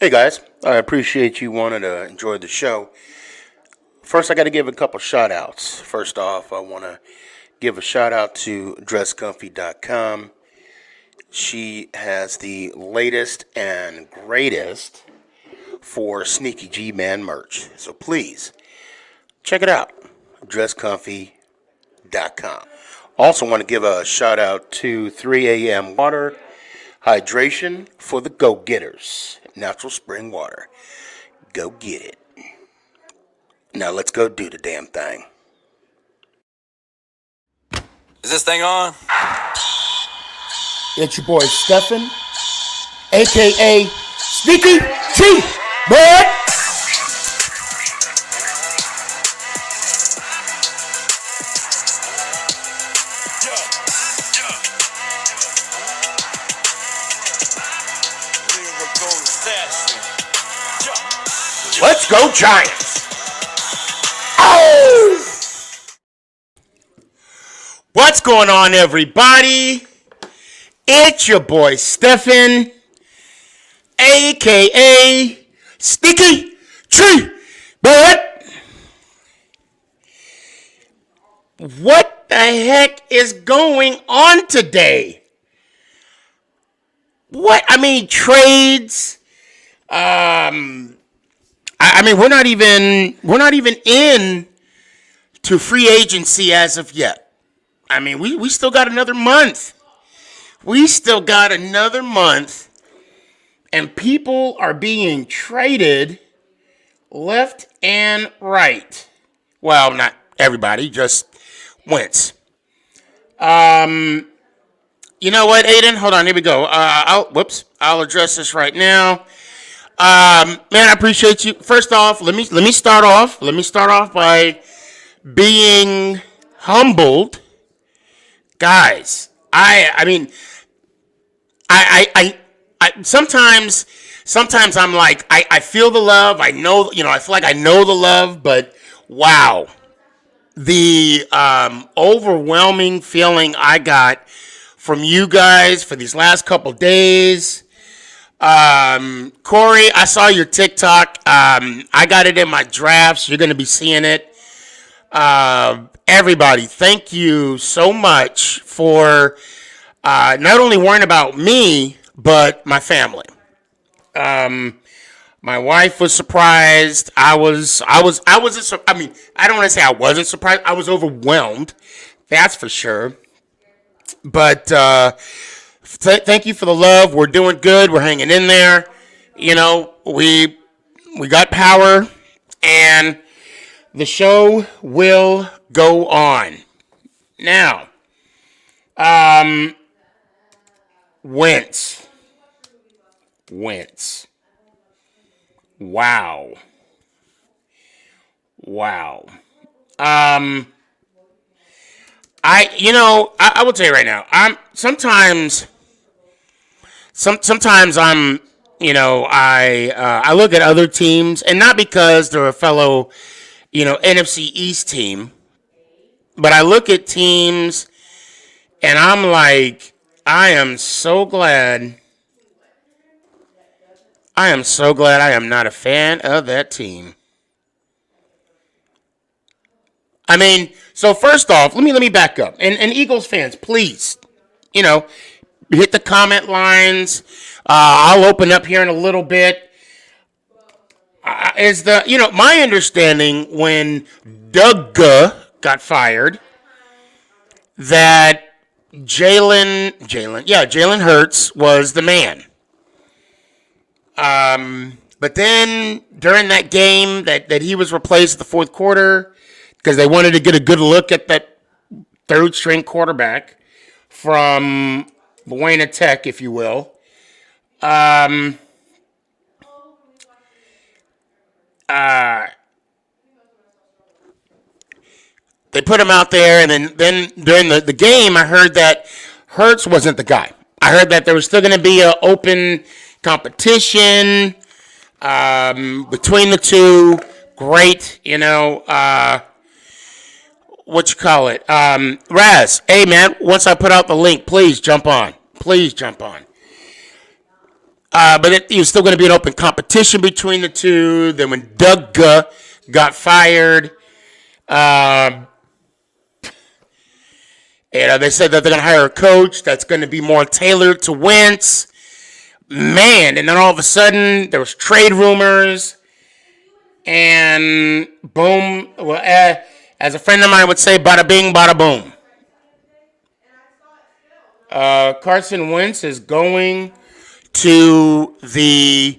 Hey guys, I appreciate you wanting to enjoy the show. First, I got to give a couple shout outs. First off, I want to give a shout out to dresscomfy.com. She has the latest and greatest for Sneaky G Man merch. So please check it out. Dresscomfy.com. Also, want to give a shout out to 3 a.m. Water Hydration for the Go Getters. Natural spring water. Go get it. Now let's go do the damn thing. Is this thing on? It's your boy Stefan, aka Sneaky G, bud. Let's go Giants! Oh! What's going on, everybody? It's your boy Stefan, a.k.a. Sneaky Tree Bud. What the heck is going on today? What? I mean, trades. I mean, we're not even in to free agency as of yet. I mean, we still got another month. And people are being traded left and right. Well, not everybody, just Wentz. You know what, Aiden? Hold on, here we go. I'll address this right now. Man, I appreciate you. First off, let me start off. Let me start off by being humbled, guys. I mean, I sometimes I'm like, I feel the love. I know, I feel like I know the love, but wow, the overwhelming feeling I got from you guys for these last couple days. Corey, I saw your TikTok. I got it in my drafts. You're going to be seeing it. Everybody, thank you so much for not only worrying about me, but my family. My wife was surprised. I mean, I don't want to say I wasn't surprised. I was overwhelmed. That's for sure. But, thank you for the love. We're doing good. We're hanging in there. You know, we got power, and the show will go on. Now, Wentz. Wow. I will tell you right now. Sometimes I'm, I look at other teams, and not because they're a fellow, NFC East team, but I look at teams, and I'm like, I am so glad I am not a fan of that team. I mean, so first off, let me back up. And Eagles fans, please, hit the comment lines. I'll open up here in a little bit. My understanding when Doug got fired, that Jalen Hurts was the man. But then during that game that he was replaced in the fourth quarter, because they wanted to get a good look at that third string quarterback from Buena Tech, if you will. They put him out there, and then during the game, I heard that Hurts wasn't the guy. I heard that there was still going to be an open competition between the two. Great, what you call it? Raz, hey man, once I put out the link, please jump on. But it was still going to be an open competition between the two. Then when Doug got fired, they said that they're going to hire a coach that's going to be more tailored to Wentz. Man, and then all of a sudden, there was trade rumors. And boom, well, as a friend of mine would say, bada bing, bada boom. Carson Wentz is going to the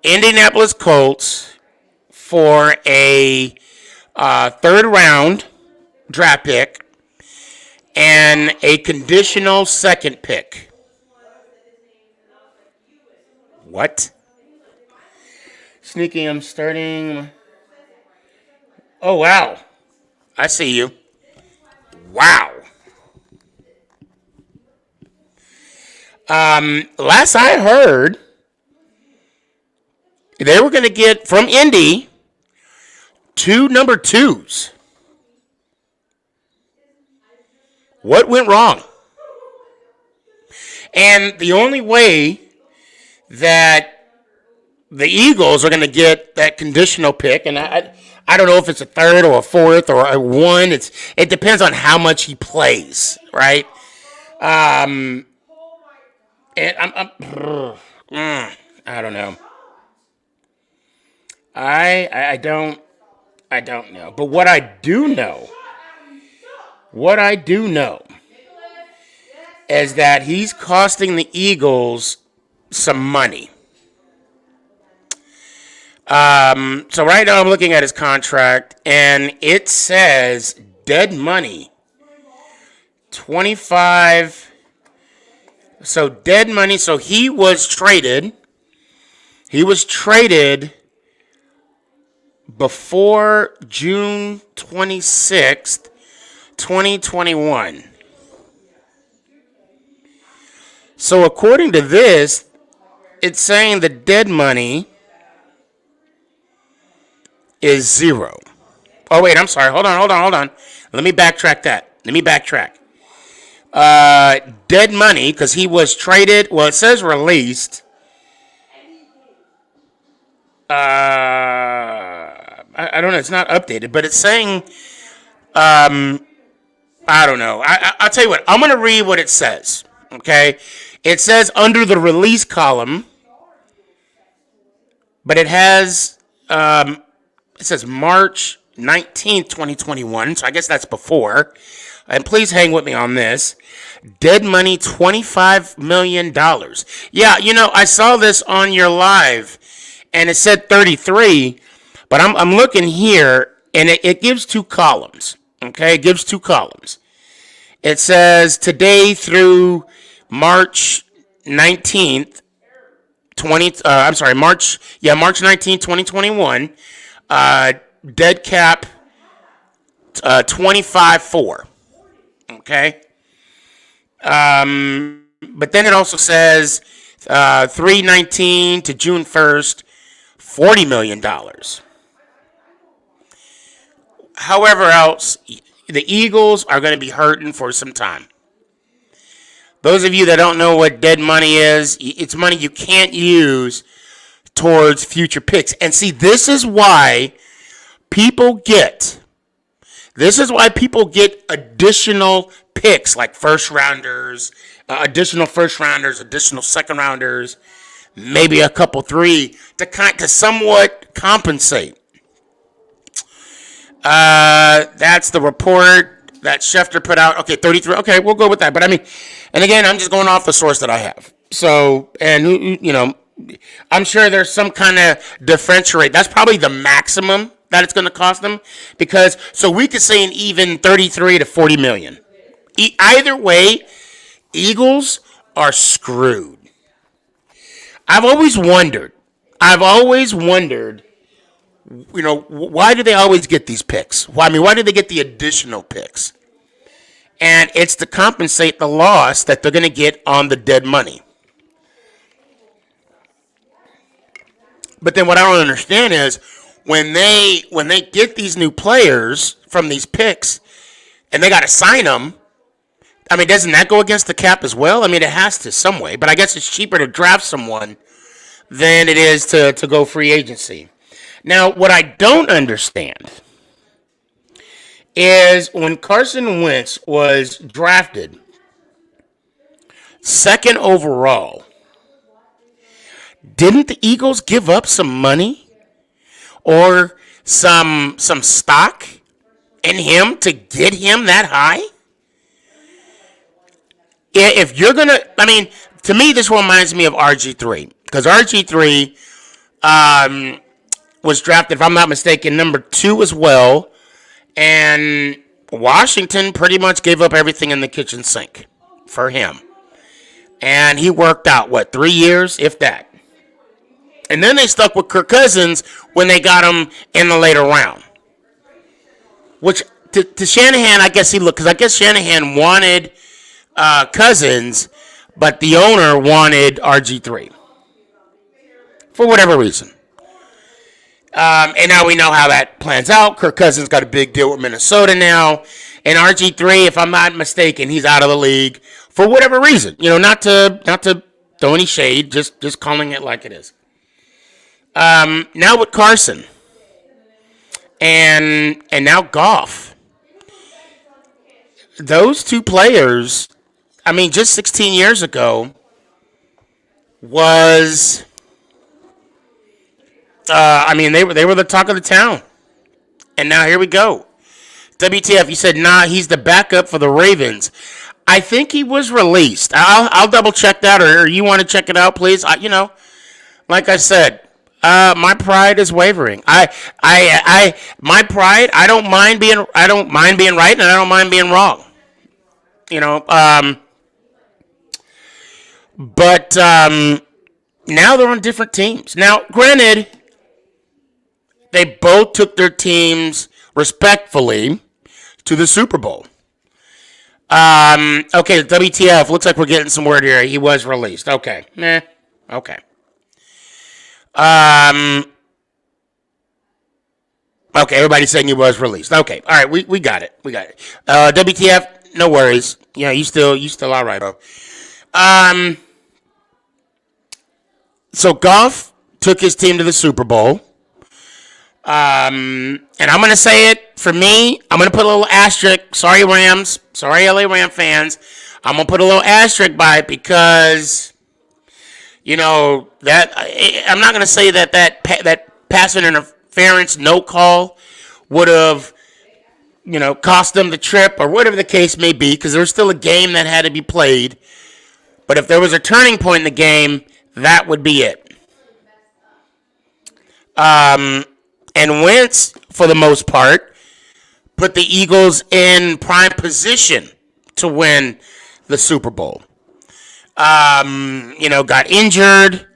Indianapolis Colts for a third round draft pick and a conditional second pick. What? Sneaky, I'm starting. Oh, wow. I see you. Wow. Last I heard, they were going to get from Indy 2 number 2s. What went wrong? And the only way that the Eagles are going to get that conditional pick, and I don't know if it's a third or a fourth or a one. It depends on how much he plays, right? And I don't know. I don't know. But what I do know is that he's costing the Eagles some money. So right now I'm looking at his contract, and it says dead money, 25. So dead money. So he was traded. Before June 26th, 2021. So according to this, it's saying the dead money is 0. Oh, wait, I'm sorry. Hold on. Let me backtrack that. Dead money, because he was traded. Well, it says released. I don't know. It's not updated, but it's saying, I don't know. I'll tell you what. I'm going to read what it says, okay? It says under the release column, but it has, it says March 19th, 2021, so I guess that's before. And please hang with me on this. Dead money, $25 million. Yeah, I saw this on your live, and it said 33, but I'm looking here, and it gives 2 columns. Okay, it gives 2 columns. It says today through March 19th, March 19th, 2021. Dead cap, 25.4. Okay. But then it also says 3/19 to June 1st, $40 million. However else, the Eagles are going to be hurting for some time. Those of you that don't know what dead money is, it's money you can't use towards future picks. And see, this is why people get additional picks like first rounders, additional first rounders, additional second rounders, maybe a couple 3 to somewhat compensate. That's the report that Schefter put out. Okay, 33. Okay, we'll go with that. But I mean, and again, I'm just going off the source that I have. So, and I'm sure there's some kind of differential rate. That's probably the maximum that it's going to cost them, because so we could say an even 33 to 40 million. Either way, Eagles are screwed. I've always wondered, why do they always get these picks? Why do they get the additional picks? And it's to compensate the loss that they're going to get on the dead money. But then what I don't understand is when they get these new players from these picks and they got to sign them, I mean, doesn't that go against the cap as well? I mean, it has to some way, but I guess it's cheaper to draft someone than it is to go free agency. Now, what I don't understand is when Carson Wentz was drafted second overall, didn't the Eagles give up some money or some stock in him to get him that high? If you're going to, I mean, to me, this reminds me of RG3. Because RG3 was drafted, if I'm not mistaken, number 2 as well. And Washington pretty much gave up everything in the kitchen sink for him. And he worked out, 3 years, if that. And then they stuck with Kirk Cousins when they got him in the later round. Which, to Shanahan, I guess because I guess Shanahan wanted Cousins, but the owner wanted RG3. For whatever reason. And now we know how that plans out. Kirk Cousins got a big deal with Minnesota now. And RG3, if I'm not mistaken, he's out of the league for whatever reason. Not to throw any shade, just calling it like it is. Now with Carson and now Goff. Those two players, I mean, just 16 years ago was, they were the talk of the town. And now here we go. WTF, you said, nah, he's the backup for the Ravens. I think he was released. I'll double check that, or you want to check it out, please? Like I said, my pride is wavering. My pride, I don't mind being right, and I don't mind being wrong. But now they're on different teams. Now, granted, they both took their teams respectfully to the Super Bowl. Okay, WTF, looks like we're getting some word here. He was released. Okay. Okay. Okay, everybody's saying he was released. Okay, all right, we got it. WTF, no worries. Yeah, you still all right, bro. So Goff took his team to the Super Bowl. And I'm going to say it, for me, I'm going to put a little asterisk. Sorry, Rams. Sorry, LA Ram fans. I'm going to put a little asterisk by it because, that I'm not going to say that pass interference no call would have, cost them the trip or whatever the case may be, because there was still a game that had to be played. But if there was a turning point in the game, that would be it. And Wentz, for the most part, put the Eagles in prime position to win the Super Bowl. Got injured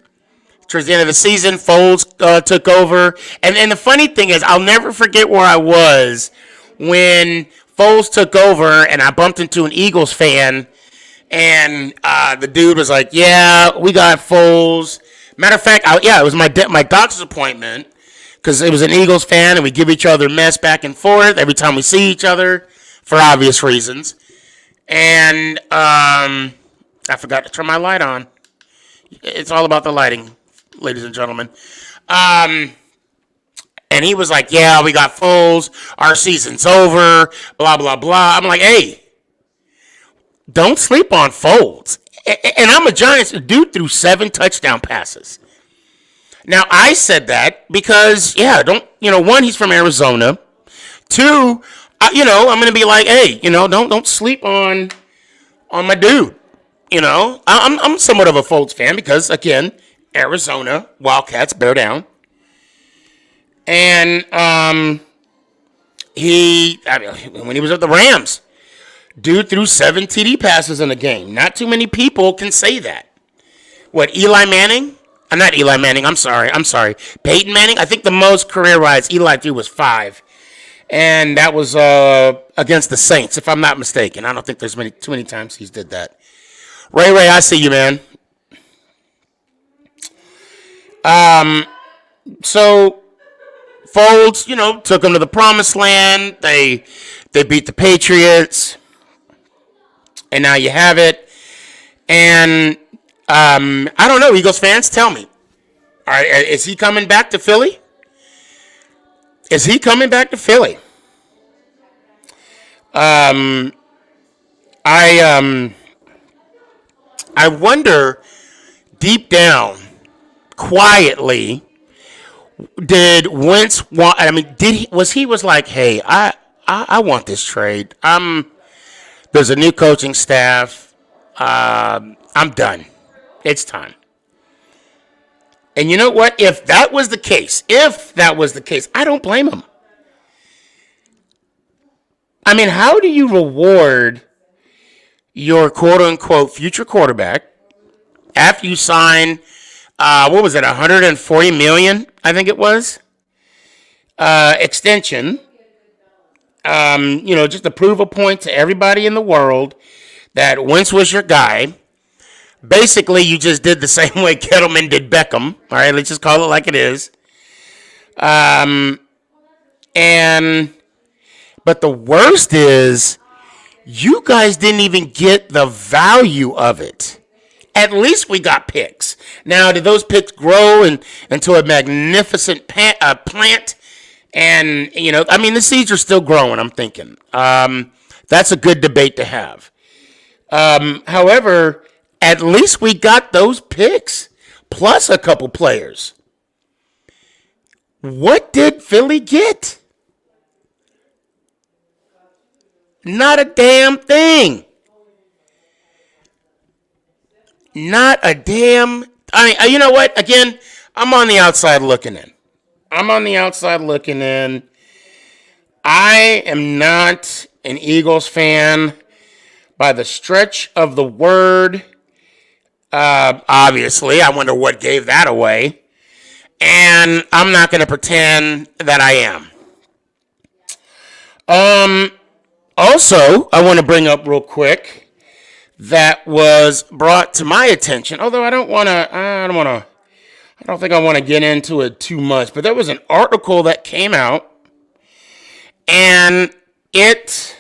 towards the end of the season. Foles took over. And the funny thing is, I'll never forget where I was when Foles took over and I bumped into an Eagles fan. And the dude was like, yeah, we got Foles. Matter of fact, it was my doctor's appointment. Because it was an Eagles fan, and we give each other mess back and forth every time we see each other, for obvious reasons. And I forgot to turn my light on. It's all about the lighting, ladies and gentlemen. And he was like, yeah, we got Foles. Our season's over, blah, blah, blah. I'm like, hey, don't sleep on Foles. And I'm a Giants dude threw 7 touchdown passes. Now, I said that because, one, he's from Arizona. 2, I'm going to be like, hey, don't sleep on my dude. I'm somewhat of a Foles fan because, again, Arizona, Wildcats, bear down. And when he was at the Rams, dude threw 7 TD passes in a game. Not too many people can say that. What, Eli Manning? Not Eli Manning. I'm sorry. Peyton Manning. I think the most career rides Eli threw was 5, and that was against the Saints, if I'm not mistaken. I don't think there's too many times he's did that. Ray, I see you, man. So Foles, took them to the promised land. They beat the Patriots, and now you have it. And I don't know, Eagles fans, tell me. All right, is he coming back to Philly? Is he coming back to Philly? I wonder deep down, quietly, did Wentz want? I mean, was like, hey, I want this trade. There's a new coaching staff. I'm done. It's time. And you know what? If that was the case, I don't blame him. I mean, how do you reward your quote-unquote future quarterback after you sign, what was it, $140 million, I think it was, extension, just to prove a point to everybody in the world that Wentz was your guy. Basically, you just did the same way Kettleman did Beckham. All right, let's just call it like it is. But the worst is, you guys didn't even get the value of it. At least we got picks. Now, did those picks grow into a magnificent plant? And, the seeds are still growing, I'm thinking. That's a good debate to have. However, at least we got those picks, plus a couple players. What did Philly get? Not a damn thing. Not a damn. I mean, you know what? Again, I'm on the outside looking in. I am not an Eagles fan by the stretch of the word. Obviously, I wonder what gave that away. And I'm not going to pretend that I am. Also, I want to bring up real quick that was brought to my attention, although I don't think I want to get into it too much, but there was an article that came out, and it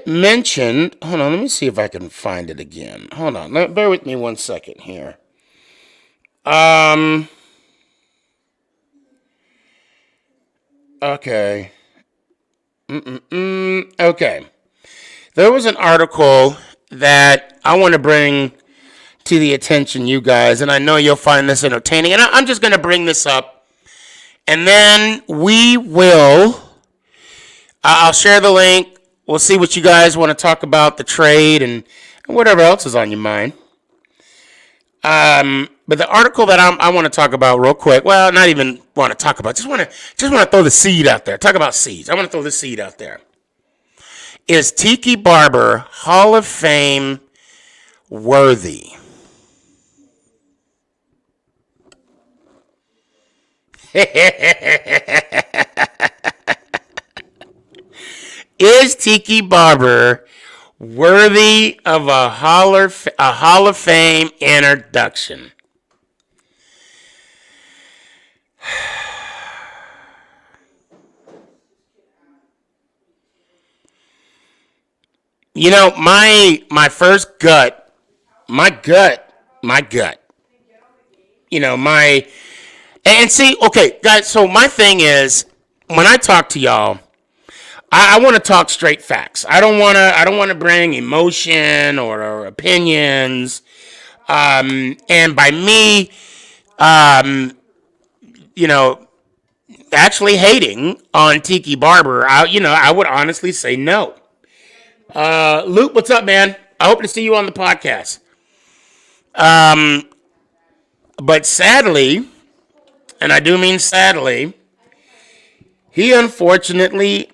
mentioned, hold on, let me see if I can find it again. Hold on, bear with me 1 second here. Okay. Okay. There was an article that I want to bring to the attention, you guys, and I know you'll find this entertaining, and I'm just going to bring this up, and then I'll share the link. We'll see what you guys want to talk about, the trade, and whatever else is on your mind. But the article that I want to talk about real quick, well, not even want to talk about, just want to throw the seed out there. Talk about seeds. I want to throw the seed out there. Is Tiki Barber Hall of Fame worthy? Is Tiki Barber worthy of a Hall of Fame introduction? You know, my first gut, my gut. You know, and see, okay, guys, so my thing is, when I talk to y'all, I want to talk straight facts. I don't want to bring emotion or opinions. And by me, actually hating on Tiki Barber, I would honestly say no. Luke, what's up, man? I hope to see you on the podcast. But sadly, and I do mean sadly, he unfortunately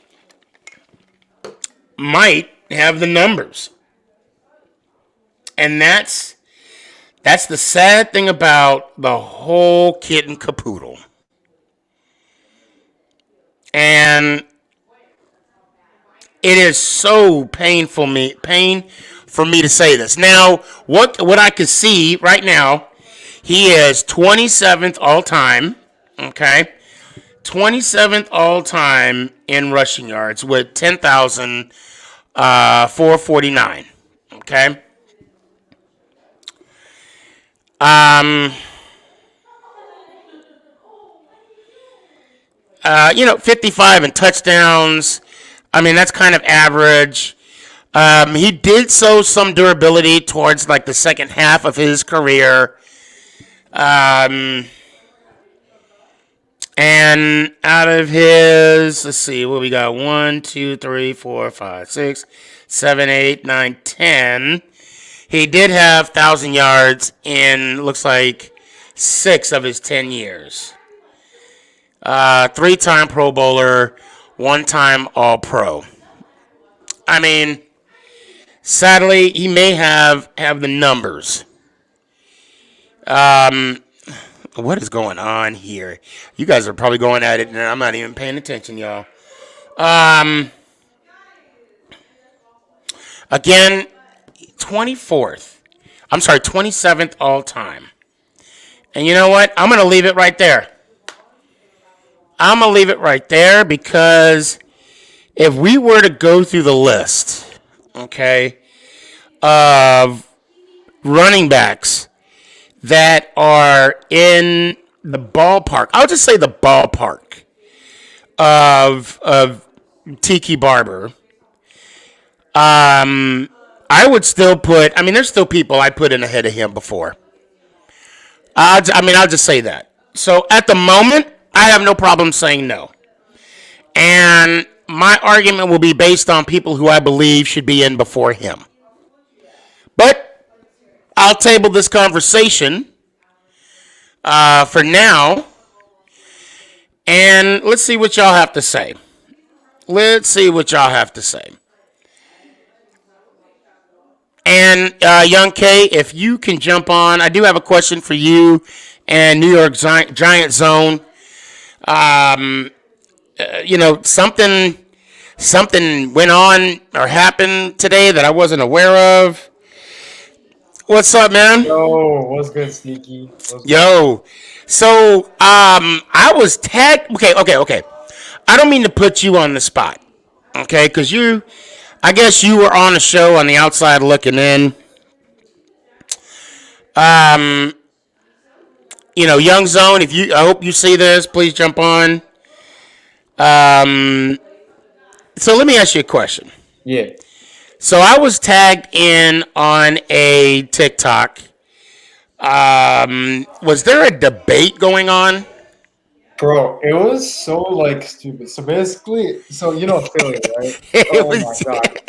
might have the numbers. And that's the sad thing about the whole kit and caboodle. And it is so pain for me to say this. Now, what I can see right now, he is 27th all time, okay? 27th all time in rushing yards with 10,449, okay? 55 in touchdowns. I mean, that's kind of average. He did show some durability towards like the second half of his career. And out of his, let's see, what we got? 1, 2, 3, 4, 5, 6, 7, 8, 9, 10. He did have 1,000 yards in, looks like, 6 of his 10 years. 3-time Pro Bowler, 1-time All-Pro. I mean, sadly, he may have the numbers. What is going on here? You guys are probably going at it, and I'm not even paying attention, y'all. Again, 27th all time. And you know what? I'm going to leave it right there. Because if we were to go through the list, okay, of running backs that are in the ballpark, I'll just say the ballpark of Tiki Barber, I would still put, there's still people I put in ahead of him before. I'll just say that. So at the moment, I have no problem saying no. And my argument will be based on people who I believe should be in before him. But I'll table this conversation for now. And let's see what y'all have to say. And Young K, if you can jump on, I do have a question for you and New York Giant Zone. Something went on or happened today that I wasn't aware of. What's up, man? Yo, what's good, Sneaky? Yo, so I was tagged. Okay. I don't mean to put you on the spot, okay? Because I guess you were on a show on the outside looking in. Young Zone, I hope you see this, please jump on. So let me ask you a question. Yeah. So I was tagged in on a TikTok. Was there a debate going on? Bro, it was so stupid. So basically, Philly, right? My god.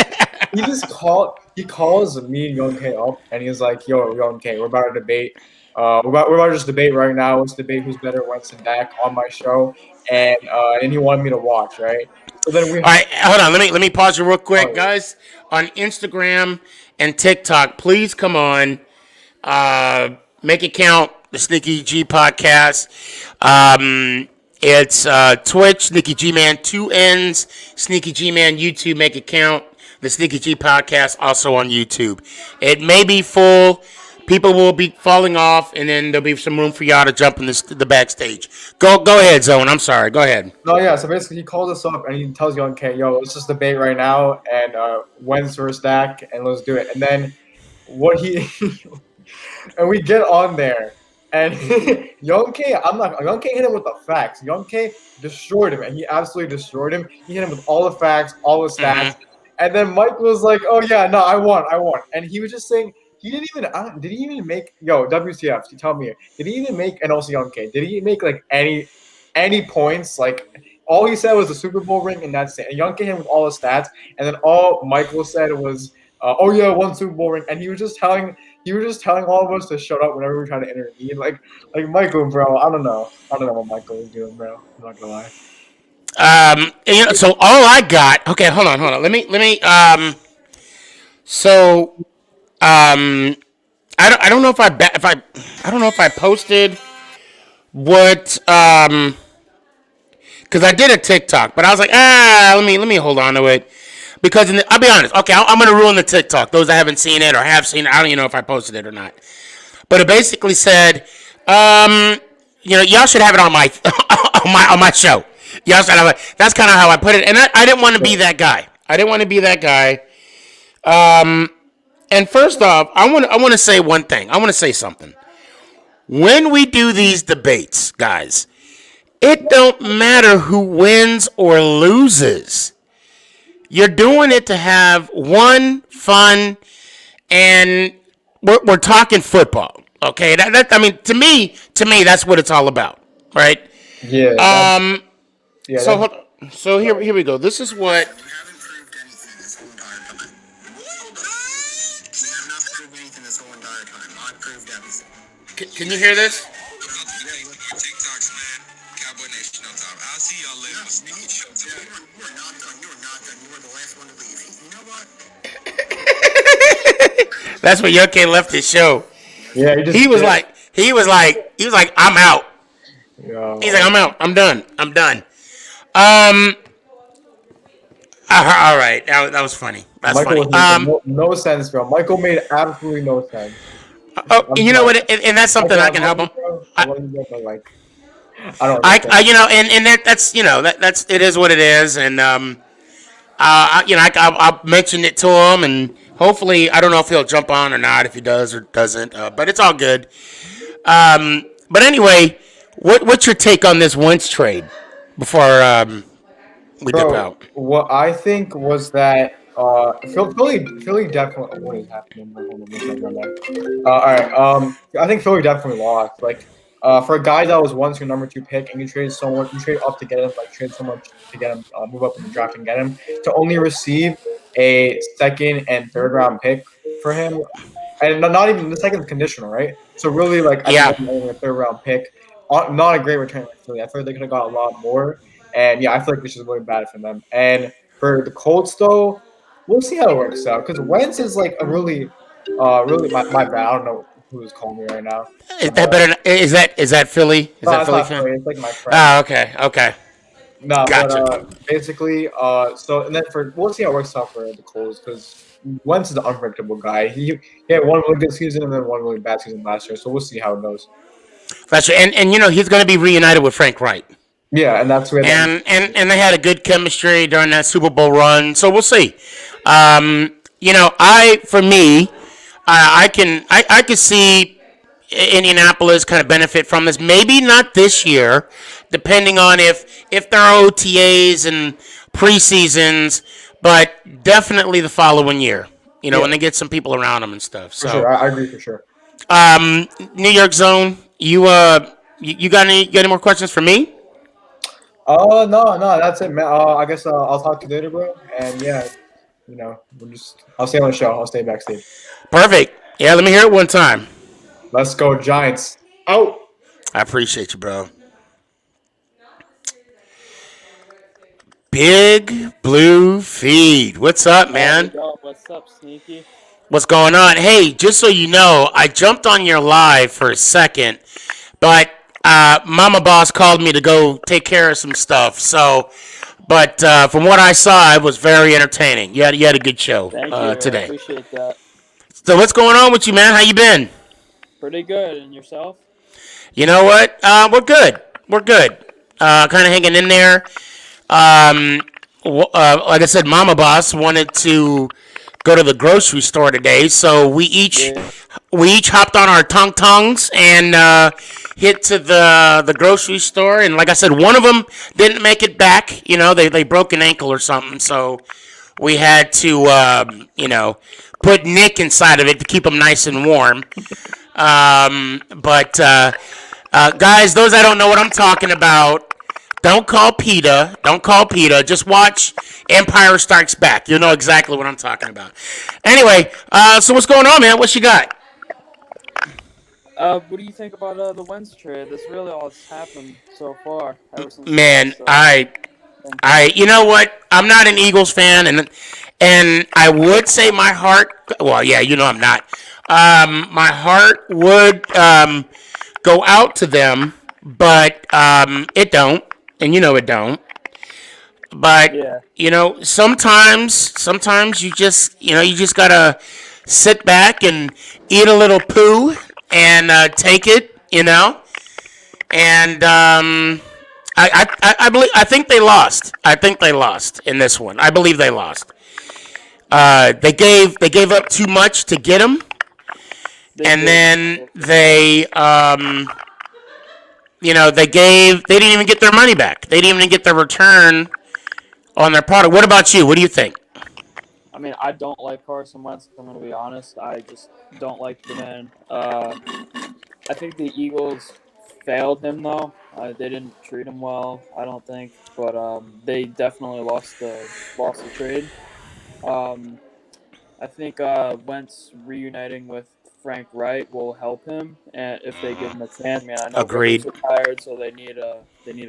He calls me and Young K up and he's like, yo, Young K, we're about to debate. We're about to just debate right now. Let's debate who's better, Wentz and Dak on my show. And he wanted me to watch, right? So then all right, hold on. Let me pause you real quick, guys. On Instagram and TikTok, please come on. Make it count. The Sneakyg podcast. It's Twitch, Sneakyg Man, 2 N's, Sneakyg Man, YouTube, make it count. The Sneakyg podcast also on YouTube. It may be full. People will be falling off, and then there'll be some room for y'all to jump in the backstage. Go ahead, Zone. I'm sorry. Go ahead. No, yeah. So basically, he calls us up and he tells Young K, "Yo, let's just debate right now, and Wentz versus Dak, and let's do it." And then and we get on there, and Young K hit him with the facts. Young K destroyed him, and he absolutely destroyed him. He hit him with all the facts, all the stats, and then Mike was like, "Oh yeah, no, I won," and he was just saying. He did he even make WTF? You tell me. Did he even make and also Young K? Did he make any points? All he said was the Super Bowl ring and that's it. And Young K hit with all the stats, and then all Michael said was, "Oh yeah, 1 Super Bowl ring." And he was just telling all of us to shut up whenever we were trying to intervene. Like Michael, bro. I don't know what Michael was doing, bro. I'm not gonna lie. So all I got. Okay, hold on. Let me. I don't know if I don't know if I posted what because I did a TikTok, but I was like, let me hold on to it because I'll be honest. Okay, I'm gonna ruin the TikTok. Those that haven't seen it or have seen it, I don't even know if I posted it or not. But it basically said, y'all should have it on my on my show. Y'all should have it. That's kind of how I put it, and I didn't want to be that guy. And first off, I want to say one thing. I want to say something. When we do these debates, guys, it it don't matter who wins or loses. You're doing it to have fun, and we're talking football. Okay, I mean, to me, that's what it's all about, right? Yeah. Yeah. So so here we go. This is what. You haven't proved anything this whole entire time. Hold on. You have not proved anything this whole entire time. I've proved everything. Can you hear this? TikToks, man. Cowboy Nation on top. I'll see y'all later. Sneaky show today. You are not done. You are not done. You were the last one to leave. You know what? That's when Yoke left his show. Yeah. He was like, I'm out. Yeah. He's like, I'm out. I'm done. All right. That was funny. That's Michael funny. was making no sense, bro. Michael made absolutely no sense. Oh, you know what? And that's something I can help him. I don't know. You know, and that's you know that's it is what it is, and you know, I'll mention it to him, and hopefully, I don't know if he'll jump on or not, if he does or doesn't, but it's all good. But anyway, what's your take on this Wentz trade before we dip out? What I think was that Philly definitely. What is happening? All right. I think Philly definitely lost. Like, for a guy that was once your number 2 pick, and you trade up to get him, like trade so much to get him, move up in the draft and get him, to only receive a second and third round pick for him, and not even the second conditional, right? So really, like, I think only a third round pick, not a great return for Philly. I feel like they could have got a lot more, and yeah, I feel like this is really bad for them. And for the Colts, though, we'll see how it works out, because Wentz is like a really my bad. I don't know who's calling me right now. Is that better? Is that Philly? Is that Philly fan? Philly. It's like my friend. Oh, okay. No, Gotcha. but basically, so and then we'll see how it works out for the Colts, because Wentz is an unpredictable guy. He had one really good season and then one really bad season last year, so we'll see how it goes. That's right. And you know, he's going to be reunited with Frank Wright. Yeah, and that's where and they had a good chemistry during that Super Bowl run, so we'll see. You know, I could see Indianapolis kind of benefit from this. Maybe not this year, depending on if there are OTAs and preseasons, but definitely the following year. You know, when they get some people around them and stuff. So, for sure, I agree for sure. New York Zone, you got any more questions for me? No, that's it, man. I guess I'll talk to you later, bro. And yeah, you know, I'll stay on the show. I'll stay backstage. Perfect. Yeah, let me hear it one time. Let's go, Giants. Out. I appreciate you, bro. Big Blue Feed. What's up, man? What's up, Sneaky? What's going on? Hey, just so you know, I jumped on your live for a second, but Mama Boss called me to go take care of some stuff. So, but from what I saw, it was very entertaining. You had a good show today. I appreciate that. So what's going on with you, man? How you been? Pretty good. And yourself? You know what? We're good. Kind of hanging in there. Like I said, Mama Boss wanted to go to the grocery store today, so we each hopped on our tongs and hit to the grocery store. And like I said, one of them didn't make it back. You know, they broke an ankle or something, so we had to put Nick inside of it to keep him nice and warm. But guys, those that don't know what I'm talking about, don't call PETA. Just watch Empire Strikes Back. You'll know exactly what I'm talking about. Anyway, so what's going on, man? What you got? What do you think about the Wentz trade? That's really all that's happened so far. Man, you know what? I'm not an Eagles fan, and I would say my heart. Well, yeah, you know I'm not. My heart would go out to them, but it don't, and you know it don't. But you know, sometimes you just gotta sit back and eat a little poo and take it, you know. And I think they lost. I think they lost in this one. I believe they lost. They gave up too much to get him, and then they they didn't even get their money back. They didn't even get their return on their product. What about you? What do you think? I mean, I don't like Carson Wentz. I'm going to be honest. I just don't like the man. I think the Eagles failed him though. They didn't treat him well. I don't think, but they definitely lost the trade. Um, I think Wentz reuniting with Frank Wright will help him, and if they give him a chance. I mean, I know Agreed. Rivers retired, so they need a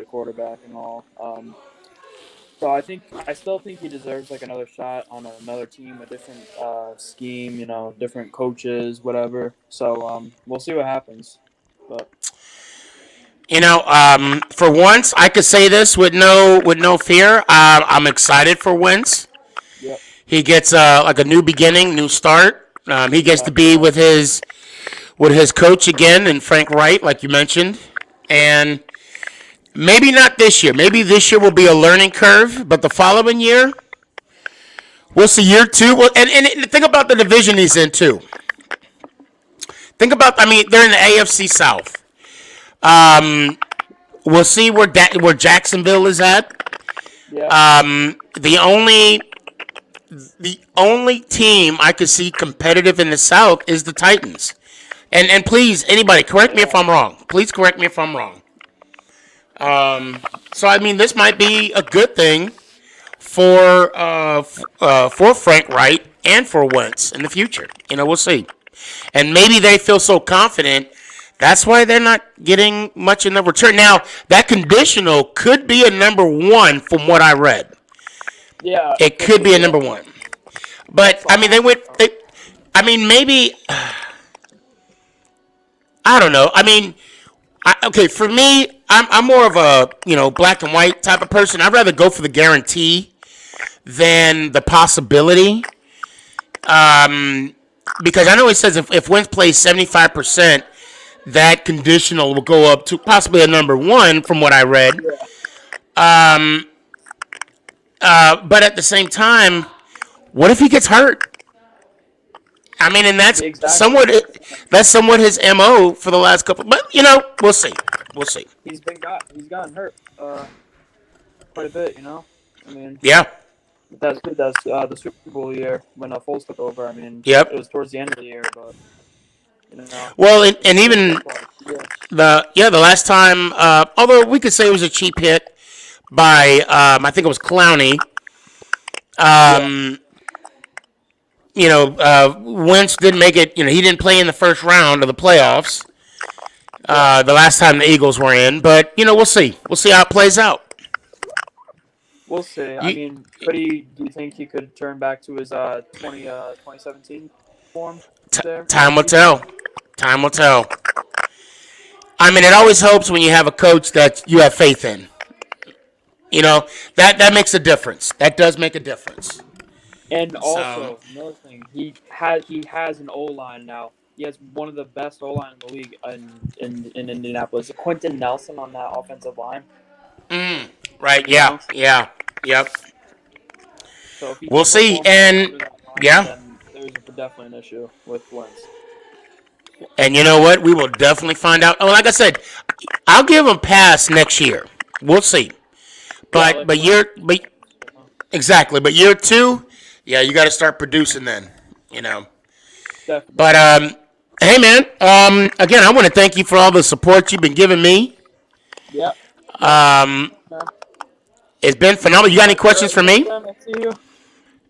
quarterback and all. So I still think he deserves like another shot on another team, a different scheme, different coaches, whatever. So we'll see what happens. But For once, I could say this with no fear. I'm excited for Wentz. yep. He gets like a new beginning, new start. He gets to be with his coach again, and Frank Wright, like you mentioned, and maybe not this year. Maybe this year will be a learning curve, but the following year, we'll see year two. Well, and think about the division he's in too. Think about, they're in the AFC South. We'll see where Jacksonville is at. Yeah. The only team I could see competitive in the South is the Titans. And please, anybody, correct me if I'm wrong. Please correct me if I'm wrong. So this might be a good thing for Frank Wright and for Wentz in the future. We'll see. And maybe they feel so confident, that's why they're not getting much in the return. Now, that conditional could be a number one from what I read. Yeah. It could be a number one. But, maybe, I don't know. Okay, for me, I'm more of a, black and white type of person. I'd rather go for the guarantee than the possibility. Because I know it says if Wentz plays 75%, that conditional will go up to possibly a number one from what I read. But at the same time, what if he gets hurt? And that's somewhat his MO for the last couple. But we'll see. He's gotten hurt quite a bit. Yeah. That's good. That's the Super Bowl year when Foles took over. Yep. It was towards the end of the year, but Well, and even the last time, although we could say it was a cheap hit by I think it was Clowney. Wentz didn't make it. He didn't play in the first round of the playoffs. The last time the Eagles were in, but we'll see. We'll see how it plays out. We'll see. Do you think he could turn back to his 2017 form? Time will tell. Time will tell. It always helps when you have a coach that you have faith in. That makes a difference. That does make a difference. And also, another thing, he has an O-line now. He has one of the best O-line in the league in Indianapolis. Quentin Nelson on that offensive line. Right, yeah, yep. So if we'll see, and then there's definitely an issue with Wentz. And you know what? We will definitely find out. Oh, like I said, I'll give him pass next year. We'll see. But exactly. But year two, yeah, you got to start producing then. Definitely. But hey, man. Again, I want to thank you for all the support you've been giving me. Yeah. It's been phenomenal. You got any questions for me?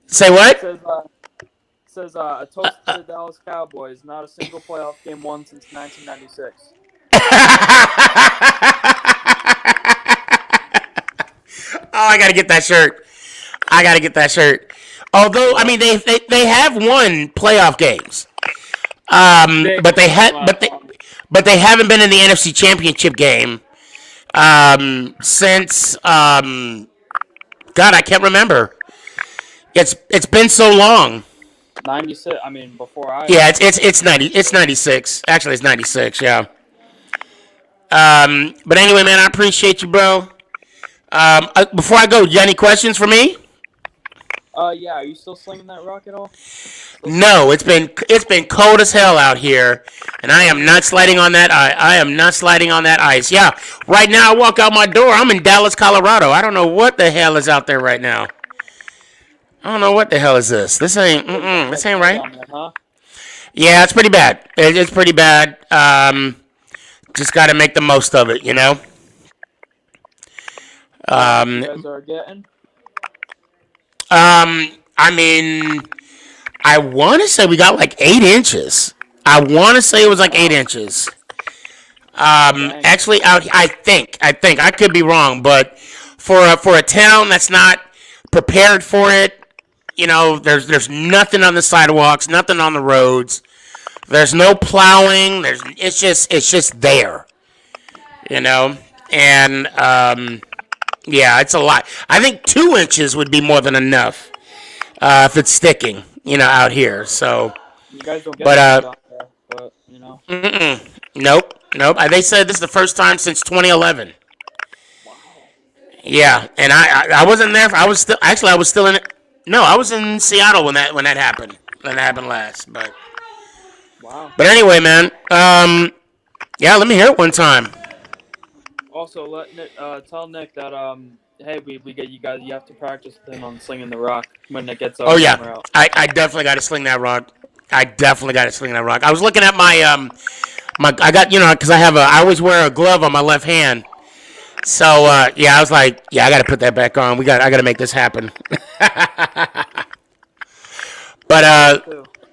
Say what? Says a toast to the Dallas Cowboys. Not a single playoff game won since 1996. Oh, I gotta get that shirt. Although, they have won playoff games. But they haven't been in the NFC Championship game since God, I can't remember. It's been so long. 96. Before I. Yeah, it's 90. It's 96. Actually, it's 96. Yeah. But anyway, man, I appreciate you, bro. Before I go, you got any questions for me? Yeah. Are you still slinging that rock at all? No, it's been cold as hell out here, and I am not sliding on that. I am not sliding on that ice. Yeah, right now I walk out my door. I'm in Dallas, Colorado. I don't know what the hell is out there right now. I don't know what the hell is this. This ain't. This ain't right. Down there, huh? Yeah, it's pretty bad. It's pretty bad. Just got to make the most of it, you know. You guys are getting. I mean, I want to say we got like 8 inches. I want to say it was like 8 inches. Actually, I think I could be wrong, but for a town that's not prepared for it, you know, there's nothing on the sidewalks, nothing on the roads. There's no plowing. It's just there, you know, and yeah, it's a lot. I think 2 inches would be more than enough if it's sticking, you know, out here. So, You guys don't get but down there, but you know. nope. They said this is the first time since 2011. Yeah, and I wasn't there. I was still in it. No, I was in Seattle when that happened. When that happened last, but. Wow. But anyway, man. Yeah, let me hear it one time. Also, tell Nick that hey, we get you guys. You have to practice with him on slinging the rock when it gets. Oh yeah, I definitely got to sling that rock. I was looking at my I got, you know, because I always wear a glove on my left hand. So yeah, I was like, yeah, I got to put that back on. I got to make this happen. But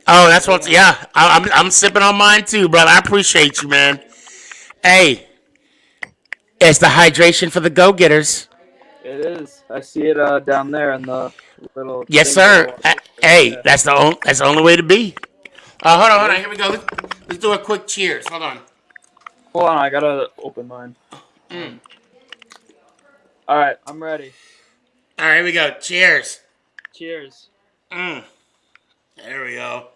oh, that's what. Yeah, I'm sipping on mine too, brother. I appreciate you, man. Hey, it's the hydration for the go-getters. It is. I see it down there in the little. Yes, sir. Hey, that's the only way to be. Hold on. Here we go. Let's do a quick cheers. Hold on. I gotta open mine. All right, I'm ready. All right, here we go. Cheers. Cheers. There we go.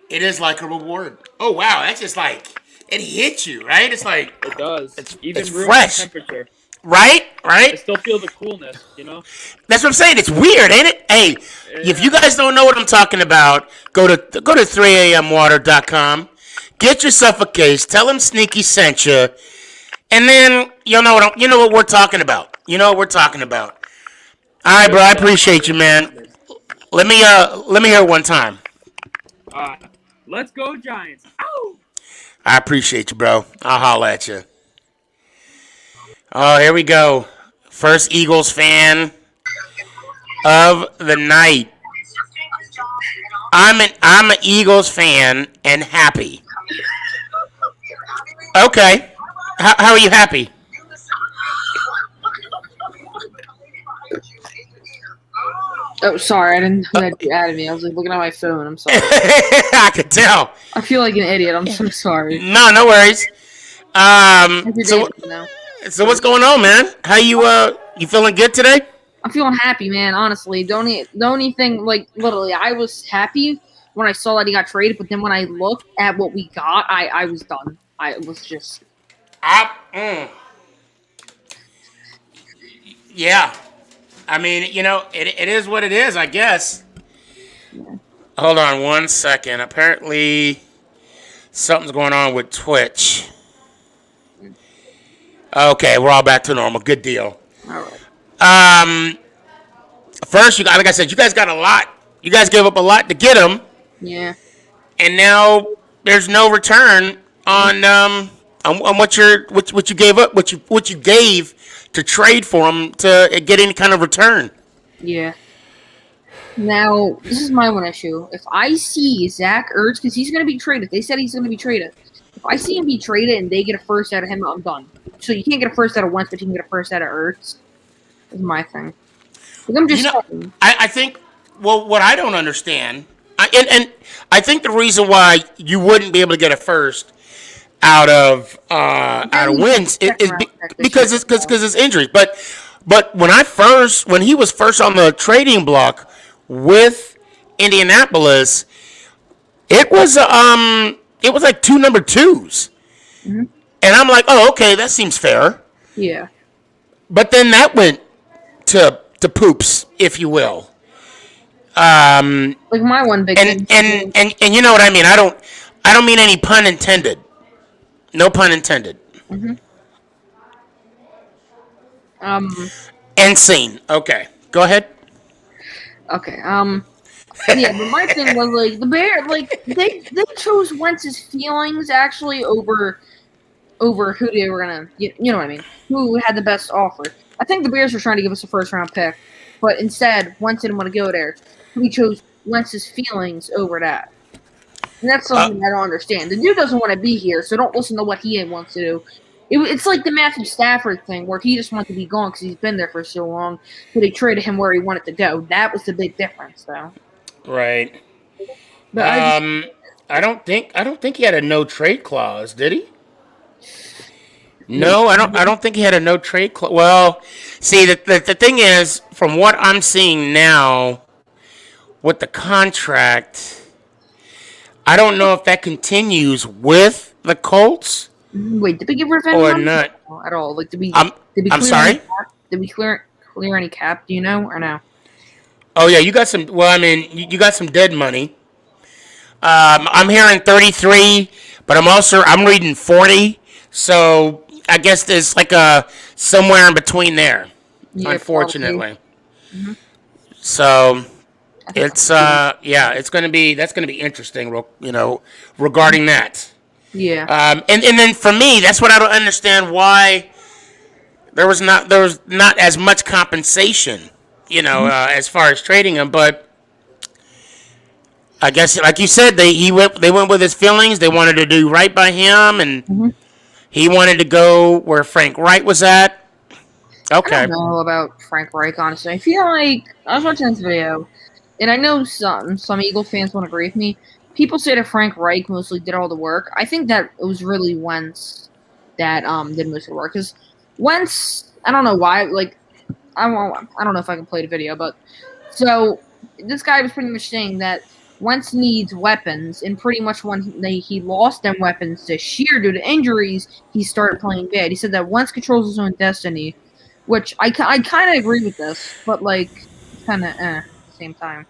It is like a reward. Oh wow, that's just like it hits you, right? It's like It does. It's room fresh. temperature. Right? I still feel the coolness, you know. That's what I'm saying. It's weird, ain't it? Hey, if you guys don't know what I'm talking about, go to 3amwater.com. Get yourself a case. Tell them Sneaky sent you, and then you know what we're talking about. You know what we're talking about. All right, bro. I appreciate you, man. Let me hear it one time. Let's go, Giants! Ow! I appreciate you, bro. I'll holla at you. Oh, here we go. First Eagles fan of the night. I'm an Eagles fan and happy. Okay. How are you happy? Oh, sorry, I didn't know that you added me. I was like looking at my phone. I'm sorry. I could tell. I feel like an idiot. I'm so sorry. No worries. Every day now. So what's going on, man? How you feeling good today? I'm feeling happy, man. Honestly, the only thing, like literally, I was happy when I saw that he got traded, but then when I looked at what we got, I was done. I was just. Yeah. I mean, you know, it is what it is, I guess. Yeah. Hold on 1 second. Apparently, something's going on with Twitch. Okay, we're all back to normal. Good deal. All right. First, like I said, you guys got a lot. You guys gave up a lot to get him, Yeah. and now there's no return on what you gave up, what you gave to trade for him to get any kind of return. Yeah. Now, this is my one issue. If I see Zach Ertz, because he's going to be traded, they said he's going to be traded. If I see him be traded and they get a first out of him, I'm done. So you can't get a first out of Wentz, but you can get a first out of Ertz. That's my thing. I'm just saying. I think, well, what I don't understand, and I think the reason why you wouldn't be able to get a first out of Wentz is because it's injuries. But when he was first on the trading block with Indianapolis, it was like 2 number 2s. Mm-hmm. And I'm like, oh, okay, that seems fair. Yeah. But then that went to poops, if you will. Like my one big thing. And you know what I mean. I don't mean any pun intended. No pun intended. Mm-hmm. End scene. Okay, go ahead. Okay. Yeah, but my thing was like the Bear, like they chose Wentz's feelings actually over who they were gonna, you know what I mean, who had the best offer. I think the Bears were trying to give us a first round pick, but instead Wentz didn't want to go there. We chose Wentz's feelings over that, and that's something I don't understand. The dude doesn't want to be here, so don't listen to what he wants to do. It's like the Matthew Stafford thing, where he just wanted to be gone because he's been there for so long, so they traded him where he wanted to go. That was the big difference, though. Right. But I don't think he had a no trade clause, did he? No, I don't think he had a no trade clause. Well, see, the thing is, from what I'm seeing now with the contract, I don't know if that continues with the Colts. Wait, did we get revenge or on not at all? Like, did we? I'm sorry. Did we clear any cap? Do you know or no? Oh yeah, you got some. Well, I mean, you got some dead money. I'm hearing 33, but I'm reading 40. So I guess there's like a somewhere in between there. Yeah, unfortunately. Mm-hmm. So it's that's gonna be interesting. Regarding that. Yeah. And then for me, that's what I don't understand why there was not as much compensation. As far as trading him, but I guess, like you said, they went with his feelings. They wanted to do right by him, and he wanted to go where Frank Wright was at. Okay. I don't know about Frank Reich, honestly. I feel like I was watching this video, and I know some Eagle fans won't agree with me. People say that Frank Reich mostly did all the work. I think that it was really Wentz that did most of the work. Because Wentz, I don't know why, like, I don't know if I can play the video, but so this guy was pretty much saying that Wentz needs weapons, and pretty much when he lost them weapons this year due to injuries, he started playing bad. He said that Wentz controls his own destiny, which I kind of agree with this, but like kind of at the same time.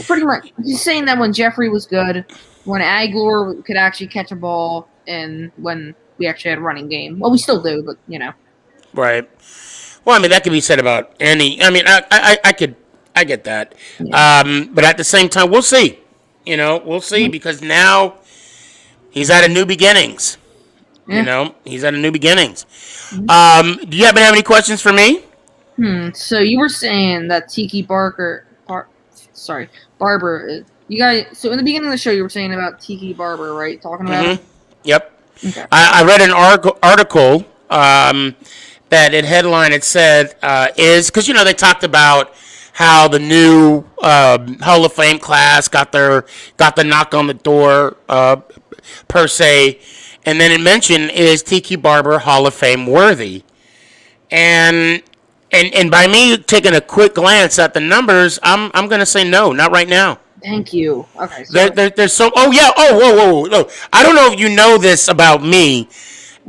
Pretty much, he's saying that when Jeffrey was good, when Aguilar could actually catch a ball, and when we actually had a running game. Well, we still do, but Right. Well, I mean, that could be said about any. I mean, I get that. Yeah. But at the same time, we'll see. We'll see because now he's at a new beginnings. Yeah. He's at a new beginnings. Do you happen to have any questions for me? So you were saying that Tiki Barber. You guys. So in the beginning of the show, you were saying about Tiki Barber, right? Talking about him? Yep. Okay. I read an article that it said is because they talked about how the new Hall of Fame class got the knock on the door per se, and then it mentioned is Tiki Barber Hall of Fame worthy, and by me taking a quick glance at the numbers, I'm gonna say no, not right now. Thank you. Okay. So There's so. Oh yeah. Oh whoa. No, I don't know if you know this about me.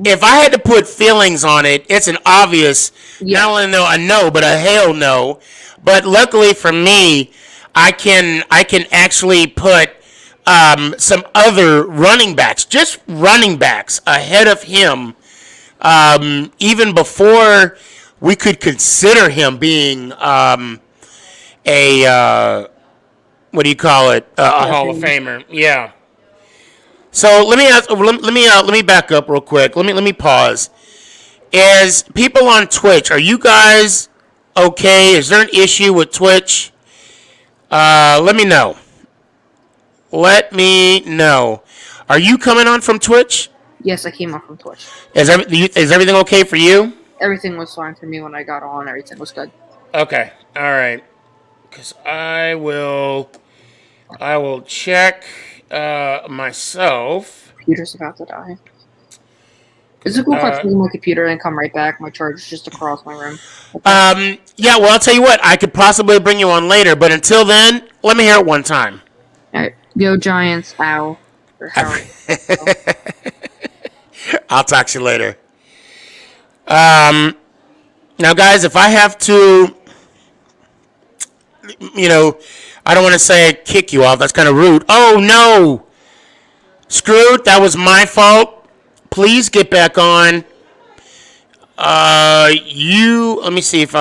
If I had to put feelings on it, it's an obvious, not only a no, but a hell no. But luckily for me, I can actually put some other running backs, just running backs, ahead of him, even before we could consider him being a what do you call it? A Hall of Famer. Yeah. So let me back up real quick. Let me pause. Is people on Twitch, are you guys okay? Is there an issue with Twitch? Let me know. Let me know. Are you coming on from Twitch? yes, I came up from Twitch. Is everything okay for you? Everything was fine for me when I got on. Everything was good. Okay. All right. Because I will check myself. Computer's about to die. Is it cool if I leave my computer and come right back? My charge is just across my room. Okay. Yeah, well, I'll tell you what. I could possibly bring you on later, but until then, let me hear it one time. All right. Go Giants. Ow. Or how? I'll talk to you later. Now, guys, if I have to, I don't want to say kick you off. That's kind of rude. Oh, no. Screwed. That was my fault. Please get back on. Let me see if,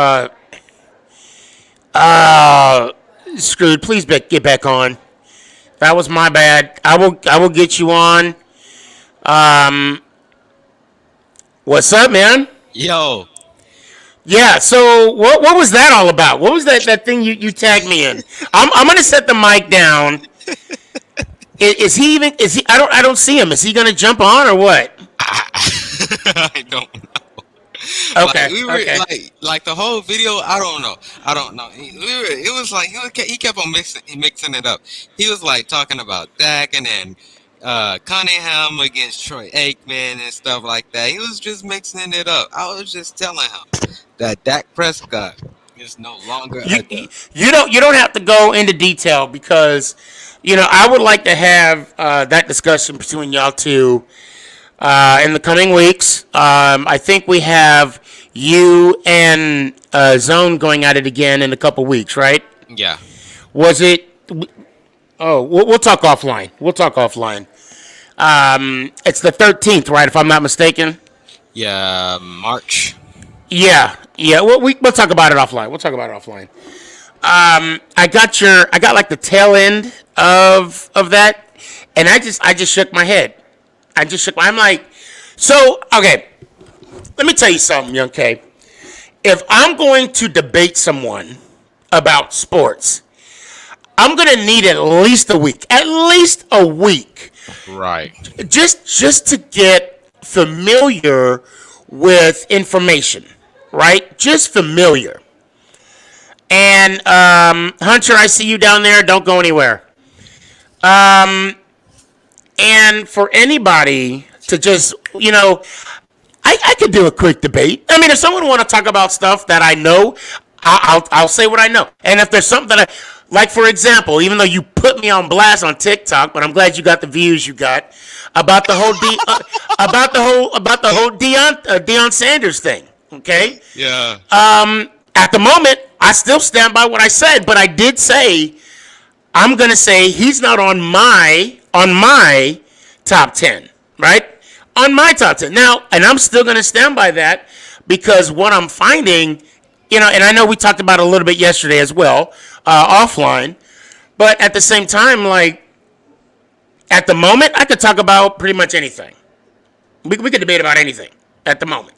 Screwed, please get back on. That was my bad. I will get you on. What's up, man? Yo, Yeah, so what was that all about? What was that thing you tagged me in? I'm gonna set the mic down. Is he I don't see him. Is he gonna jump on or what? I don't know. Okay. Like, we were Okay. like the whole video. I don't know. It was like he kept on mixing it up. He was like talking about Dak and then Cunningham against Troy Aikman and stuff like that. He was just mixing it up. I was just telling him that Dak Prescott is no longer. You don't have to go into detail because I would like to have that discussion between y'all two in the coming weeks. I think we have you and Zone going at it again in a couple weeks, right? Yeah. Was it? Oh, we'll talk offline. It's the 13th, right? If I'm not mistaken. Yeah, March. Yeah. We'll talk about it offline. I got like the tail end of that, and I just shook my head. I'm like, so okay. Let me tell you something, Young K. If I'm going to debate someone about sports, I'm gonna need at least a week. Right. Just to get familiar with information, right? Just familiar. And Hunter, I see you down there. Don't go anywhere. And for anybody to just, I could do a quick debate. I mean, if someone want to talk about stuff that I know, I'll say what I know. And if there's something that like for example, even though you put me on blast on TikTok, but I'm glad you got the views you got about the whole Deion Sanders thing. Okay. Yeah. At the moment, I still stand by what I said, but I did say I'm gonna say he's not on my top 10, right? On my top 10 now, and I'm still gonna stand by that because what I'm finding, and I know we talked about it a little bit yesterday as well, offline, but at the same time, like at the moment, I could talk about pretty much anything. We could debate about anything at the moment.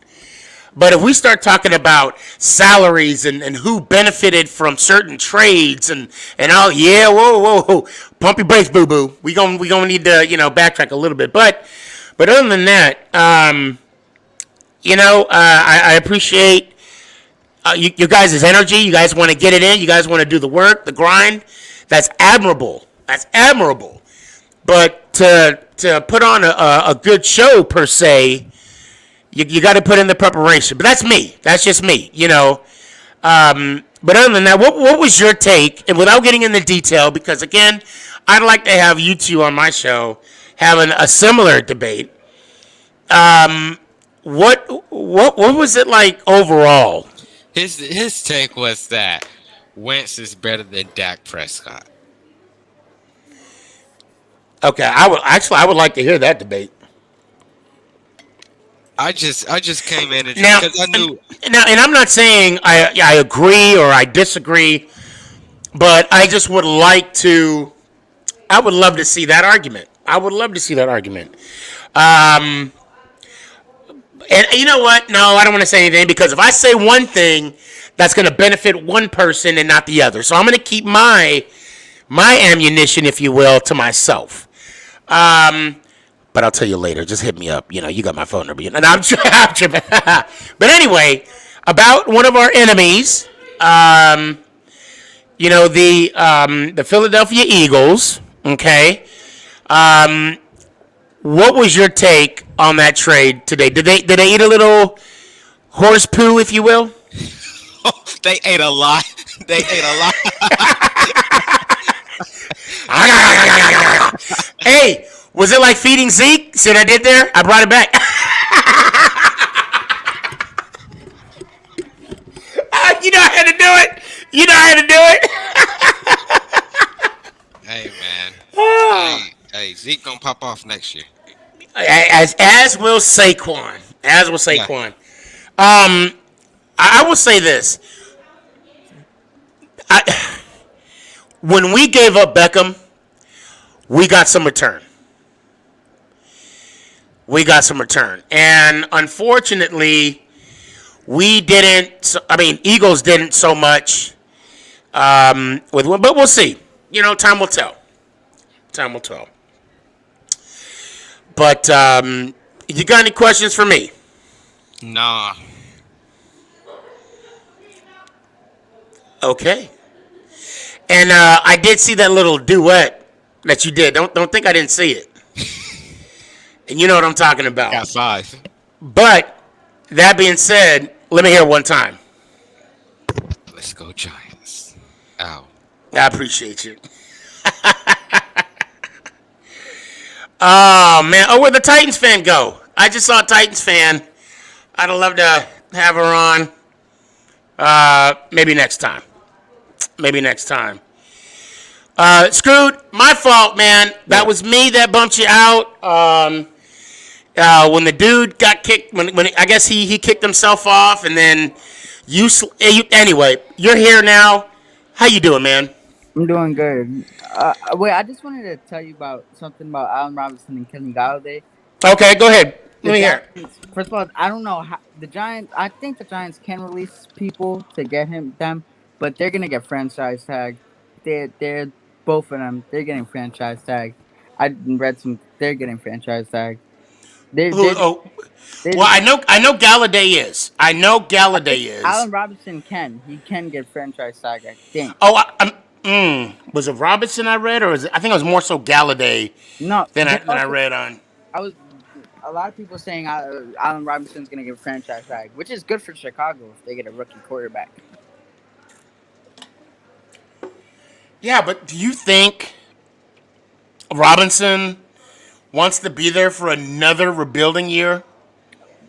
But if we start talking about salaries and who benefited from certain trades and all, yeah, whoa, pump your brakes, boo boo. We gonna need to backtrack a little bit. But other than that, I appreciate you guys' energy. You guys want to get it in. You guys want to do the work, the grind. That's admirable. But to put on a good show per se. You got to put in the preparation, but that's me. That's just me, But other than that, what was your take? And without getting into detail, because again, I'd like to have you two on my show having a similar debate. What was it like overall? His take was that Wentz is better than Dak Prescott. Okay, I would like to hear that debate. I just came in because I knew. Now, and I'm not saying I agree or I disagree, but I just would like to. I would love to see that argument. And you know what? No, I don't want to say anything because if I say one thing, that's going to benefit one person and not the other. So I'm going to keep my ammunition, if you will, to myself. But I'll tell you later. Just hit me up. You got my phone number. And I'm tripping. But anyway, about one of our enemies, the Philadelphia Eagles. Okay. What was your take on that trade today? Did they eat a little horse poo, if you will? They ate a lot. Hey. Was it like feeding Zeke? See what I did there? I brought it back. You know how to do it. Hey man. Oh. Hey, Zeke gonna pop off next year. As will Saquon. As will Yeah. Saquon. I will say this. When we gave up Beckham, we got some return. And unfortunately, we didn't. I mean, Eagles didn't so much. But we'll see. You know, time will tell. Time will tell. But you got any questions for me? Nah. Okay. And I did see that little duet that you did. Don't think I didn't see it. And you know what I'm talking about. Got 5. But that being said, let me hear it one time. Let's go Giants. Ow. I appreciate you. Oh man. Oh, where'd the Titans fan go? I just saw a Titans fan. I'd love to have her on. Maybe next time. Screwed. My fault, man. That was me that bumped you out. When the dude got kicked, when I guess he kicked himself off, and then anyway, you're here now. How you doing, man? I'm doing good. Wait, I just wanted to tell you about something about Allen Robinson and Kenny Galladay. Okay, go ahead. Let me hear it. First of all, I don't know how the Giants. I think the Giants can release people to get them, but they're gonna get franchise tagged. They're both of them. They're getting franchise tagged. I read some. They're getting franchise tagged. Well, I know Galladay is. Allen Robinson can. He can get franchise tagged, I think. Oh, was it Robinson I read, or I think it was more so Galladay No, than I read on. I was a lot of people saying Allen Robinson's going to get franchise tag, which is good for Chicago if they get a rookie quarterback. Yeah, but do you think Robinson wants to be there for another rebuilding year?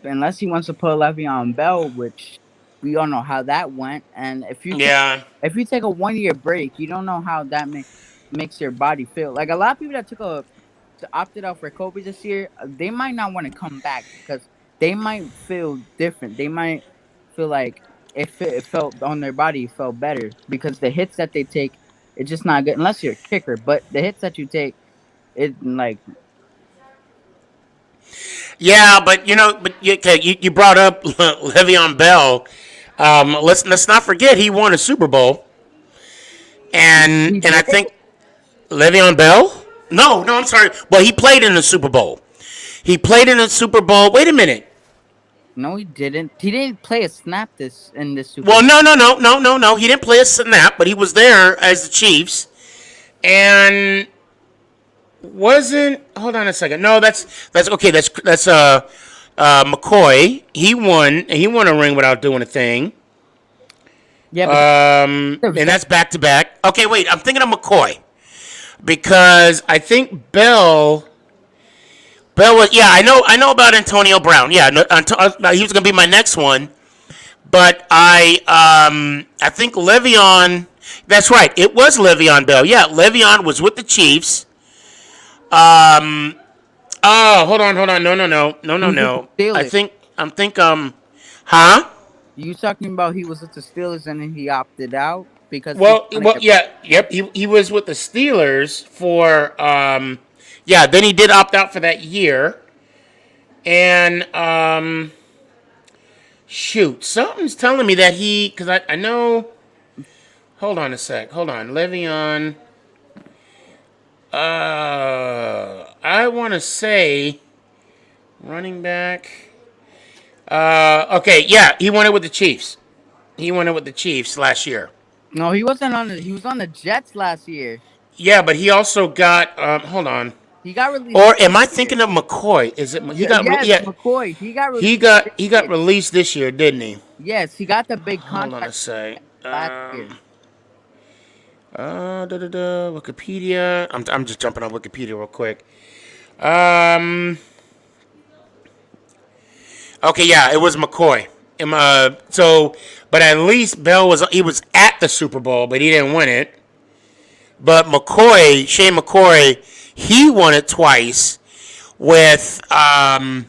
Unless he wants to put Le'Veon Bell, which we all know how that went. And if you take a 1 year break, you don't know how that makes your body feel. Like a lot of people that opted out for Kobe this year, they might not want to come back because they might feel different. They might feel like it felt on their body, it felt better because the hits that they take, it's just not good unless you're a kicker. But the hits that you take, it like. Yeah, but you brought up Le'Veon Bell. Let's not forget he won a Super Bowl, and I think Le'Veon Bell. No, I'm sorry. Well, he played in the Super Bowl. Wait a minute. No, he didn't. He didn't play a snap in this Super Bowl. Well, no. He didn't play a snap, but he was there as the Chiefs, and wasn't. Hold on a second. No, that's okay. That's McCoy. He won a ring without doing a thing. Yeah. And that's back to back. Okay, wait. I'm thinking of McCoy. Because I think Bell was, I know about Antonio Brown. Yeah, he was gonna be my next one, but I think Le'Veon. That's right, it was Le'Veon Bell. Yeah, Le'Veon was with the Chiefs. Oh, hold on. No. I think. Huh? You talking about he was with the Steelers and then he opted out? Because he was with the Steelers for then he did opt out for that year, and something's telling me that because I know. Hold on, Le'Veon. I want to say running back. Okay, yeah, he won it with the Chiefs. Last year. No, he wasn't he was on the Jets last year. Yeah, but he also got. Hold on. He got released. Or am I thinking of McCoy? Is it? McCoy. He got released. He got released this year, didn't he? Yes, he got the big contract. Hold on a sec. Last year. Wikipedia. I'm just jumping on Wikipedia real quick. Okay, yeah, it was McCoy. But at least Bell was at the Super Bowl, but he didn't win it. But Shane McCoy, he won it twice with Bell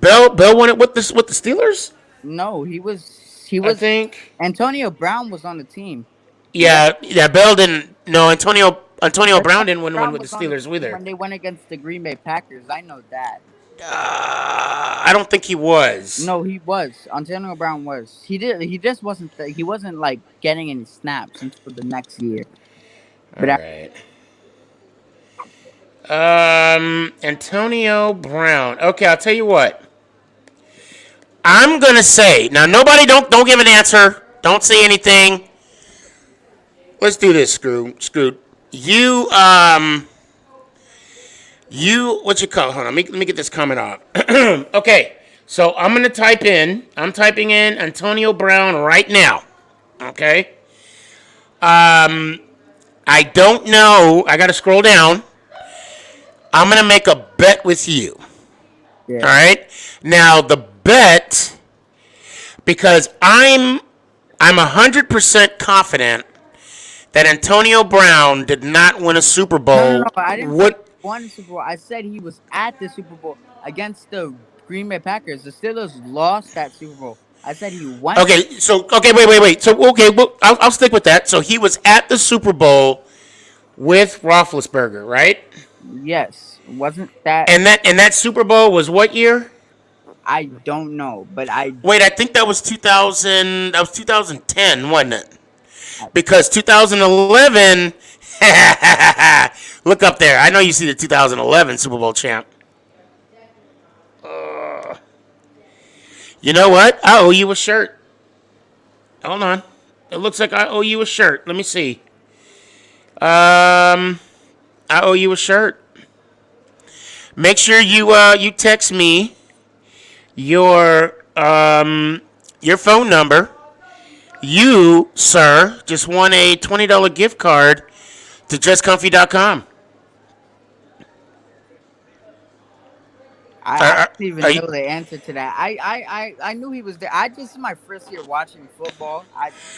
won it with the Steelers. No, he was. I think Antonio Brown was on the team. Yeah. Bell didn't. No, Antonio Brown didn't win one with the Steelers either. When they went against the Green Bay Packers, I know that. I don't think he was. No, he was. Antonio Brown was. He did. He just wasn't. He wasn't like getting any snaps until the next year. But all right. Antonio Brown. Okay, I'll tell you what. I'm gonna say now. Nobody don't give an answer. Don't say anything. Let's do this, Screw. You what you call? Hold on. Let me get this comment off. Okay, so I'm typing in Antonio Brown right now. Okay. I don't know. I got to scroll down. I'm gonna make a bet with you. Yeah. All right. Now the bet, because I'm 100% confident that Antonio Brown did not win a Super Bowl. No, I didn't say he won a Super Bowl. I said he was at the Super Bowl against the Green Bay Packers. The Steelers lost that Super Bowl. I said he won. Okay, wait. So, I'll stick with that. So he was at the Super Bowl with Roethlisberger, right? Yes. Wasn't that... And that Super Bowl was what year? I don't know, but Wait, I think that was 2000... That was 2010, wasn't it? Because 2011... Look up there. I know you see the 2011 Super Bowl champ. You know what? I owe you a shirt. Hold on. It looks like I owe you a shirt. Let me see. I owe you a shirt. Make sure you text me your phone number. You, sir, just won a $20 gift card to dresscomfy.com. I don't even know the answer to that. I knew he was there. This is my first year watching football.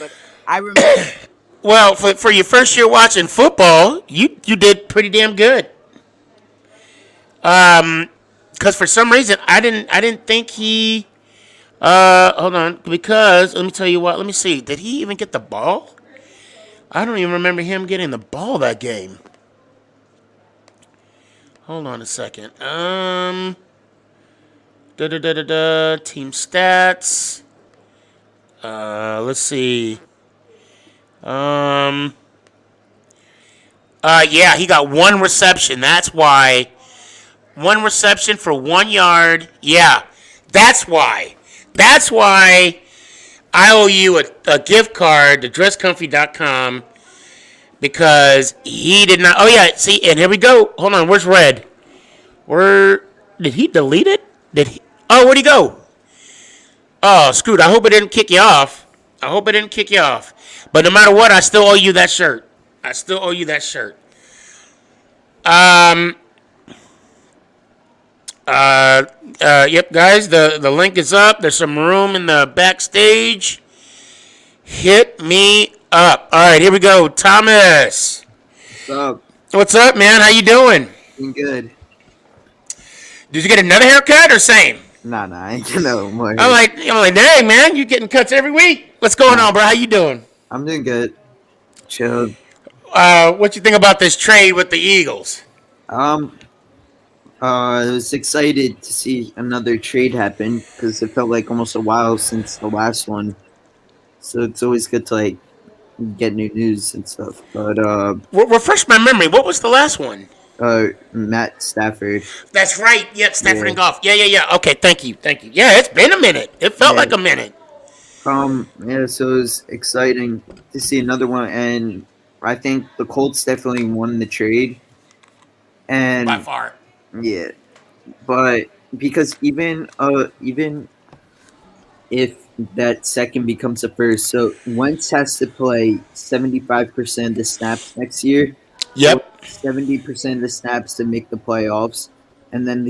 But I remember. Well, for your first year watching football, you did pretty damn good. Because for some reason I didn't think he. Hold on, because let me tell you what. Let me see. Did he even get the ball? I don't even remember him getting the ball that game. Hold on a second. Team stats. Let's see. Yeah, he got one reception. That's why. One reception for 1 yard. Yeah, that's why. That's why I owe you a gift card to dresscomfy.com, because he did not. Oh, yeah, see, and here we go. Hold on, where's Red? Did he delete it? Oh, where'd he go? Oh, screwed. I hope it didn't kick you off. But no matter what, I still owe you that shirt. Yep, guys, the link is up. There's some room in the backstage. Hit me up. All right, here we go. Thomas. What's up? What's up, man? How you doing? Doing good. Did you get another haircut or same? Nah, I ain't getting no more. I'm like, dang, man, you getting cuts every week. What's going on, bro? How you doing? I'm doing good. Chill. What you think about this trade with the Eagles? I was excited to see another trade happen because it felt like almost a while since the last one. So it's always good to get new news and stuff. But refresh my memory. What was the last one? Matt Stafford. That's right. Yep, Stafford and Goff. Yeah. Okay, thank you. Yeah, it's been a minute. It felt like a minute. Yeah, so it was exciting to see another one, and I think the Colts definitely won the trade. And by far. Yeah, but because even if that second becomes a first, so Wentz has to play 75% of the snaps next year. Yep. 70% of the snaps to make the playoffs, and then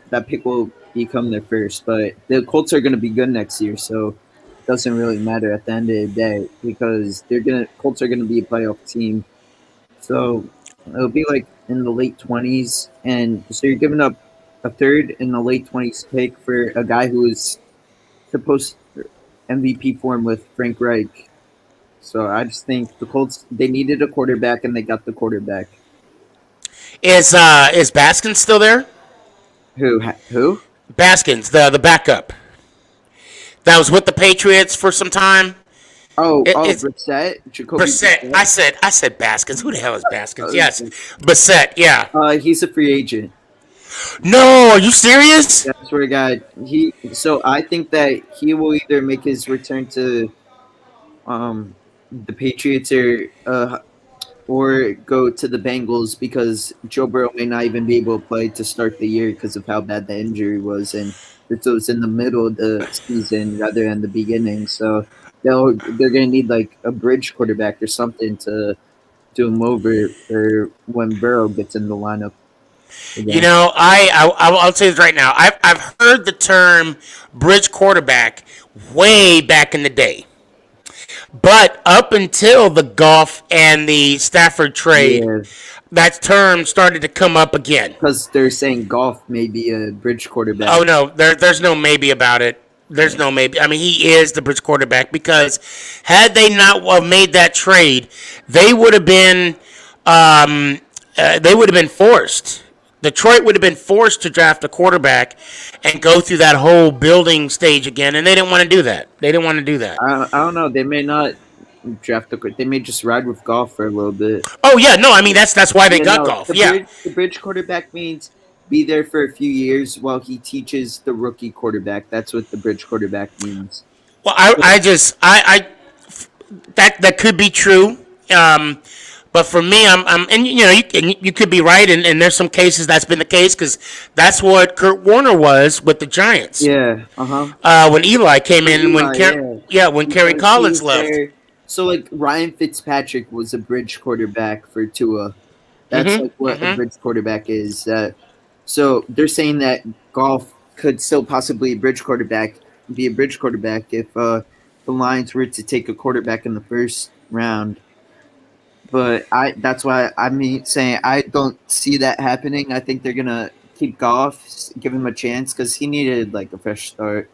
that pick will become their first. But the Colts are going to be good next year, so it doesn't really matter at the end of the day because Colts are gonna be a playoff team. So it'll be like in the late 20s, and so you're giving up a third in the late 20s pick for a guy who is supposed MVP form with Frank Reich. So I just think the Colts, they needed a quarterback and they got the quarterback. Is Baskins still there? Who? Baskins, the backup. That was with the Patriots for some time. Brissett? Jacoby Brissett. I said Baskins. Who the hell is Baskins? Yes. Brissett, yeah. He's a free agent. No, are you serious? Yeah, I swear to God. So I think that he will either make his return to the Patriots or go to the Bengals because Joe Burrow may not even be able to play to start the year because of how bad the injury was, and it was in the middle of the season rather than the beginning. So they're gonna need like a bridge quarterback or something to do him over or when Burrow gets in the lineup. Again. You know, I'll say this right now. I've heard the term bridge quarterback way back in the day. But up until the Goff and the Stafford trade, that term started to come up again. Because they're saying Goff may be a bridge quarterback. Oh, no. There's no maybe about it. There's no maybe. I mean, he is the bridge quarterback because had they not made that trade, they would have been forced. Detroit would have been forced to draft a quarterback and go through that whole building stage again, and they didn't want to do that. I don't know. They may not draft they may just ride with Goff for a little bit. Oh yeah, no, I mean that's why they got Goff. The bridge quarterback means be there for a few years while he teaches the rookie quarterback. That's what the bridge quarterback means. Well, I that could be true. But for me, and you know, you could be right, and there's some cases that's been the case because that's what Kurt Warner was with the Giants. Yeah. When Eli came in, when Kerry Collins left. So like Ryan Fitzpatrick was a bridge quarterback for Tua. That's like what a bridge quarterback is. So they're saying that Goff could still possibly be a bridge quarterback if the Lions were to take a quarterback in the first round. But that's why I'm saying I don't see that happening. I think they're gonna keep Goff, give him a chance because he needed like a fresh start.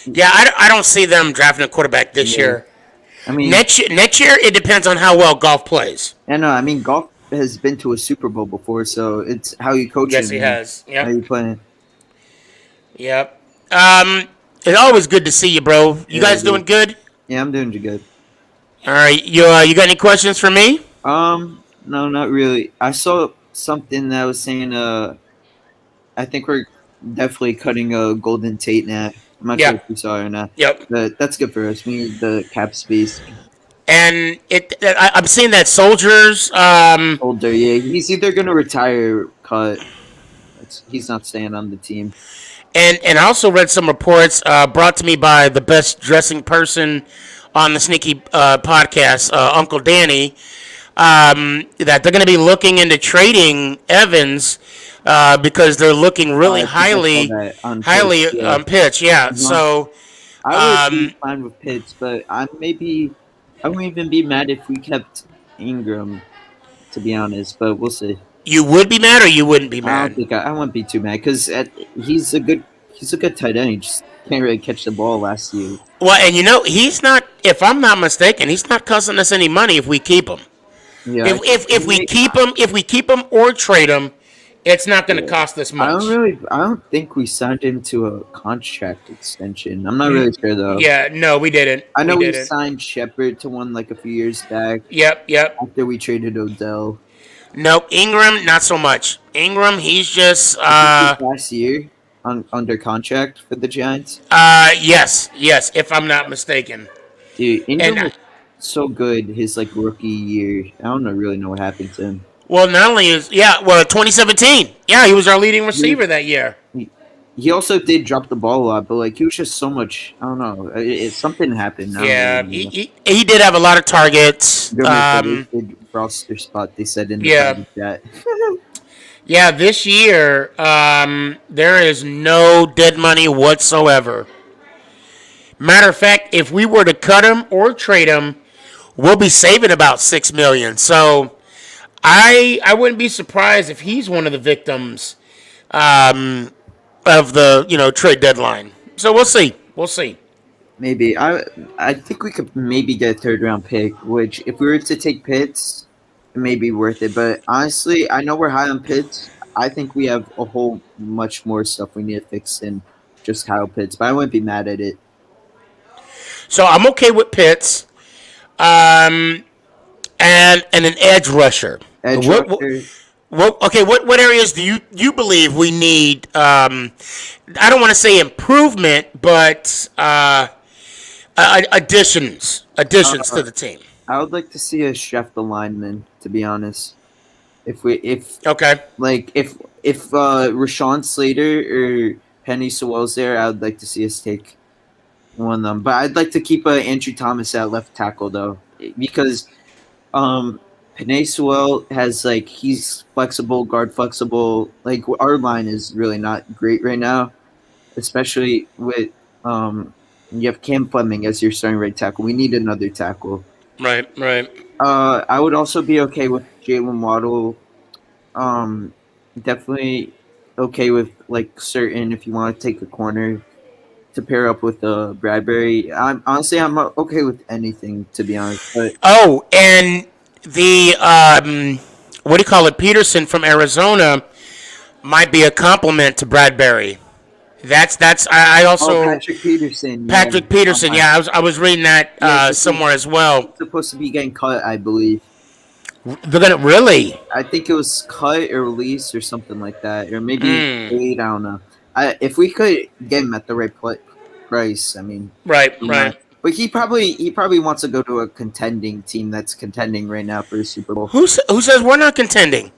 Yeah, I don't see them drafting a quarterback this year. I mean, next year it depends on how well Goff plays. I know. I mean, Goff has been to a Super Bowl before, so it's how you coach him. Yes, he has. Yep. How you playing? Yep. It's always good to see you, bro. You guys doing good? Yeah, I'm doing good. All right, you got any questions for me? No, not really. I saw something that was saying I think we're definitely cutting a Golden Tate now. I'm not sure if you saw it or not. Yep. But that's good for us. We need the cap space. And I'm seeing that Soldiers. Older, yeah. He's either gonna retire or cut. He's not staying on the team. And I also read some reports brought to me by the best dressing person on the Sneakyg podcast, Uncle Danny, that they're going to be looking into trading Evans because they're looking really highly on Pitts. Yeah, so I would be fine with Pitts, but I wouldn't even be mad if we kept Ingram, to be honest. But we'll see. You would be mad, or you wouldn't be mad? I wouldn't be too mad because he's a good tight end. He just can't really catch the ball last year. Well, and you know, he's not. If I'm not mistaken, he's not costing us any money if we keep him. Yeah, if we keep him or trade him, it's not going to cost us much. I don't think we signed him to a contract extension. I'm not really sure though. Yeah, no, we didn't. I know we signed Shepard to one like a few years back. Yep. After we traded Odell. Nope, Ingram not so much. Ingram, he's just last year under contract for the Giants. Yes, if I'm not mistaken. Dude, Ingram was so good his like rookie year. I don't really know what happened to him. Well, not only 2017. Yeah, he was our leading receiver that year. He also did drop the ball a lot, but like he was just so much. I don't know. Something happened. Yeah, he did have a lot of targets. Roster spot they said in the chat. Yeah, this year there is no dead money whatsoever. Matter of fact, if we were to cut him or trade him, we'll be saving about $6 million. So I wouldn't be surprised if he's one of the victims of the trade deadline. So we'll see. We'll see. Maybe I think we could maybe get a third round pick. Which, if we were to take Pitts, it may be worth it. But honestly, I know we're high on Pitts. I think we have a whole much more stuff we need to fix than just Kyle Pitts. But I wouldn't be mad at it. So I'm okay with Pitts, and an edge rusher. What areas do you believe we need? I don't want to say improvement, but additions to the team. I would like to see a chef the lineman, to be honest. If Okay. like if Rashawn Slater or Penny Sewell's there, I would like to see us take one of them. But I'd like to keep Andrew Thomas at left tackle though, because Penny Sewell has he's flexible, guard flexible. Like our line is really not great right now, especially with you have Cam Fleming as your starting right tackle. We need another tackle. Right. I would also be okay with Jalen Waddle. Definitely okay with certain if you want to take a corner to pair up with Bradbury. I'm okay with anything, to be honest. But and the what do you call it? Peterson from Arizona might be a compliment to Bradbury. I also Patrick Peterson. Patrick Peterson. Yeah, I was reading that somewhere as well. He's supposed to be getting cut, I believe. They're gonna really? I think it was cut or released or something like that, or maybe paid. I don't know. If we could get him at the right price, I mean, right. But he probably wants to go to a contending team that's contending right now for a Super Bowl. Who says we're not contending?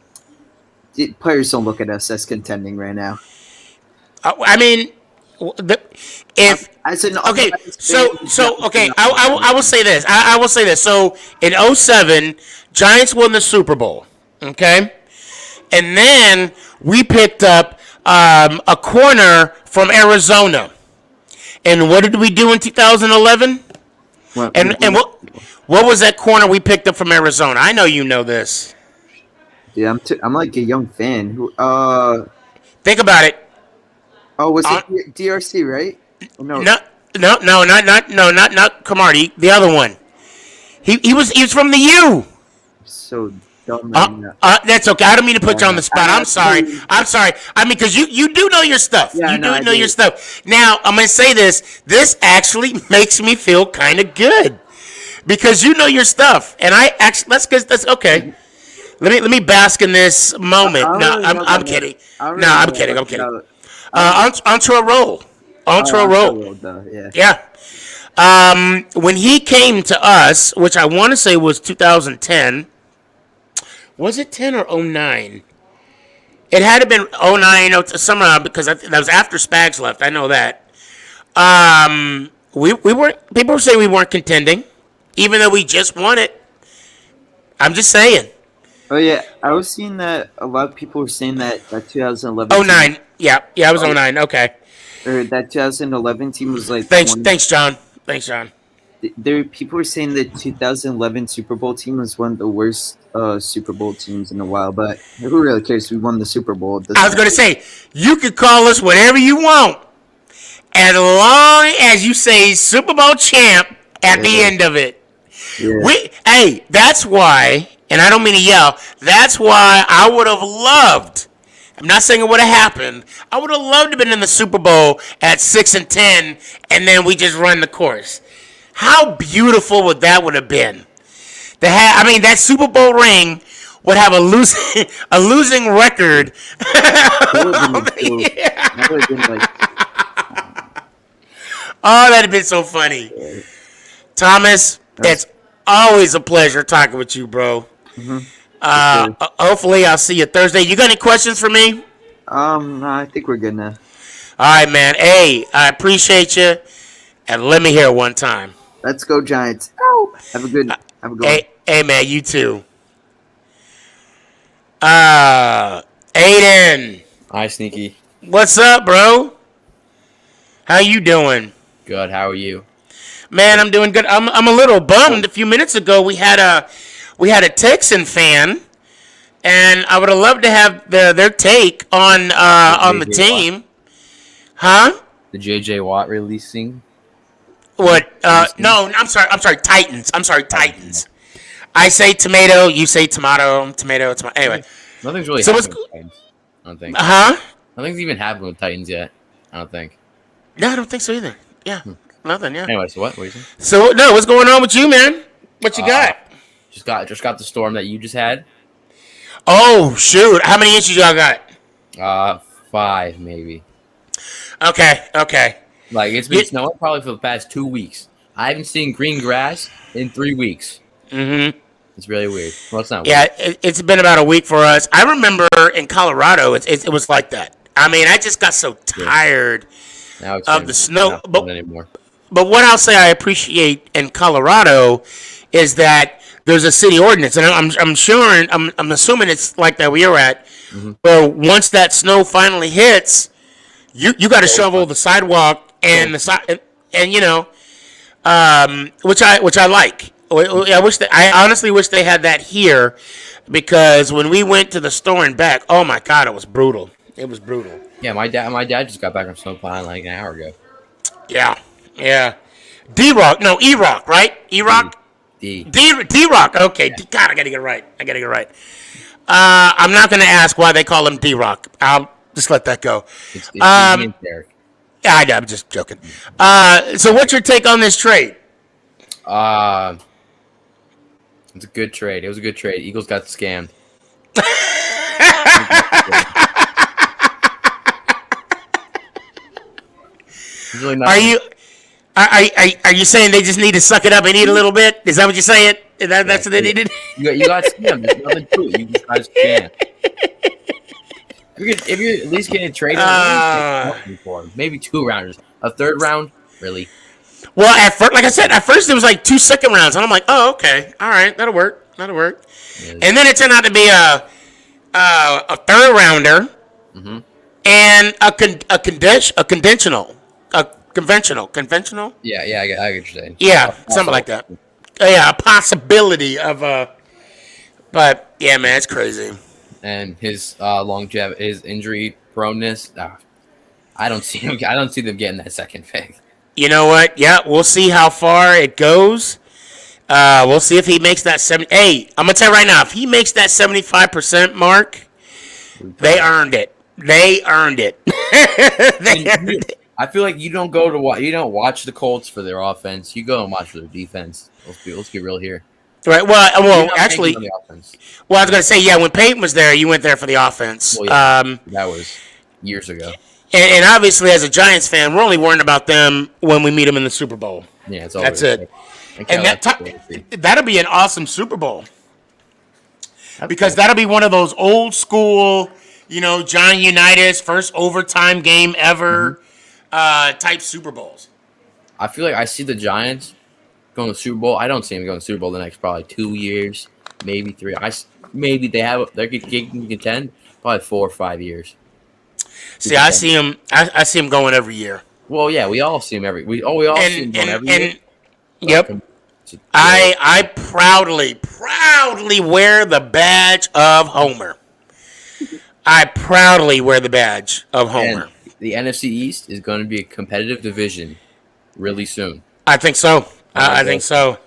Players don't look at us as contending right now. I mean, I will say this. I will say this. So in 2007, Giants won the Super Bowl. Okay, and then we picked up a corner from Arizona. And what did we do in 2011? What was that corner we picked up from Arizona? I know you know this. Yeah, I'm like a young fan. Think about it. Oh, was it DRC, right? No, not Camardi. The other one. He was from the U. So dumb. That's okay. I don't mean to put you on the spot. I'm sorry. I mean, because you do know your stuff. Yeah, you do know your stuff. Now, I'm going to say this. This actually makes me feel kind of good. Because you know your stuff. And I actually, that's okay. Let me bask in this moment. No, I'm kidding. I'm kidding. Onto a roll. Yeah. When he came to us, which I want to say was 2010. Was it 10 or 09? It had to been 09, somewhere, because that was after Spags left. I know that. We weren't. People were saying we weren't contending, even though we just won it. I'm just saying. Oh yeah, I was seeing that a lot of people were saying that 2011. 09. Yeah, it was 09. Okay. Or that 2011 team was like. Thanks, John. People were saying the 2011 Super Bowl team was one of the worst Super Bowl teams in a while, but who really cares? We won the Super Bowl. I was going to say, you could call us whatever you want, as long as you say Super Bowl champ at the end of it. Yeah. That's why, and I don't mean to yell, that's why I would have loved, I'm not saying it would have happened, I would have loved to have been in the Super Bowl at 6-10, and then we just run the course. How beautiful would have been? That Super Bowl ring would have a losing record. Oh, that'd have been so funny. Thomas, it's always a pleasure talking with you, bro. Mm-hmm. Hopefully, I'll see you Thursday. You got any questions for me? No, I think we're good now. All right, man. Hey, I appreciate you, and let me hear it one time. Let's go, Giants. Oh, have a good one. Hey, man, you too. Aiden, Hi, Sneaky. what's up, bro? How you doing? Good. How are you? Man, I'm doing good. I'm a little bummed. A few minutes ago, we had a Texan fan, and I would have loved to have their take on the team. Watt. Huh? The J.J. Watt releasing. What? No, I'm sorry. Titans. I'm sorry, Titans. I say tomato. You say tomato. Tomato. Tomato. Anyway. Nothing's really So happening with Titans. I don't think. Huh? Nothing's even happened with Titans yet. I don't think. No, I don't think so either. Yeah. Nothing. Yeah. Anyway, so what? What are you saying? So no, what's going on with you, man? What you got? Just got the storm that you just had. Oh shoot! How many inches y'all got? 5 maybe. Okay. Like it's been snowing probably for the past 2 weeks. I haven't seen green grass in 3 weeks. Mm-hmm. It's really weird. Well, it's not. Yeah, it's been about a week for us. I remember in Colorado, it was like that. I mean, I just got so tired of the snow. But anymore. But what I'll say I appreciate in Colorado is that there's a city ordinance, and I'm assuming it's like that where you're at. Mm-hmm. Where once that snow finally hits, you got to shovel the sidewalk and the side, and which I like. I honestly wish they had that here, because when we went to the store and back, oh my god, it was brutal. It was brutal. Yeah, my dad just got back from snowplowing like an hour ago. Yeah. D-Rock, no, E-Rock, right? E-Rock? D-Rock, okay. Yeah. God, I gotta get it right. I'm not gonna ask why they call him D-Rock. I'll just let that go. It's Derek. Yeah, I know, I'm just joking. So what's your take on this trade? It's a good trade. It was a good trade. Eagles got scammed. Really Are you saying they just need to suck it up and eat a little bit? Is that what you're saying? That's what they needed? You got scammed. There's nothing to it. You just got scammed. If you're at least getting traded, for him. Maybe 2 rounders. A 3rd round, really? Well, like I said, at first it was like 2 second rounds, and I'm like, oh, okay, all right, that'll work. Yeah. And then it turned out to be a 3rd rounder, mm-hmm. and a conventional. Yeah, I get what you're saying. Yeah, something like that. Yeah, a possibility of a. But yeah, man, it's crazy. And his longevity, his injury proneness. I don't see him. I don't see them getting that 2nd pick. You know what? Yeah, we'll see how far it goes. We'll see if he makes that 70. Hey, I'm gonna tell you right now, if he makes that 75% mark, they earned it. They earned it. I feel like you don't watch the Colts for their offense. You go and watch for their defense. Let's be real here. Right. Well, actually, I was gonna say, yeah, when Peyton was there, you went there for the offense. Well, yeah, that was years ago. And obviously, as a Giants fan, we're only worrying about them when we meet them in the Super Bowl. Yeah, that's it. And that'll be an awesome Super Bowl. Because that'll be one of those old school, John Unitas first overtime game ever type Super Bowls. I feel like I see the Giants going to the Super Bowl. I don't see them going to the Super Bowl the next probably 2 years, maybe 3. Maybe they can contend probably 4 or 5 years. See, I see him. I see him going every year. Well, yeah, we all see him every. We all see him going every year. Yep. I proudly wear the badge of Homer. I proudly wear the badge of Homer. And the NFC East is going to be a competitive division really soon. I think so. I think so.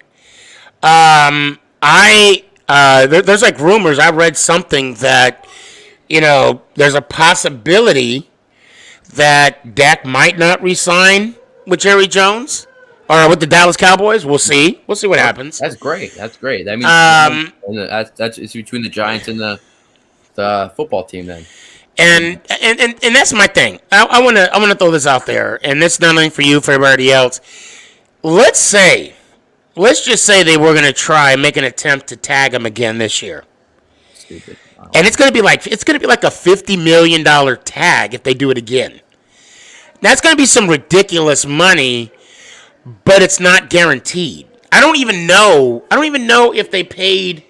There's like rumors. I read something that, there's a possibility that Dak might not re-sign with Jerry Jones or with the Dallas Cowboys. We'll see. We'll see what happens. That's great. That means that's it's between the Giants and the football team then. And that's my thing. I want to throw this out there, and this is not only for you, for everybody else. Let's just say they were going to try and make an attempt to tag him again this year. Stupid. And it's going to be like a $50 million tag if they do it again. That's going to be some ridiculous money, but it's not guaranteed. I don't even know if they paid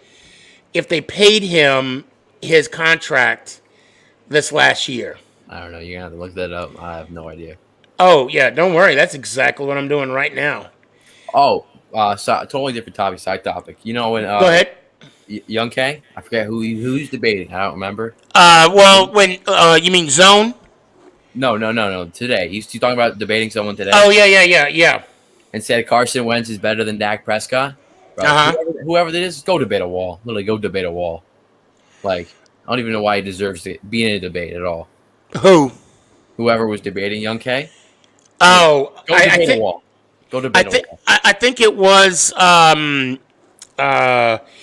him his contract this last year? I don't know. You're gonna have to look that up. I have no idea. Oh yeah, don't worry. That's exactly what I'm doing right now. Oh, totally different topic, side topic. You know when Go ahead. Young K, I forget who's debating. I don't remember. Well, when you mean Zone? No. Today, he's talking about debating someone today. Oh yeah. And said Carson Wentz is better than Dak Prescott. Bro, whoever it is, go debate a wall. Literally, go debate a wall. Like, I don't even know why he deserves to be in a debate at all. Who? Whoever was debating Young K. Oh, go debate a wall. Go debate a wall. I think it was. I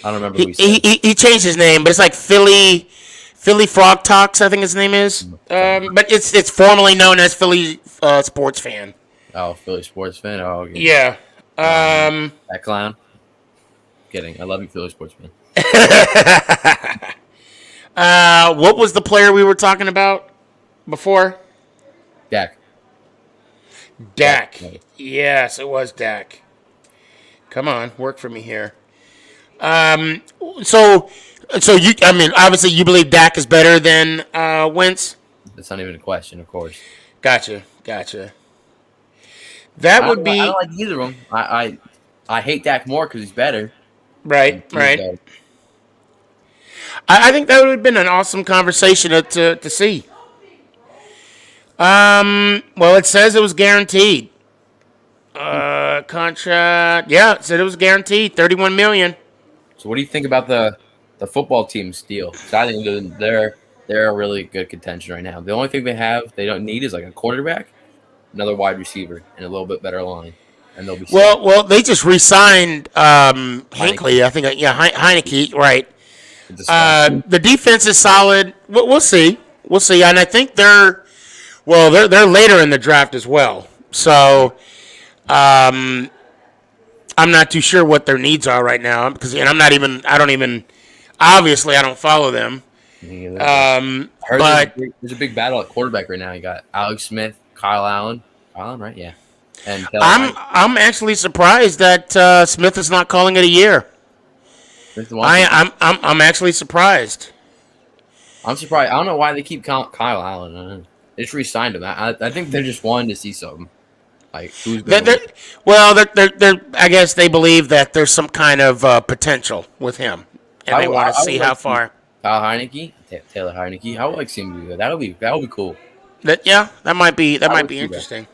don't remember who he said. He changed his name, but it's like Philly Frog Talks, I think his name is. But it's formerly known as Philly Sports Fan. Oh, Philly Sports Fan. Oh, okay. Yeah. That clown. Kidding. I love you, Philly Sports Fan. What was the player we were talking about before? Dak. Yes, it was Dak. Come on, work for me here. So you, I mean, obviously you believe Dak is better than Wentz? That's not even a question, of course. Gotcha. That would be. I don't like either of them. I hate Dak more because he's better. Right. I think that would have been an awesome conversation to see. Well, it says it was guaranteed. Contract. Yeah, it said it was guaranteed. $31 million. So, what do you think about the football team's deal? So I think they're a really good contention right now. The only thing they don't need is like a quarterback, another wide receiver, and a little bit better line, and they'll be set. Well, they just re-signed Hinckley. I think. Heineke. Right. The defense is solid. We'll see, and I think they're later in the draft as well. So, I'm not too sure what their needs are right now because obviously I don't follow them. But there's a big battle at quarterback right now. You got Alex Smith, Kyle Allen, right? Yeah. And I'm actually surprised that Smith is not calling it a year. I'm actually surprised. I'm surprised. I don't know why they keep Kyle Allen. They just re-signed him. I think they're just wanting to see something. Like who's they're I guess they believe that there's some kind of potential with him, and they want to see how far. Taylor Heineke. I would like seeing him do that. That would be cool. That might be interesting.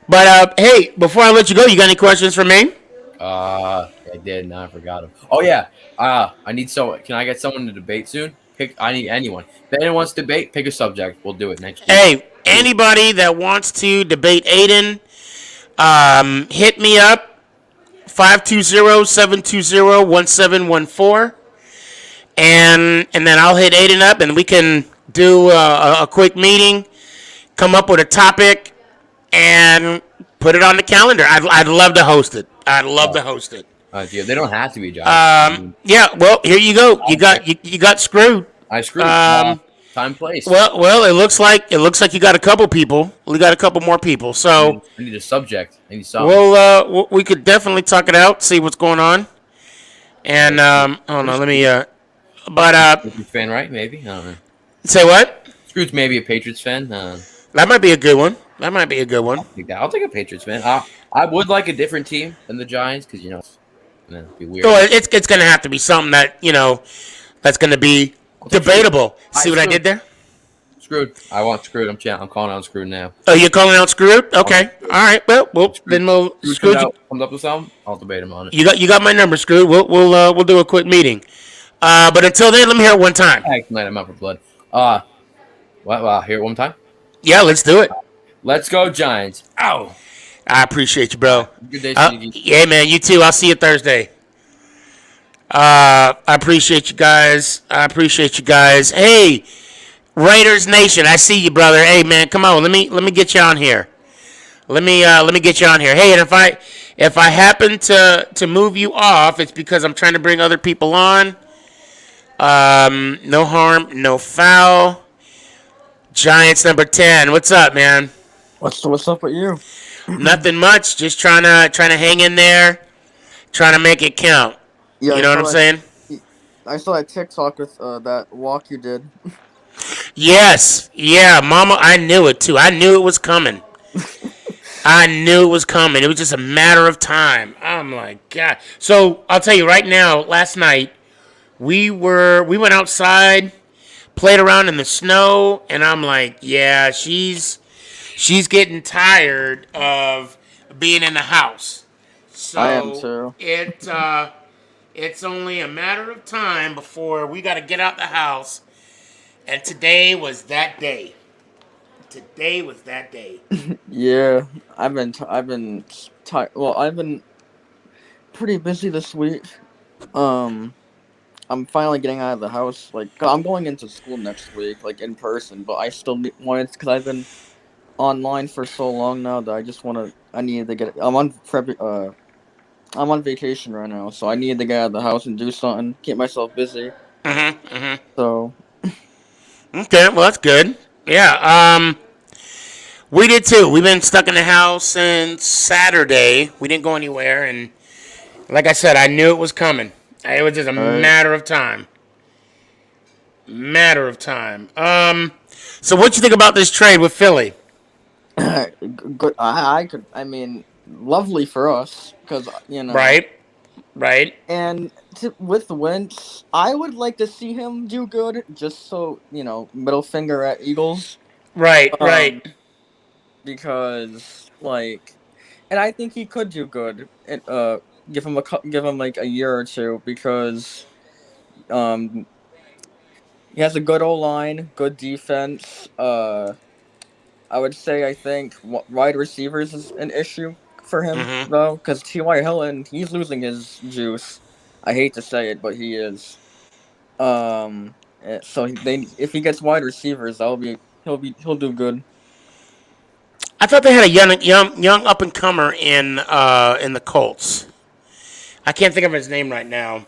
But hey, before I let you go, you got any questions for me? I did. Now I forgot them. Oh yeah. I need Can I get someone to debate soon? I need anyone. If anyone wants to debate, pick a subject. We'll do it next week. Hey, anybody that wants to debate Aiden, hit me up. 520-720-1714. And then I'll hit Aiden up and we can do a quick meeting, come up with a topic, and put it on the calendar. I'd love to host it. I'd love to host it. Yeah, they don't have to be, John. Yeah. Well, here you go. You got screwed. I screwed. Time, place. Well, it looks like you got a couple people. We got a couple more people. So I need a subject. I need something. Well, we could definitely talk it out, see what's going on. And hold on, let me. Patriots fan, right? Maybe. I don't know. Say what? Scrooge may be a Patriots fan. That might be a good one. I'll take a Patriots fan. I would like a different team than the Giants because it'd be weird. Oh, it's going to have to be something that that's going to be debatable. See what I did there? Screwed. I want Screwed. I'm calling out Screwed now. Oh, you're calling out Screwed? Okay. All right. Well, then we'll Screwed comes up with something. I'll debate him on it. You got my number, Screwed. We'll do a quick meeting. But until then, let me hear it one time. Tonight I'm out for blood. What? Hear it one time? Yeah, let's do it. Let's go, Giants. Ow. I appreciate you, bro. Good day, Sneaky. Yeah, man. You too. I'll see you Thursday. I appreciate you guys. Hey, Raiders Nation, I see you, brother. Hey, man, come on. Let me get you on here. Let me get you on here. Hey, and if I happen to move you off, it's because I'm trying to bring other people on. No harm, no foul. Giants number 10. What's up, man? What's up with you? Nothing much. Just trying to hang in there, trying to make it count. Yeah, you know what I'm saying? I saw that TikTok with that walk you did. Yes. Yeah, Mama, I knew it too. I knew it was coming. I knew it was coming. It was just a matter of time. I'm like, God. So I'll tell you right now, last night we went outside, played around in the snow, and I'm like, yeah, she's getting tired of being in the house. I am So too. it's only a matter of time before we got to get out the house. And today was that day. Today was that day. Yeah, I've been tired. Well, I've been pretty busy this week. Um, I'm finally getting out of the house. Like, 'cause I'm going into school next week, like in person. But I still wanted because I've been online for so long now that I just want to. I needed to get. I'm on vacation right now, so I needed to get out of the house and do something, keep myself busy. So Okay, well that's good. Yeah. We did too. We've been stuck in the house since Saturday. We didn't go anywhere, and like I said, I knew it was coming. It was just a matter of time. Matter of time. So what you think about this trade with Philly? good. I could. I mean, lovely for us because Right. Right. And with Wentz, I would like to see him do good. Just so middle finger at Eagles. Right. Right. Because and I think he could do good. And give him like a year or two because he has a good O line, good defense. I would say I think wide receivers is an issue for him though, because T.Y. Hilton, he's losing his juice. I hate to say it, but he is. So if he gets wide receivers, he'll do good. I thought they had a young up and comer in the Colts. I can't think of his name right now.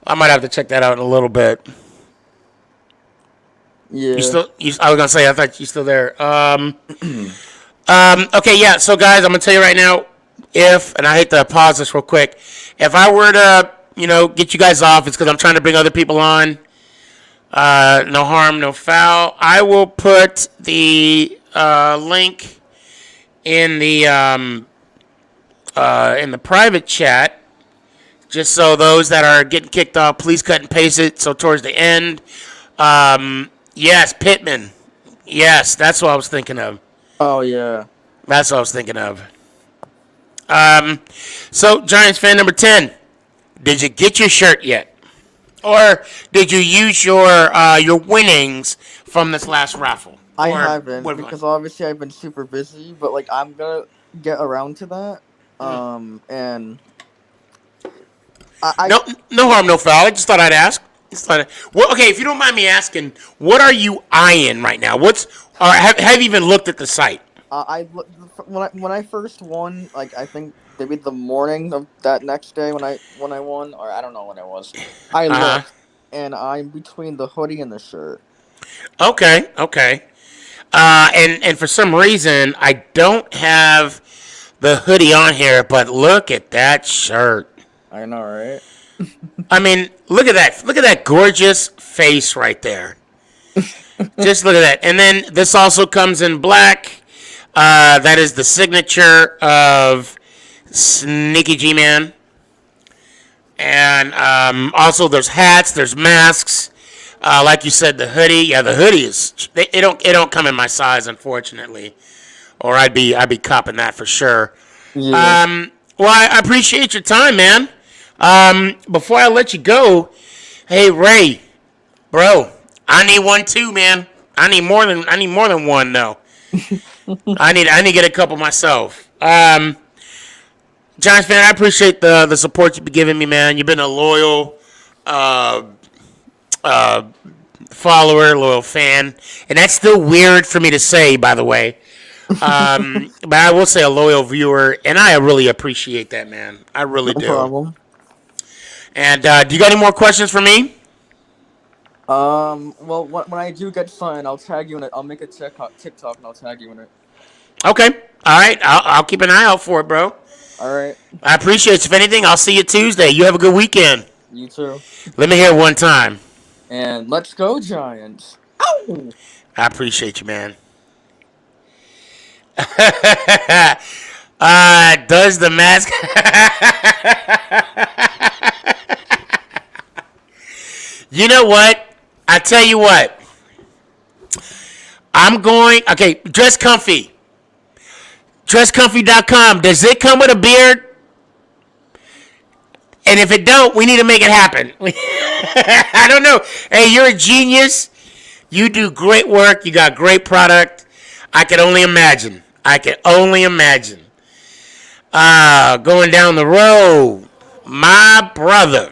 I might have to check that out in a little bit. Yeah. I was gonna say I thought you still there. Okay, yeah. So guys, I'm gonna tell you right now. And I hate to pause this real quick. If I were to, get you guys off, it's because I'm trying to bring other people on. No harm, no foul. I will put the link in the private chat, just so those that are getting kicked off, please cut and paste it. So towards the end, yes, Pittman. Yes, that's what I was thinking of. Oh yeah, that's what I was thinking of. So Giants fan number 10, did you get your shirt yet? Or did you use your winnings from this last raffle? I haven't because obviously I've been super busy. But I'm gonna get around to that. And no harm, no foul. I just thought I'd ask. Well, okay, if you don't mind me asking, what are you eyeing right now? Have you even looked at the site? When I first won, I think maybe the morning of that next day when I won, or I don't know when it was. I looked, and I'm between the hoodie and the shirt. Okay. And for some reason I don't have the hoodie on here, but look at that shirt. I know, right? I mean, look at that. Look at that gorgeous face right there. Just look at that. And then this also comes in black. That is the signature of Sneakyg Man. And also there's hats, there's masks. Like you said, the hoodie. Yeah, the hoodie is. It don't come in my size, unfortunately, or I'd be copping that for sure. Yeah. Well, I appreciate your time, man. Before I let you go, hey Ray, bro, I need one too, man. I need more than one though. I need to get a couple myself. Giants fan, I appreciate the support you've been giving me, man. You've been a loyal follower, loyal fan, and that's still weird for me to say, by the way. But I will say a loyal viewer, and I really appreciate that, man. I really do. No problem. And do you got any more questions for me? Well, when I do get something, I'll tag you in it. I'll make a TikTok and I'll tag you in it. Okay. All right. I'll keep an eye out for it, bro. All right. I appreciate you. If anything, I'll see you Tuesday. You have a good weekend. You too. Let me hear it one time. And let's go, Giants. Ow! I appreciate you, man. Does the mask? You know what? I tell you what. I'm going. Okay, dress comfy. DressComfy.com. Does it come with a beard? And if it don't, we need to make it happen. I don't know. Hey, you're a genius. You do great work. You got great product. I can only imagine. Going down the road, my brother.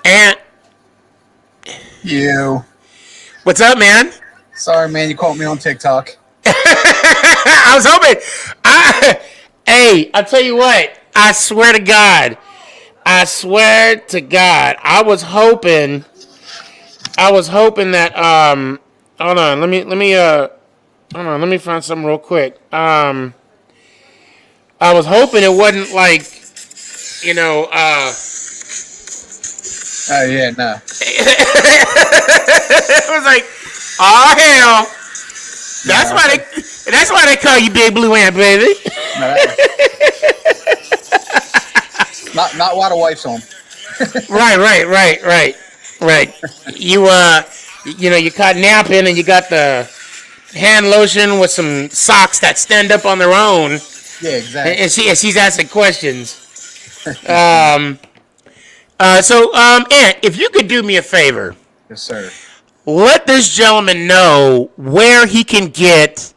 And You. what's up, man? Sorry, man. You caught me on TikTok. I was hoping. Hey, I'll tell you what. I swear to God. I was hoping that hold on, let me find something real quick. I was hoping it wasn't like, you know, Oh, yeah, no. it was like, oh hell. That's why they call you Big Blue Ant, baby. No, not while the wife's home. Right. You caught napping and you got the hand lotion with some socks that stand up on their own. Yeah, exactly. And she's asking questions. Ant, if you could do me a favor. Yes, sir. Let this gentleman know where he can get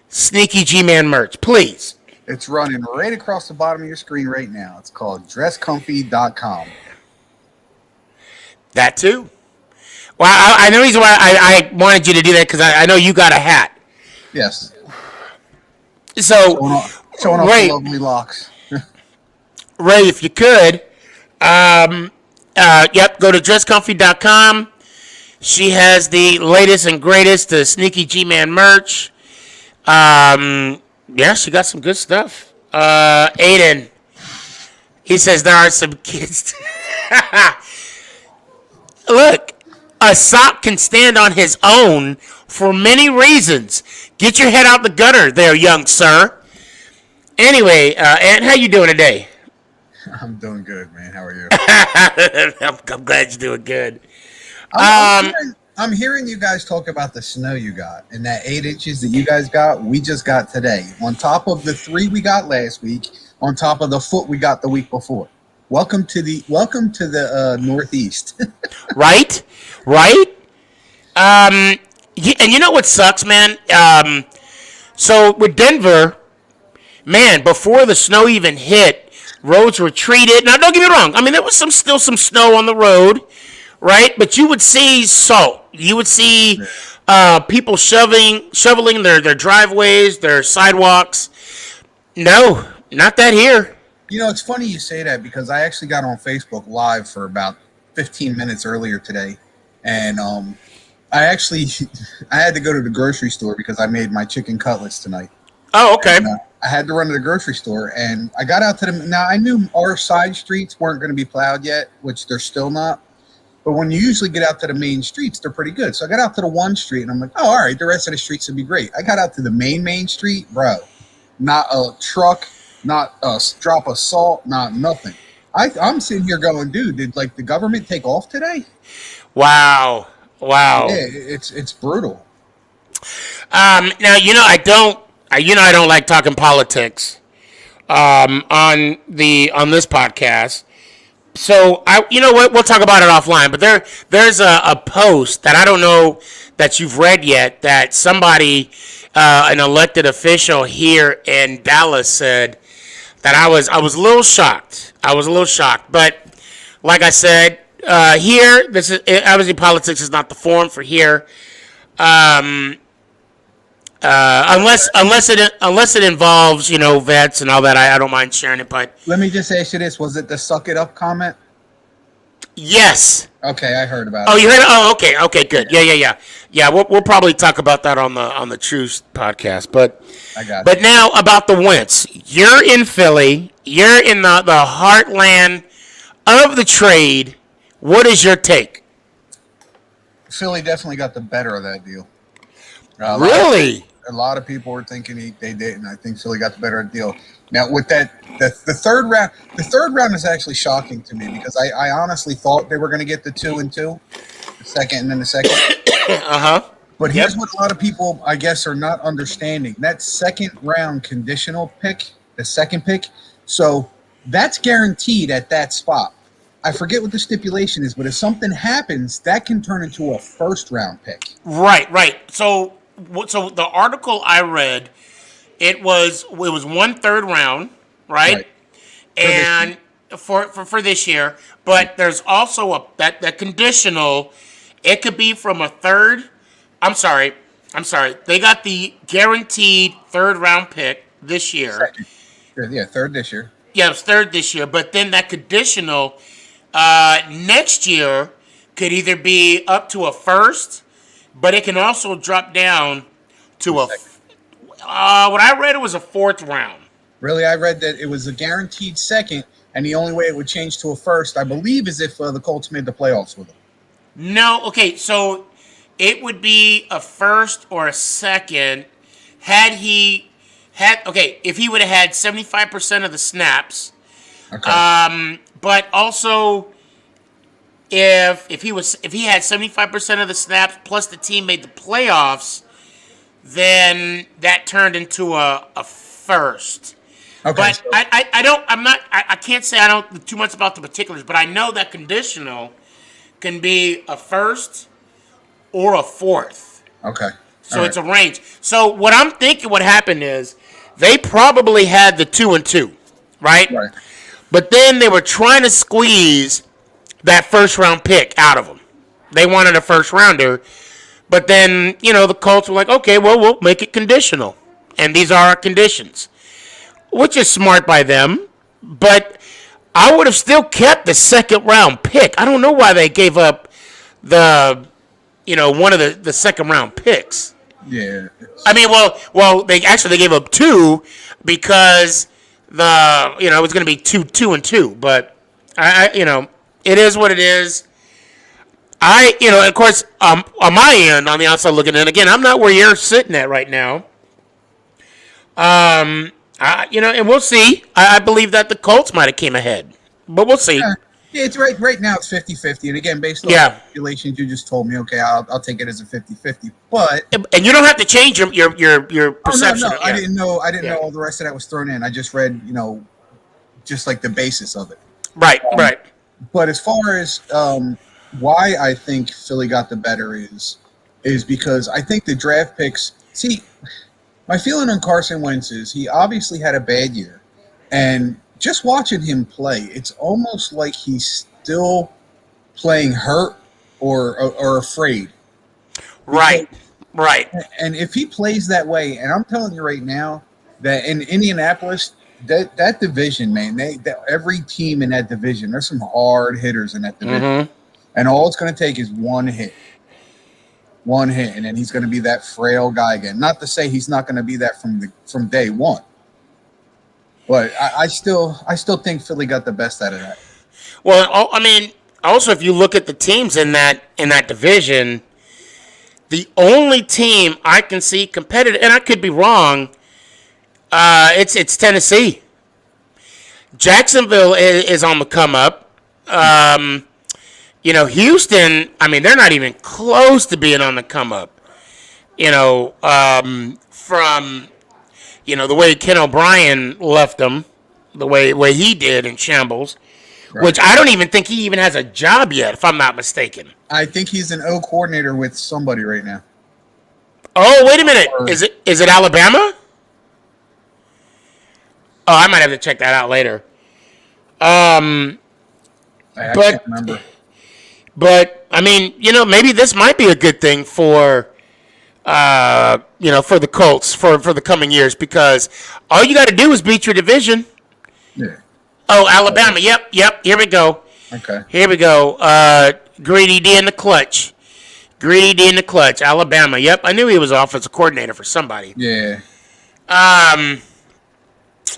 Sneaky G-Man merch, please. It's running right across the bottom of your screen right now. It's called DressComfy.com. That too. Well, I know the reason why I wanted you to do that because I know you got a hat. Yes. So, showing off Ray, the lovely locks. Ray, if you could, go to DressComfy.com. She has the latest and greatest Sneaky G-Man merch. She got some good stuff. Aiden, he says there are some kids. Look, a sock can stand on his own for many reasons. Get your head out the gutter there, young sir. Anyway, Ant, how you doing today? I'm doing good, man. How are you? I'm glad you're doing good. I'm hearing you guys talk about the snow you got, and that 8 inches that you guys got, we just got today. On top of the 3 we got last week, on top of the foot we got the week before. Welcome to the Northeast. Right. And you know what sucks, man? So with Denver, man, before the snow even hit, roads were treated. Now, don't get me wrong. I mean, there was still some snow on the road, right? But you would see salt. You would see people shoveling their driveways, their sidewalks. No, not that here. You know, it's funny you say that because I actually got on Facebook Live for about 15 minutes earlier today, and I had to go to the grocery store because I made my chicken cutlets tonight. Oh, okay. And, I had to run to the grocery store, and I got out to them. Now, I knew our side streets weren't going to be plowed yet, which they're still not. But when you usually get out to the main streets, they're pretty good. So I got out to the one street, and I'm like, oh, all right, the rest of the streets would be great. I got out to the main street, bro. Not a truck, not a drop of salt, not nothing. I'm sitting here going, dude, did like the government take off today? Wow. Yeah, it's brutal. Now I don't like talking politics on this podcast. So we'll talk about it offline. But there's a post that I don't know that you've read yet that somebody, an elected official here in Dallas, said that I was a little shocked. But like I said, here this is obviously politics is not the forum for here. Unless it involves vets and all that, I don't mind sharing it. But let me just ask you this: was it the "suck it up" comment? Yes. Okay, I heard about Oh, it. you heard it? Oh, okay. Okay, good. Yeah. We'll probably talk about that on the Truth podcast. But I got but you. now about the Wentz. You're in Philly. You're in the heartland of the trade. What is your take? Philly definitely got the better of that deal. Really? A lot of people were thinking they didn't. I think Philly got the better deal. Now with that, the third round is actually shocking to me because I honestly thought they were going to get the 2 and 2, the second and then the second. But here's what a lot of people, I guess, are not understanding: that second round conditional pick, the second pick. So that's guaranteed at that spot. I forget what the stipulation is, but if something happens, that can turn into a first round pick. Right. So the article I read, it was 1/3 round, right? And for this year, but there's also that conditional. It could be from a third. I'm sorry. They got the guaranteed third round pick this year. Yeah, third this year. Yeah, it's third this year, but then that conditional next year could either be up to a first, but it can also drop down to what I read, it was a fourth round. Really, I read that it was a guaranteed second, and the only way it would change to a first, I believe, is if the Colts made the playoffs with them. No, okay, so it would be a first or a second if he would have had 75% of the snaps. Okay. But also if he had 75% of the snaps plus the team made the playoffs, then that turned into a first. Okay. But I can't say I don't know too much about the particulars, but I know that conditional can be a first or a fourth. Okay. So it's a range. So what I'm thinking what happened is they probably had the 2 and 2, right? Right. But then they were trying to squeeze that first round pick out of them. They wanted a first rounder, but then, the Colts were like, okay, well, we'll make it conditional. And these are our conditions, which is smart by them. But I would have still kept the second round pick. I don't know why they gave up one of the second round picks. Yeah. I mean, well, they gave up 2 because it was going to be 2 and 2, but it is what it is. Of course, on my end, on the outside looking in, again, I'm not where you're sitting at right now. And we'll see. I believe that the Colts might have came ahead, but we'll see. Yeah, it's right now it's 50-50. And again, based on the calculations you just told me, okay, I'll take it as a 50-50. But and you don't have to change your perception. No. I didn't know all the rest of that was thrown in. I just read, just like the basis of it. Right. But as far as why I think Philly got the better is because I think the draft picks. See, my feeling on Carson Wentz is he obviously had a bad year, and just watching him play, it's almost like he's still playing hurt or afraid. Right. And if he plays that way, and I'm telling you right now that in Indianapolis, that division, man, every team in that division, there's some hard hitters in that division. And all it's going to take is one hit, and then he's going to be that frail guy again. Not to say he's not going to be that from day one. But I still think Philly got the best out of that. Well, I mean, also if you look at the teams in that division, the only team I can see competitive, and I could be wrong, it's Tennessee. Jacksonville is on the come up. Houston, I mean, they're not even close to being on the come up. From the way Ken O'Brien left them, the way he did in shambles, which I don't even think he even has a job yet, if I'm not mistaken. I think he's an O coordinator with somebody right now. Oh, wait a minute. Is it Alabama? Oh, I might have to check that out later. I can't remember. But I mean, maybe this might be a good thing for for the Colts for the coming years, because all you got to do is beat your division. Yeah. Oh, Alabama. Yep. Here we go. Okay. Here we go. Greedy D in the clutch. Greedy D in the clutch. Alabama. Yep, I knew he was offensive coordinator for somebody. Yeah.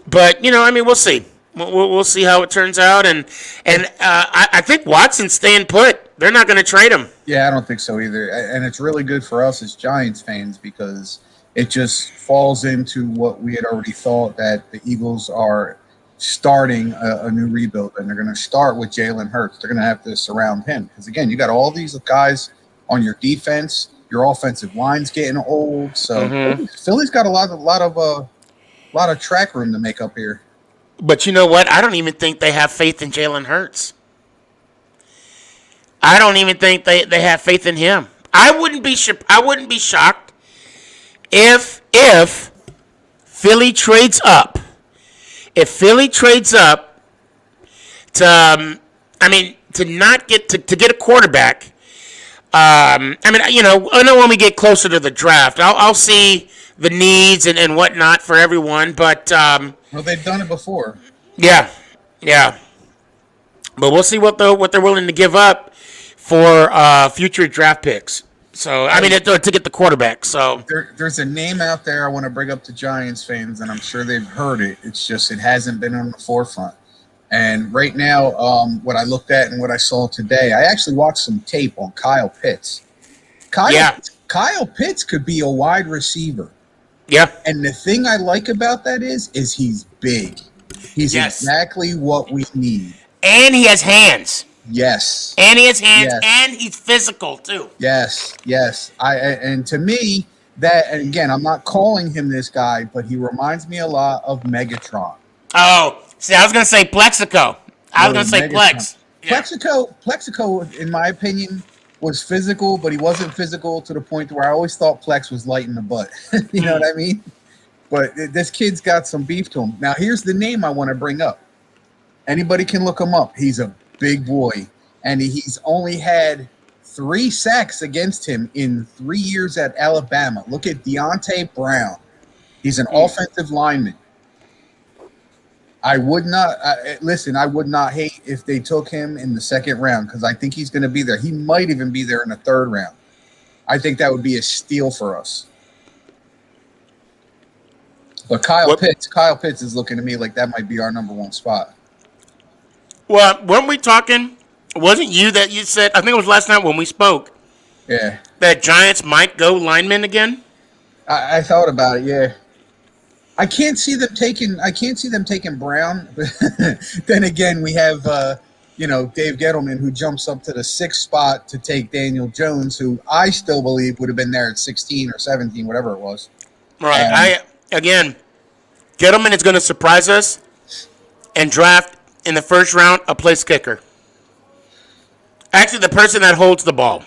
But I mean, we'll see. We'll see how it turns out, and I think Watson's staying put. They're not going to trade him. Yeah, I don't think so either. And it's really good for us as Giants fans because it just falls into what we had already thought, that the Eagles are starting a new rebuild, and they're going to start with Jalen Hurts. They're going to have to surround him because, again, you got all these guys on your defense. Your offensive line's getting old, so Philly's got a lot of track room to make up here. But you know what? I don't even think they have faith in Jalen Hurts. I don't even think they have faith in him. I wouldn't be shocked if Philly trades up. If Philly trades up to not get to get a quarterback. I know when we get closer to the draft, I'll see the needs and whatnot for everyone, but well, they've done it before. Yeah. But we'll see what they're willing to give up for future draft picks. So to get the quarterback. So there's a name out there I want to bring up to Giants fans, and I'm sure they've heard it. It's just it hasn't been on the forefront. And right now, what I looked at and what I saw today, I actually watched some tape on Kyle Pitts. Kyle Pitts could be a wide receiver. Yeah. And the thing I like about that is he's big. He's exactly what we need. And he has hands. Yes. And he has hands, and he's physical too. Yes. And to me, that, and again, I'm not calling him this guy, but he reminds me a lot of Megatron. Oh, see, I was gonna say Plexico. I was gonna say Plex. Yeah. Plexico, in my opinion, was physical, but he wasn't physical to the point where I always thought Plex was light in the butt. You know what I mean? But this kid's got some beef to him. Now, here's the name I want to bring up. Anybody can look him up. He's a big boy, and he's only had 3 sacks against him in 3 years at Alabama. Look at Deontay Brown. He's an offensive lineman. I would not I would not hate if they took him in the 2nd round because I think he's going to be there. He might even be there in the 3rd round. I think that would be a steal for us. But Kyle Pitts is looking to me like that might be our number 1 spot. Well, weren't we talking? Wasn't you that you said? I think it was last night when we spoke. Yeah. That Giants might go lineman again. I thought about it. Yeah. I can't see them taking Brown. Then again, we have Dave Gettleman, who jumps up to the 6th spot to take Daniel Jones, who I still believe would have been there at 16 or 17, whatever it was. Right. Gettleman is going to surprise us and draft in the 1st round a place kicker. Actually, the person that holds the ball.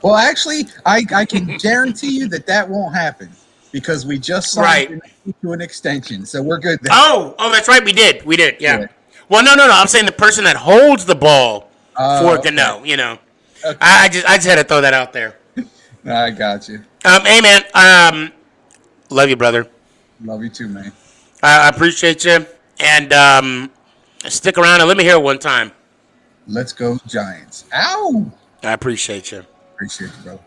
Well, actually, I can guarantee you that won't happen. Because we just signed to an extension, so we're good there. Oh, that's right. We did. Yeah. Well, no. I'm saying the person that holds the ball for Gano. Okay. I just had to throw that out there. I got you. Hey man, love you, brother. Love you too, man. I appreciate you, and stick around and let me hear it one time. Let's go Giants! Ow! I appreciate you. Appreciate you, bro.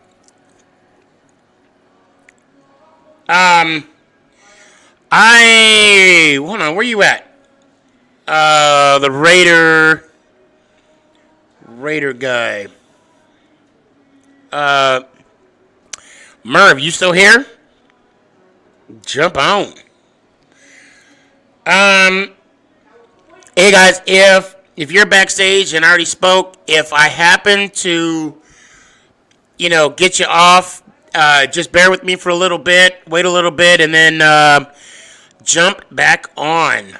Hold on, where you at? The Raider guy. Merv, you still here? Jump on. Hey guys, if you're backstage and I already spoke, if I happen to, get you off, just bear with me for a little bit, wait a little bit, and then jump back on.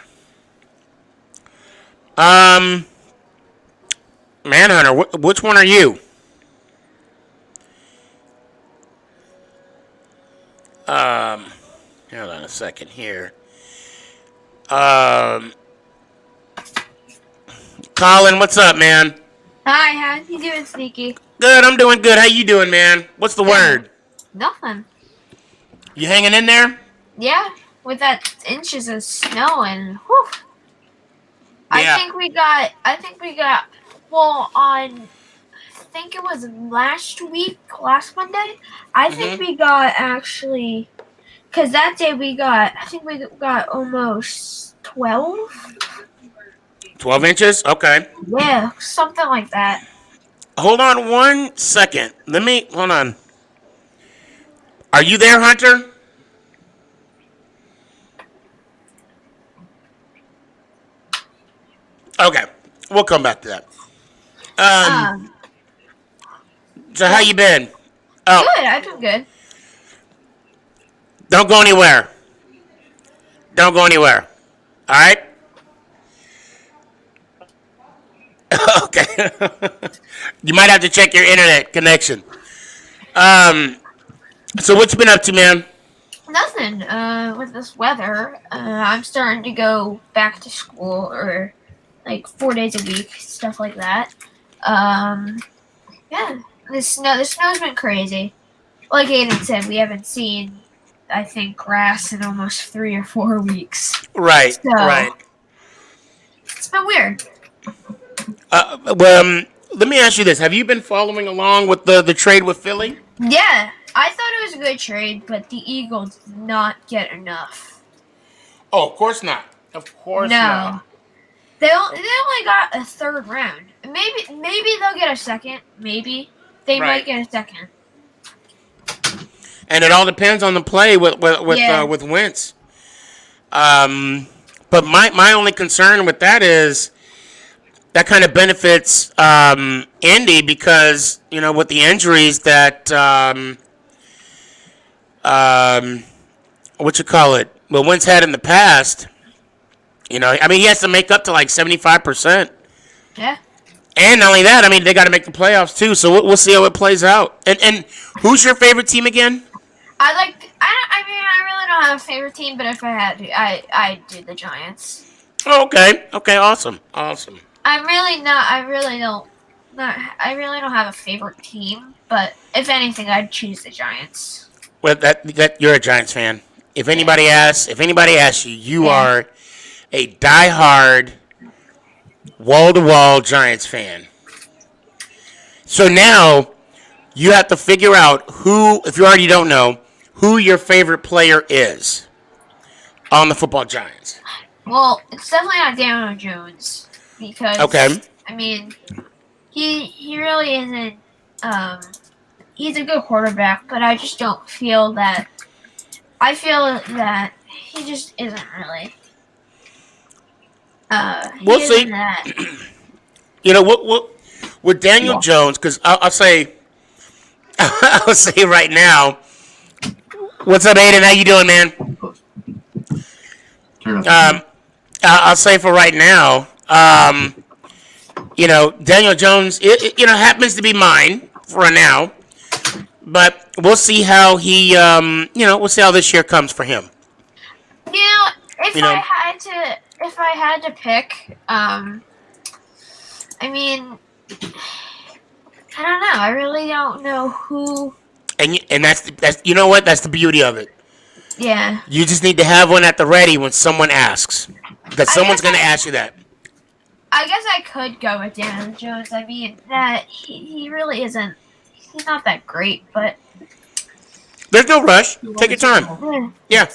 Manhunter, which one are you? Hold on a second here. Colin, what's up, man? Hi, how you doing, Sneaky? Good, I'm doing good. How you doing, man? What's the word? Nothing. You hanging in there? Yeah, with that inches of snow and whew. Yeah. I think we got Well, on I think it was last Monday. I think we got actually, because that day I think we got almost 12. 12 inches? Okay. Yeah, something like that. Hold on 1 second. Hold on. Are you there, Hunter? Okay. We'll come back to that. So how you been? Oh, Good, I've been good. don't go anywhere. Don't go anywhere. All right? Okay. You might have to check your internet connection. So what you been up to, man? Nothing. With this weather, I'm starting to go back to school, or like 4 days a week, stuff like that. Yeah, the snow's been crazy. Like Aiden said, we haven't seen, I think, grass in almost 3 or 4 weeks. Right. So, Right. It's been weird. Let me ask you this: have you been following along with the trade with Philly? Yeah, I thought it was a good trade, but the Eagles did not get enough. Oh, of course not. Of course not. They only got a third round. Maybe they'll get a second. Maybe they might get a second. And it all depends on the play with Wentz. But my only concern with that is that kind of benefits Indy, because with the injuries that Wentz had in the past. He has to make up to like 75%. Yeah. And not only that, they got to make the playoffs too. So we'll see how it plays out. And who's your favorite team again? I really don't have a favorite team, but if I had to, I'd do the Giants. Oh, okay. Okay. Awesome. I really don't have a favorite team, but if anything, I'd choose the Giants. Well, that you're a Giants fan. If anybody asks you, you are a diehard, wall-to-wall Giants fan. So now you have to figure out who, if you already don't know, who your favorite player is on the football Giants. Well, it's definitely not Daniel Jones, because he really isn't. He's a good quarterback, but I just don't feel that. I feel that he just isn't really. We'll see. What with Daniel Jones, because I'll say right now. What's up, Aiden? How you doing, man? I'll say for right now, Daniel Jones, happens to be mine for now, but we'll see how we'll see how this year comes for him. If I had to pick, I don't know. I really don't know who. And that's you know what? That's the beauty of it. Yeah. You just need to have one at the ready when someone asks, because someone's going to ask you that. I guess I could go with Daniel Jones. That he really isn't. He's not that great, but there's no rush. Take your time. Yeah.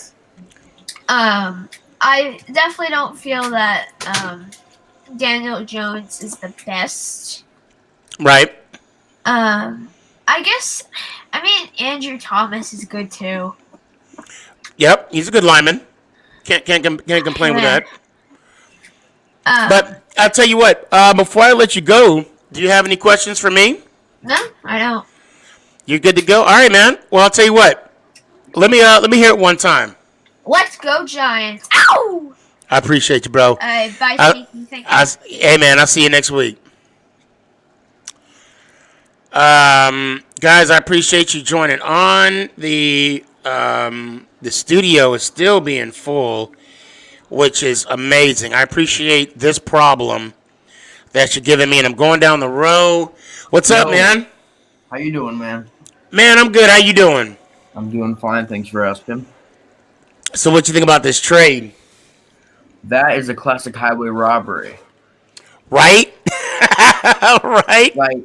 I definitely don't feel that Daniel Jones is the best. Right. I guess. Andrew Thomas is good too. Yep, he's a good lineman. Can't complain with that. But I'll tell you what. Before I let you go, do you have any questions for me? No, I don't. You're good to go. All right, man. Well, I'll tell you what. Let me hear it one time. Let's go, Giants! Ow! I appreciate you, bro. Bye, Tiki. Thank you. Hey, man. I'll see you next week. Guys, I appreciate you joining on. The studio is still being full, which is amazing. I appreciate this problem that you're giving me, and I'm going down the row. What's up, man? How you doing, man? Man, I'm good. How you doing? I'm doing fine. Thanks for asking. So what you think about this trade? That is a classic highway robbery. Right? Right? Like,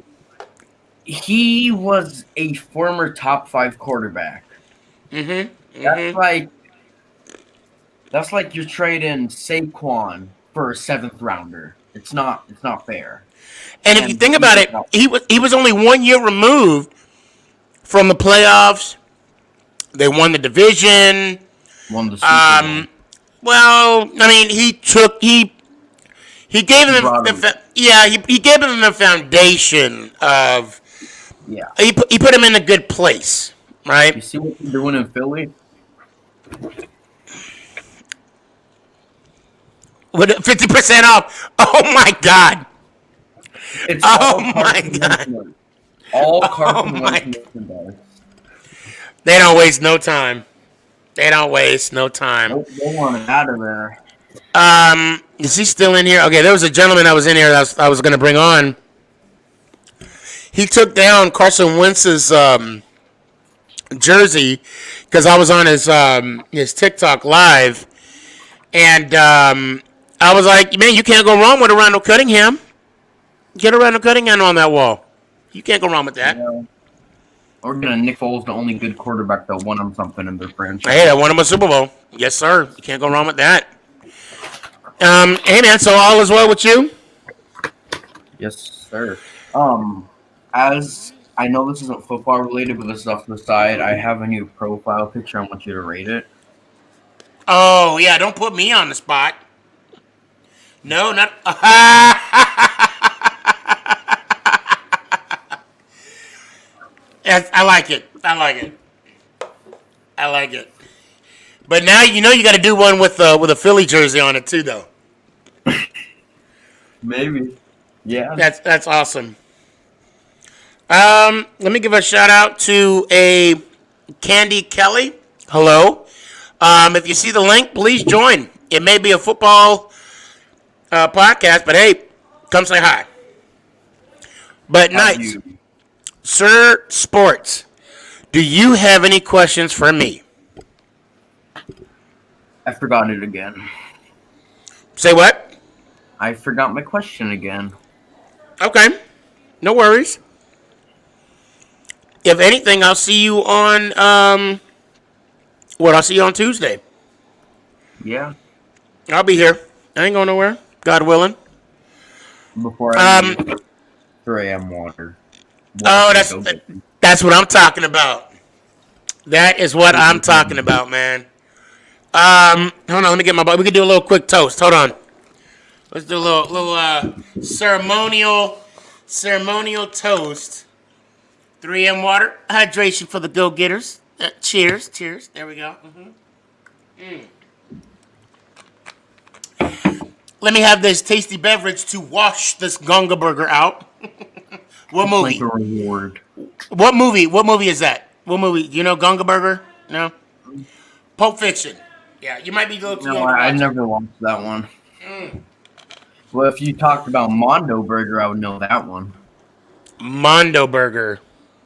he was a former top 5 quarterback. That's like you're trading Saquon for a 7th rounder. It's not fair. And if you think about it, he was only 1 year removed from the playoffs. They won the division. Won the Super Bowl. Well, I mean, he gave him he gave him the foundation of he put him in a good place, right? You see what they're doing in Philly? With 50% off. Oh my God. It's oh my God. All Carson Wentz merchandise. They don't waste no time. They don't waste no time. They want it out of there. Is he still in here? Okay, there was a gentleman that was in here that I was going to bring on. He took down Carson Wentz's jersey because I was on his TikTok live, and I was like, man, you can't go wrong with a Randall Cunningham. Get a Randall Cunningham on that wall. You can't go wrong with that. Yeah. Or gonna Nick Foles, the only good quarterback that won them something in their franchise. Hey, I won him a Super Bowl. Yes, sir. You can't go wrong with that. Hey man, so all is well with you? Yes, sir. As I know this isn't football related, but this is off to the side. I have a new profile picture. I want you to rate it. Oh yeah, don't put me on the spot. No, not. Yes, I like it. I like it. But now you know you got to do one with a Philly jersey on it too, though. Maybe. Yeah. That's awesome. Let me give a shout out to a Candy Kelly. Hello. If you see the link, please join. It may be a football podcast, but hey, come say hi. But nice. Sir Sports, do you have any questions for me? I forgot it again. Say what? I forgot my question again. Okay. No worries. If anything, I'll see you on I'll see you on Tuesday. Yeah. I'll be here. I ain't going nowhere. God willing. Before I leave, 3 a.m. water. Oh, that's what I'm talking about. That is what I'm talking about, man. Hold on, let me get my ball. We can do a little quick toast. Hold on. Let's do a little ceremonial toast. 3M water, hydration for the go-getters. Cheers. There we go. Let me have this tasty beverage to wash this Gunga burger out. What movie? Like a reward. What movie? What movie is that? What movie? Do you know Gunga Burger? No? Pulp Fiction. Yeah, you might be a little too young to watch I it. never watched that one. Well, if you talked about Mondo Burger, I would know that one. Mondo Burger.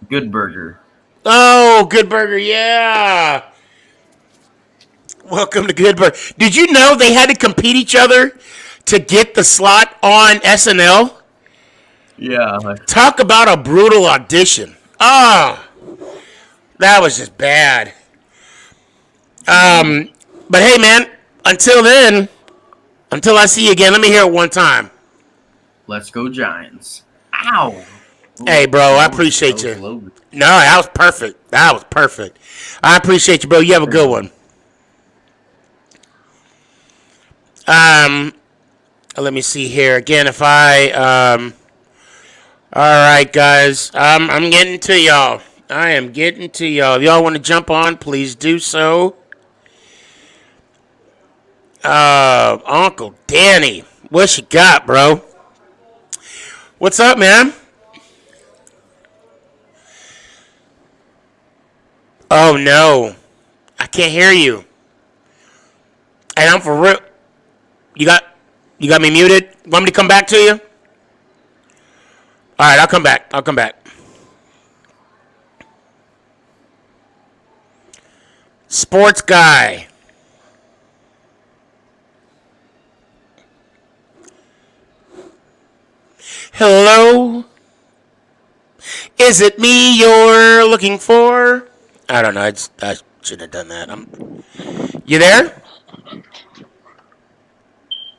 Good Burger. Oh, Good Burger, yeah. Welcome to Good Burger. Did you know they had to compete each other to get the slot on SNL? Yeah. Talk about a brutal audition. Oh, that was just bad. But hey, man, until I see you again, let me hear it one time. Let's go Giants. Ow. Hey, bro, I appreciate you. No, that was perfect. I appreciate you, bro. You have a good one. Let me see here again. If I all right, guys. I'm getting to y'all. I am getting to y'all. If y'all want to jump on, please do so. Uncle Danny, what you got, bro? What's up, man? Oh no, I can't hear you. And I'm for real. You got me muted. Want me to come back to you? All right, I'll come back. Sports guy. Hello? Is it me you're looking for? I don't know. I shouldn't have done that. You there?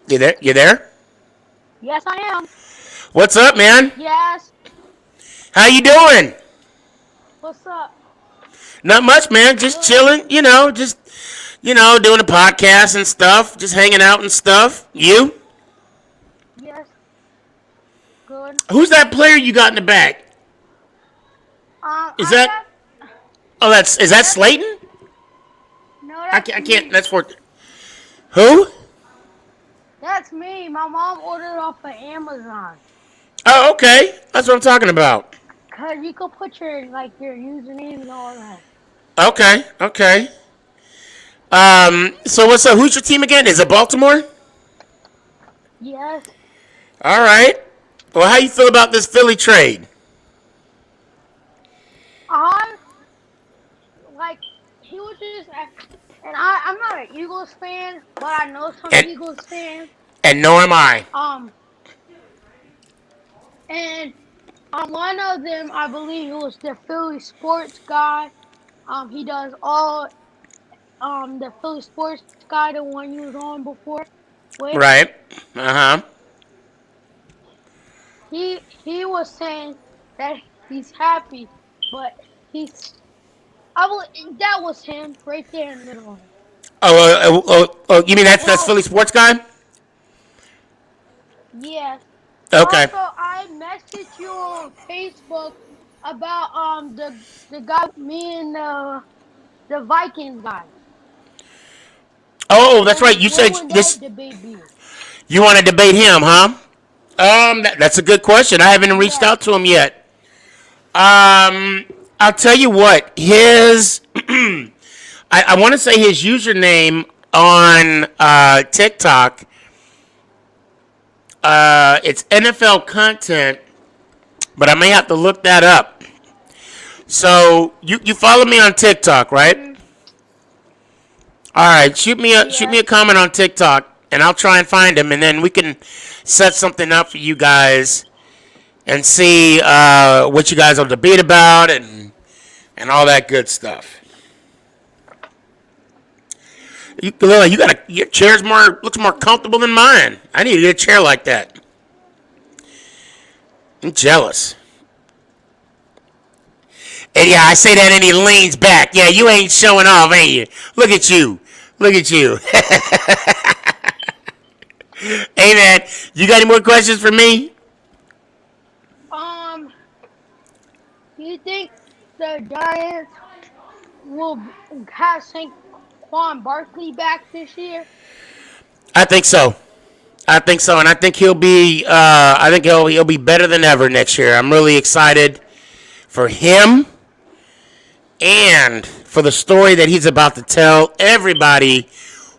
You there? You there? Yes, I am. What's up, man? Yes. How you doing? What's up? Not much, man. Just chilling. Doing a podcast and stuff. Just hanging out and stuff. You? Yes. Good. Who's that player you got in the back? Is that? Oh, is that Slayton? No, I that's can't. me. That's for. Who? That's me. My mom ordered off of Amazon. Oh, okay. That's what I'm talking about. Cause you could put your username and all that. Okay. So what's up? Who's your team again? Is it Baltimore? Yes. All right. Well, how you feel about this Philly trade? He was just, and I'm not an Eagles fan, but I know some Eagles fans. And no am I. And one of them, I believe it was the Philly sports guy. He does all the Philly sports guy, the one you was on before. Right. Uh-huh. He was saying that he's happy, but that was him right there in the middle. Oh, you mean that's Philly sports guy? Yes. Okay. Also, I messaged you on Facebook about the guy, me and the Vikings guy. Oh, that's right. You said this. You want to debate him, huh? That's a good question. I haven't reached out to him yet. I'll tell you what. His, I want to say his username on TikTok. It's NFL content, but I may have to look that up. So you follow me on TikTok, right? Mm-hmm. All right, shoot me a comment on TikTok, and I'll try and find him, and then we can set something up for you guys and see what you guys will debate about and all that good stuff. Your chair's looks more comfortable than mine. I need to get a chair like that. I'm jealous. And yeah, I say that and he leans back. Yeah, you ain't showing off, ain't you? Look at you. Hey man, you got any more questions for me? Do you think the Giants will have Saquon Barkley back this year? I think so, and I think he'll be. I think he'll be better than ever next year. I'm really excited for him and for the story that he's about to tell everybody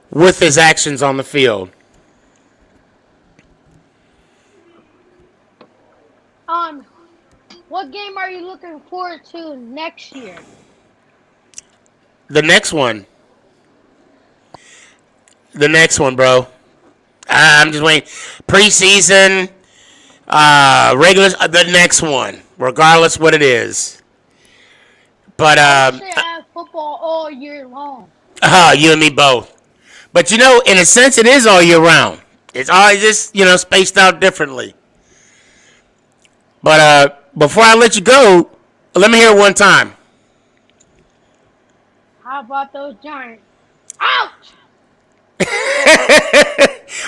with his actions on the field. What game are you looking forward to next year? The next one, bro. I'm just waiting. Preseason, regular, the next one, regardless what it is. But I have football all year long. You and me both. But in a sense, it is all year round. It's always just spaced out differently. But before I let you go, let me hear it one time. How about those Giants? Ouch!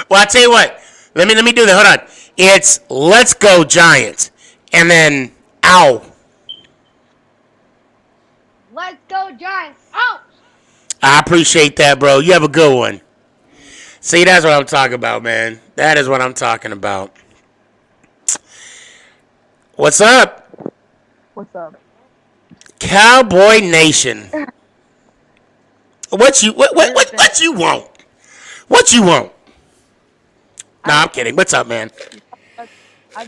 Well, I tell you what. Let me do that. Hold on. It's let's go Giants, and then ow. Let's go Giants. Ouch! I appreciate that, bro. You have a good one. See, that's what I'm talking about, man. That is what I'm talking about. What's up? What's up? Cowboy Nation. What you want? What you want? Nah, I'm kidding. What's up, man? I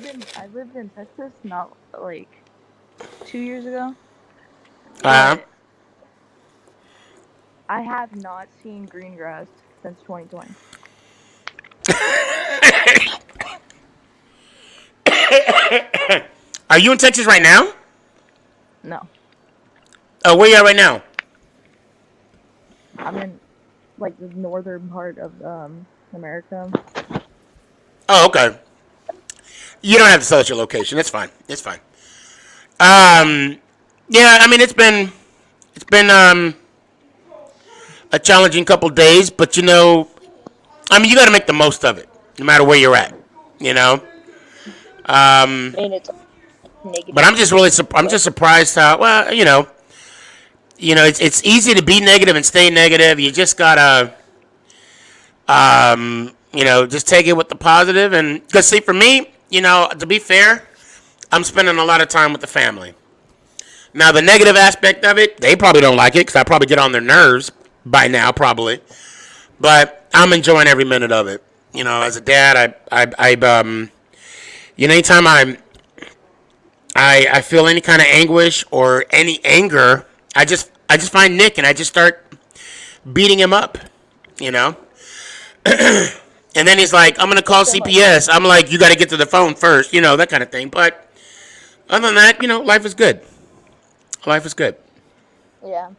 lived in Texas not like 2 years ago. I have not seen green grass since 2020. Are you in Texas right now? No, Oh, where you at right now? I'm in like the northern part of America. Oh, okay. You don't have to tell us your location. It's fine. It's fine. Yeah. I mean, it's been a challenging couple days, but I mean, you got to make the most of it, no matter where you're at. You know. I mean, it's But negative I'm just really, degrees. I'm just surprised how well, it's easy to be negative and stay negative. You just gotta, just take it with the positive. And because see, for me, to be fair, I'm spending a lot of time with the family. Now, the negative aspect of it, they probably don't like it because I probably get on their nerves by now, probably. But I'm enjoying every minute of it. As a dad, anytime I feel any kind of anguish or any anger, I just find Nick and I just start beating him up, you know. And then he's like, "I'm gonna call CPS." I'm like, "You got to get to the phone first," that kind of thing. But other than that, life is good. Life is good. Yeah,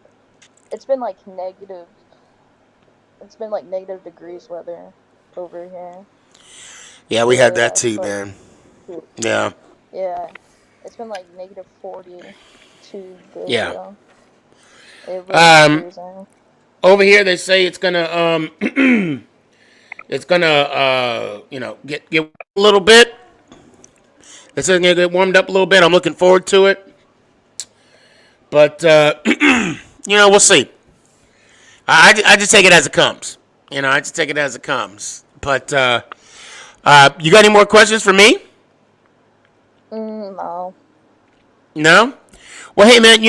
it's been like negative. It's been like negative degrees weather over here. Yeah, we had that too, man. Yeah. Yeah, it's been like negative 42 days Yeah. ago. It was freezing. Over here they say it's gonna it's gonna get a little bit. It's gonna get warmed up a little bit. I'm looking forward to it. But we'll see. I just take it as it comes. I just take it as it comes. But you got any more questions for me? No. No? Well, hey, man,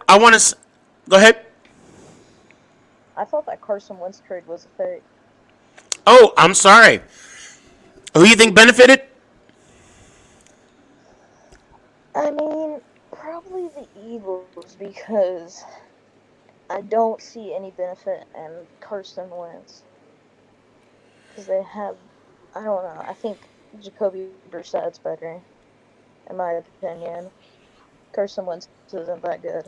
I want to... Go ahead. I thought that Carson Wentz trade was a fake. Oh, I'm sorry. Who do you think benefited? I mean, probably the Eagles because I don't see any benefit in Carson Wentz. Because they have... I don't know. I think Jacoby Brissett's better, in my opinion. Carson Wentz isn't that good.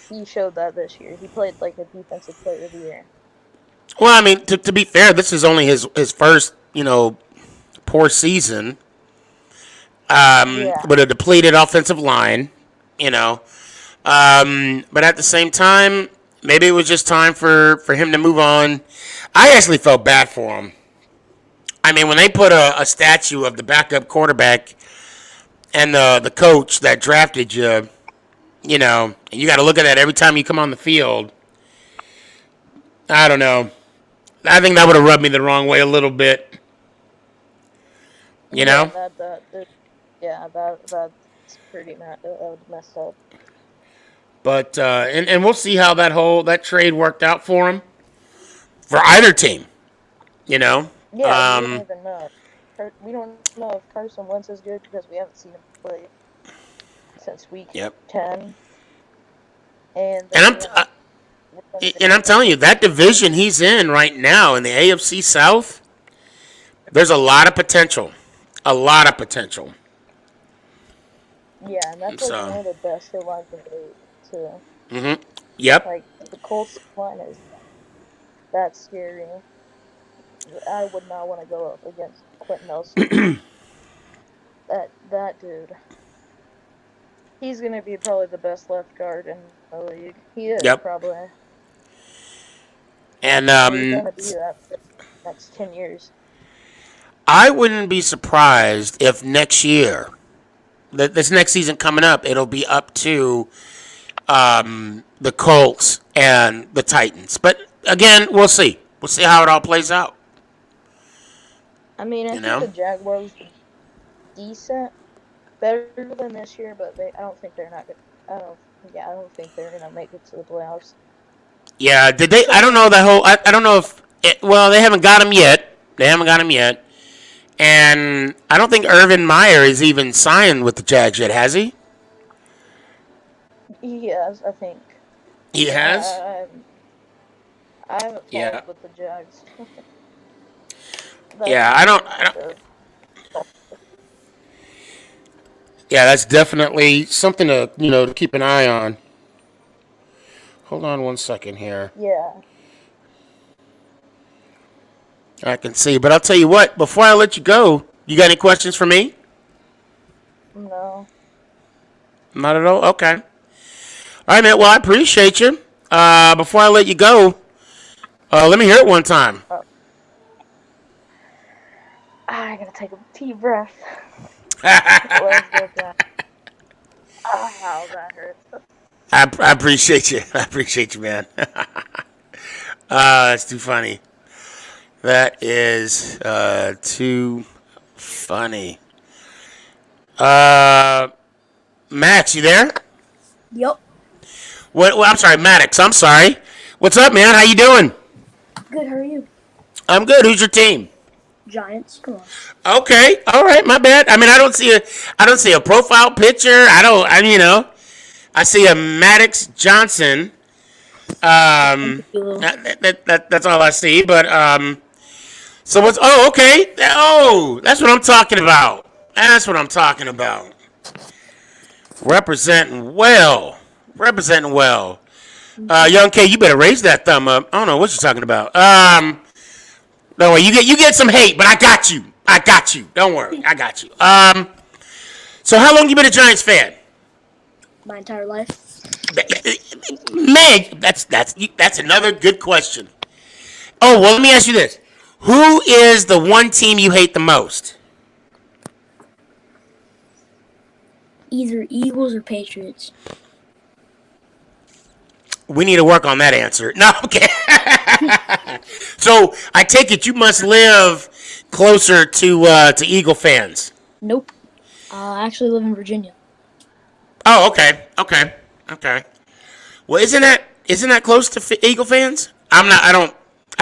He showed that this year. He played like a defensive player of the year. Well, I mean, to be fair, this is only his first, poor season with a depleted offensive line, But at the same time, maybe it was just time for him to move on. I actually felt bad for him. I mean, when they put a statue of the backup quarterback and the coach that drafted you, and you got to look at that every time you come on the field. I don't know. I think that would have rubbed me the wrong way a little bit. You know? That's pretty messed up. But and we'll see how that trade worked out for him. For either team, Yeah, we don't even know. We don't know if Carson Wentz is good because we haven't seen him play since week 10. And I'm telling you, that division he's in right now in the AFC South, there's a lot of potential. A lot of potential. Yeah, and that's like one of the best lines in the league, too. Mm-hmm. Yep. Like, the Colts line is that scary. I would not want to go up against Quentin Nelson. that dude. He's going to be probably the best left guard in the league. He is, probably. And he's going to be that for the next 10 years. I wouldn't be surprised if next year, this next season coming up, it'll be up to the Colts and the Titans. But again, we'll see. We'll see how it all plays out. I mean, I think the Jaguars are decent, better than this year, but I don't think they're not good. I don't think they're gonna make it to the playoffs. Yeah, did they? I don't know that whole. I don't know if. They haven't got him yet. And I don't think Urban Meyer is even signed with the Jags yet, has he? He has, I think. He has? I haven't followed with the Jags. Yeah, I don't. Yeah, that's definitely something to to keep an eye on. Hold on one second here. Yeah. I can see, but I'll tell you what. Before I let you go, you got any questions for me? No. Not at all. Okay. All right, man. Well, I appreciate you. Before I let you go, let me hear it one time. I gotta take a deep breath. Let's get that. Oh, that hurts. I appreciate you. I appreciate you, man. It's too funny. That is too funny. Max, you there? Yep. What? I'm sorry, Maddox. I'm sorry. What's up, man? How you doing? Good. How are you? I'm good. Who's your team? Giants. Come on. Okay. All right. My bad. I mean, I don't see a profile picture. I see a Maddox Johnson. That's all I see. But so what's? Oh, okay. Oh, that's what I'm talking about. That's what I'm talking about. Representing well. Representing well. Young K, you better raise that thumb up. I don't know what you're talking about. No way, you get some hate, but I got you. I got you. Don't worry, I got you. So how long you been a Giants fan? My entire life. Man, that's another good question. Oh well, let me ask you this: who is the one team you hate the most? Either Eagles or Patriots. We need to work on that answer. No, okay. So I take it you must live closer to Eagle fans. Nope. I actually live in Virginia. Oh, okay. Well, isn't that close to Eagle fans? I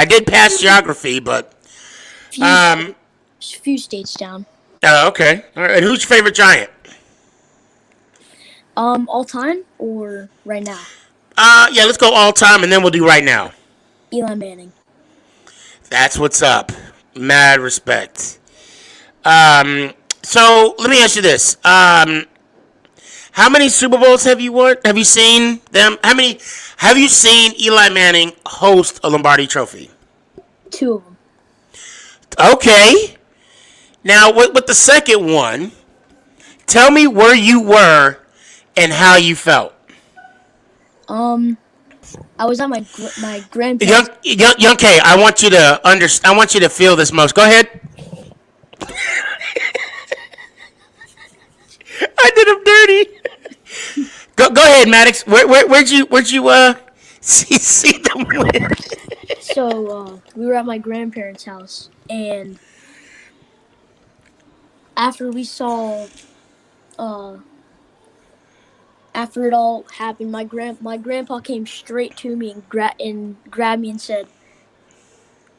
did pass geography, but Few states down. Oh, okay. All right. And who's your favorite Giant? All time or right now? Yeah, let's go all time, and then we'll do right now. Eli Manning. That's what's up. Mad respect. So let me ask you this. How many Super Bowls have you won? Have you seen them? How many have you seen Eli Manning host a Lombardi Trophy? 2 of them. Okay. Now with the second one, tell me where you were and how you felt. I was at my grandparents. Young K, I want you to feel this most. Go ahead. I did him dirty. Go ahead, Maddox. Where'd you see them win? So we were at my grandparents' house, and after we saw, after it all happened, my grandpa came straight to me and grabbed me and said,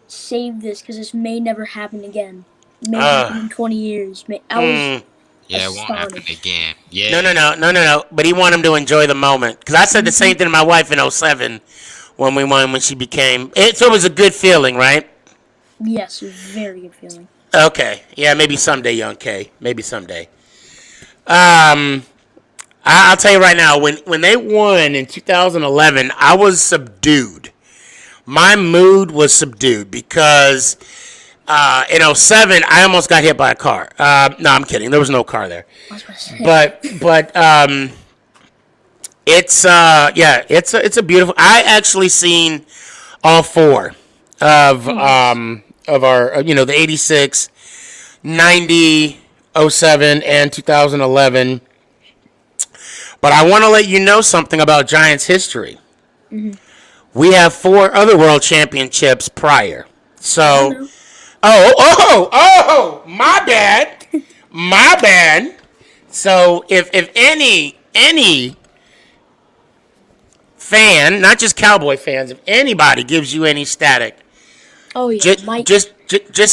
"Save this, because this may never happen again. May happen in 20 years." I was Yeah, it won't happen again. Yeah. No. But he wanted him to enjoy the moment. Because I said the same thing to my wife in 2007 when we won, when she became. So it was a good feeling, right? Yes, it was a very good feeling. Okay. Yeah, maybe someday, Young K. Maybe someday. I'll tell you right now, when they won in 2011, I was subdued. My mood was subdued because in 2007, I almost got hit by a car. No, I'm kidding. There was no car there. But it's a beautiful. I actually seen all 4 of our the 86, 90, 07, and 2011. But I want to let you know something about Giants history. Mm-hmm. We have 4 other world championships prior. So, my bad. So if any fan, not just Cowboy fans, if anybody gives you any static, just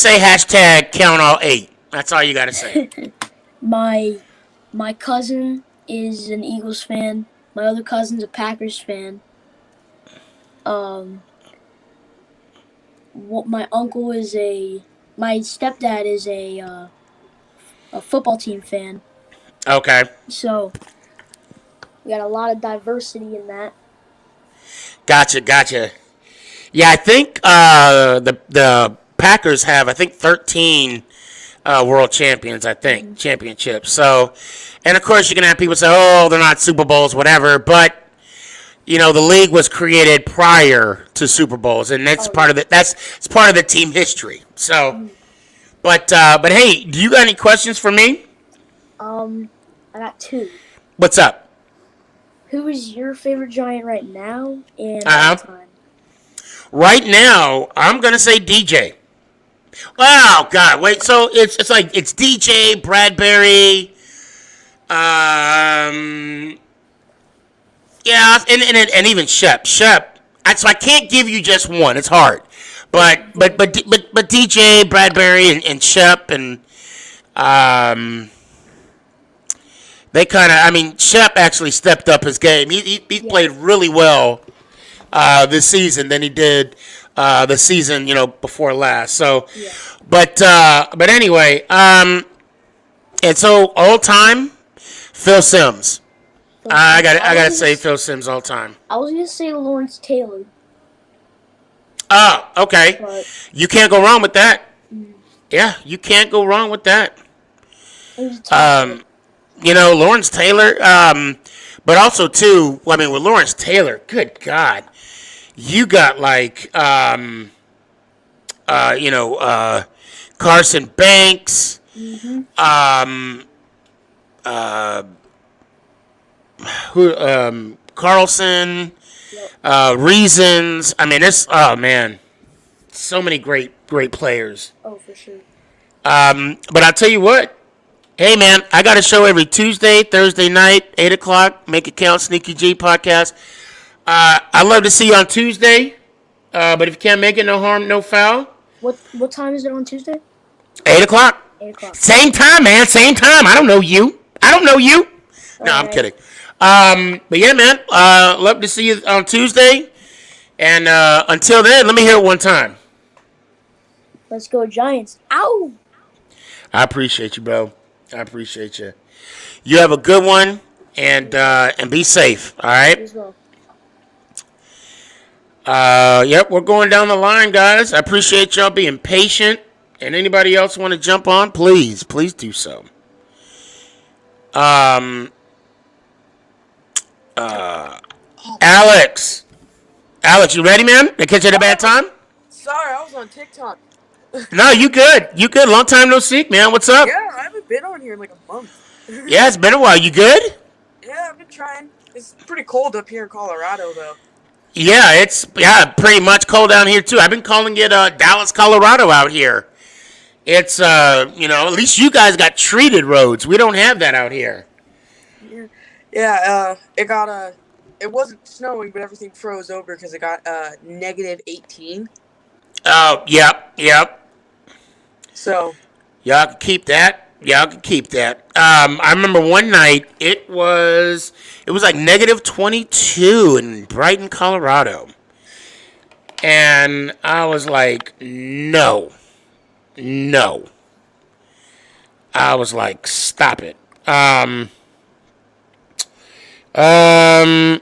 say hashtag count all 8. That's all you gotta say. My cousin is an Eagles fan. My other cousin's a Packers fan. My stepdad is a football team fan. Okay. So we got a lot of diversity in that. Gotcha. Yeah, I think the Packers have 13 world champions. I think championships. So, and of course you're gonna have people say, "Oh, they're not Super Bowls, whatever." But the league was created prior to Super Bowls, and that's part of the it's part of the team history. So, but hey, do you got any questions for me? I got two. What's up? Who is your favorite Giant right now and all time? Right now, I'm gonna say DJ. Oh God, wait. So it's DJ, Bradbury, yeah, and even Shep. So I can't give you just one. It's hard, but DJ, Bradbury, and Shep, and they kind of. I mean, Shep actually stepped up his game. He played really well this season than he did the season before last. So, but anyway, and so all time, Phil Simms. I gotta say Phil Simms all time. I was gonna say Lawrence Taylor. Oh, okay. You can't go wrong with that. Yeah, you can't go wrong with that. Lawrence Taylor. But also too. I mean, with Lawrence Taylor, good God, you got like Carson Banks. Carlson, Reasons. I mean, man, so many great players. Oh, for sure. But I'll tell you what. Hey, man, I got a show every Tuesday, Thursday night, 8 o'clock. Make it count, Sneakyg podcast. I'd love to see you on Tuesday. But if you can't make it, no harm, no foul. What time is it on Tuesday? 8 o'clock. 8 o'clock. Same time, man. Same time. I don't know you. No, I'm kidding. But yeah, man, love to see you on Tuesday. And until then, let me hear it one time. Let's go Giants. Ow! I appreciate you, bro. I appreciate you. You have a good one, and be safe. All right. As well. Yep, we're going down the line, guys. I appreciate y'all being patient. And anybody else want to jump on, please do so. Alex, you ready, man? Did I catch you at a bad time? Sorry, I was on TikTok. No, you good. Long time no see, man. What's up? Yeah, I haven't been on here in like a month. Yeah, it's been a while. You good? Yeah, I've been trying. It's pretty cold up here in Colorado, though. Yeah, it's pretty much cold down here too. I've been calling it Dallas, Colorado out here. It's at least you guys got treated roads. We don't have that out here. Yeah, it wasn't snowing, but everything froze over because it got negative 18. Oh, yep. So y'all can keep that. I remember one night it was like negative 22 in Brighton, Colorado. And I was like, no. I was like, stop it. Hold on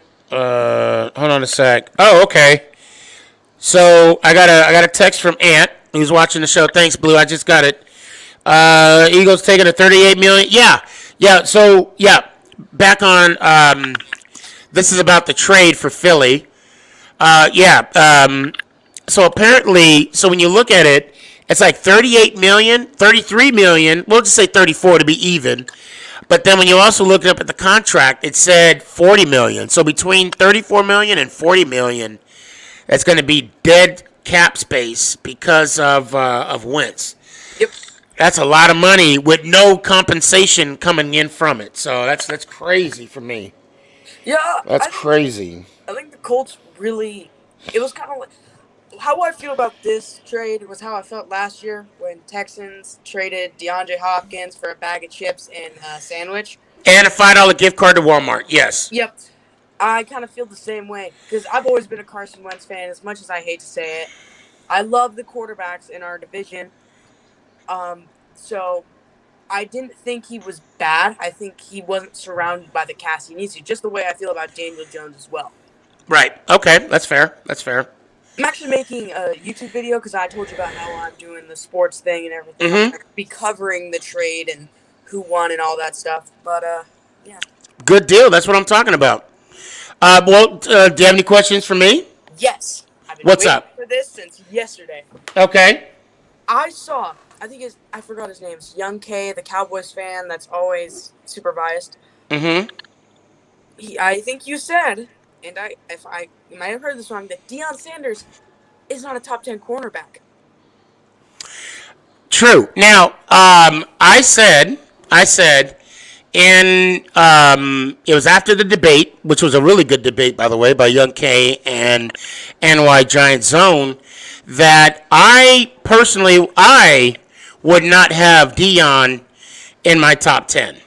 a sec. Oh, okay. So I got a text from Ant who's watching the show. Thanks, Blue. I just got it. Eagles taking a $38 million. Yeah. So back on. This is about the trade for Philly. So apparently, when you look at it, it's like $38 million, $33 million. We'll just say 34 to be even. But then when you also look up at the contract, it said $40 million. So between $34 million and $40 million, that's going to be dead cap space because of Wentz. Yep. That's a lot of money with no compensation coming in from it. So that's crazy for me. Yeah, that's crazy. I think the Colts really. It was kind of like how I feel about this trade was how I felt last year when Texans traded DeAndre Hopkins for a bag of chips and a sandwich. And a $5 gift card to Walmart. Yes. Yep. I kind of feel the same way because I've always been a Carson Wentz fan, as much as I hate to say it. I love the quarterbacks in our division. So I didn't think he was bad. I think he wasn't surrounded by the cast he needs to. Just the way I feel about Daniel Jones as well. Right. Okay. That's fair. That's fair. I'm actually making a YouTube video because I told you about how I'm doing the sports thing and everything. I'm Mm-hmm. going to be covering the trade and who won and all that stuff. But yeah. Good deal. That's what I'm talking about. Well, do you have any questions for me? Yes. I've been What's waiting up? for this since yesterday. Okay. I forgot his name. It's Young K, the Cowboys fan that's always super biased. Mm-hmm. I think you said, and you might have heard this wrong, that Deion Sanders is not a top 10 cornerback. True. Now, I said, and it was after the debate, which was a really good debate, by the way, by Young K and NY Giant Zone, that I would not have Deion in my top 10.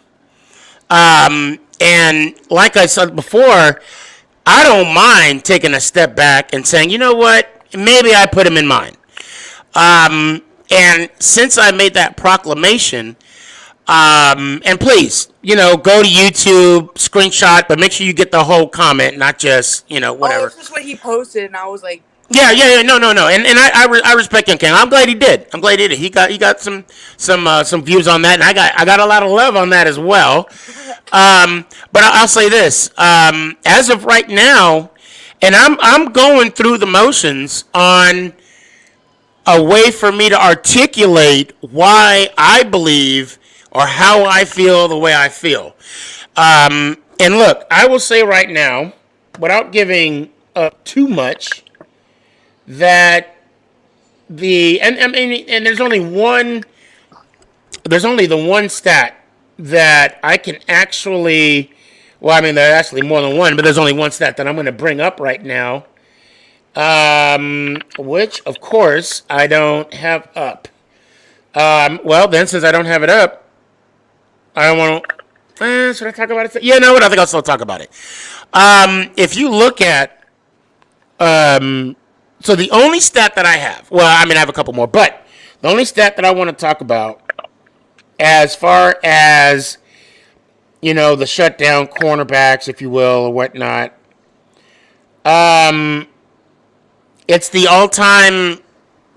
And like I said before, I don't mind taking a step back and saying, you know what, maybe I put him in mine. And since I made that proclamation, and please, go to YouTube, screenshot, but make sure you get the whole comment, not just, whatever. Oh, it's just what he posted, and I was like, Yeah, no. And I respect Young King. I'm glad he did. He got some views on that, and I got a lot of love on that as well. But I'll say this, as of right now, and I'm going through the motions on a way for me to articulate why I believe or how I feel the way I feel. And look, I will say right now, without giving up too much, that and there's only the one stat that I can actually, well, I mean, there are actually more than one, but there's only one stat that I'm going to bring up right now, which, of course, I don't have up. Well, then, since I don't have it up, I don't want to, should I talk about it? Yeah, no, but I think I'll still talk about it. If you look at, so the only stat that I have, well, I mean, I have a couple more, but the only stat that I want to talk about as far as, the shutdown cornerbacks, if you will, or whatnot, it's the all-time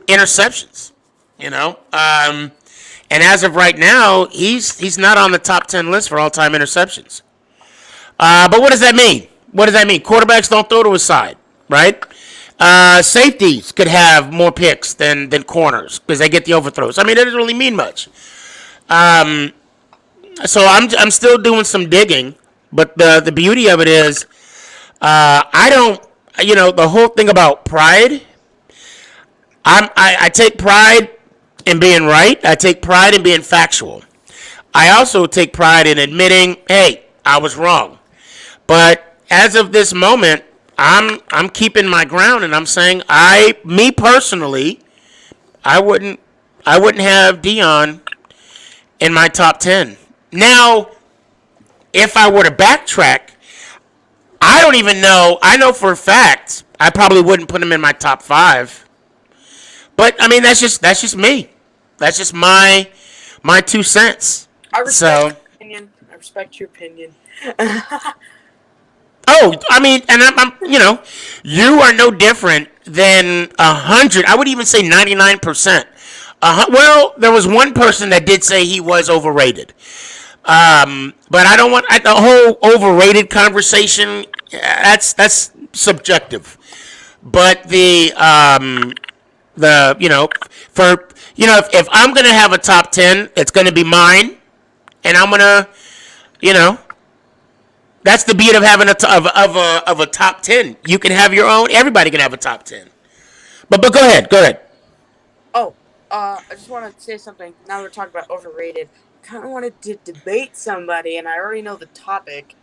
interceptions, and as of right now, he's not on the top 10 list for all-time interceptions. But what does that mean? Quarterbacks don't throw to his side, right? Safeties could have more picks than corners because they get the overthrows. I mean, it doesn't really mean much. So I'm still doing some digging, but the beauty of it is, I don't, the whole thing about pride. I take pride in being right. I take pride in being factual. I also take pride in admitting, hey, I was wrong. But as of this moment, I'm keeping my ground, and I'm saying me personally, I wouldn't have Deion in my top 10. Now, if I were to backtrack, I don't even know. I know for a fact I probably wouldn't put him in my top 5. But I mean, that's just me. That's just my 2 cents. I respect your opinion. I respect your opinion. Oh, I mean, and I'm you are no different than 100. I would even say 99%. Well, there was one person that did say he was overrated. But I don't want the whole overrated conversation. That's subjective. But if I'm gonna have a top 10, it's gonna be mine, and I'm gonna, that's the beauty of having a top 10. You can have your own. Everybody can have a top 10. But go ahead. Oh, I just want to say something. Now that we're talking about overrated, I kind of wanted to debate somebody, and I already know the topic.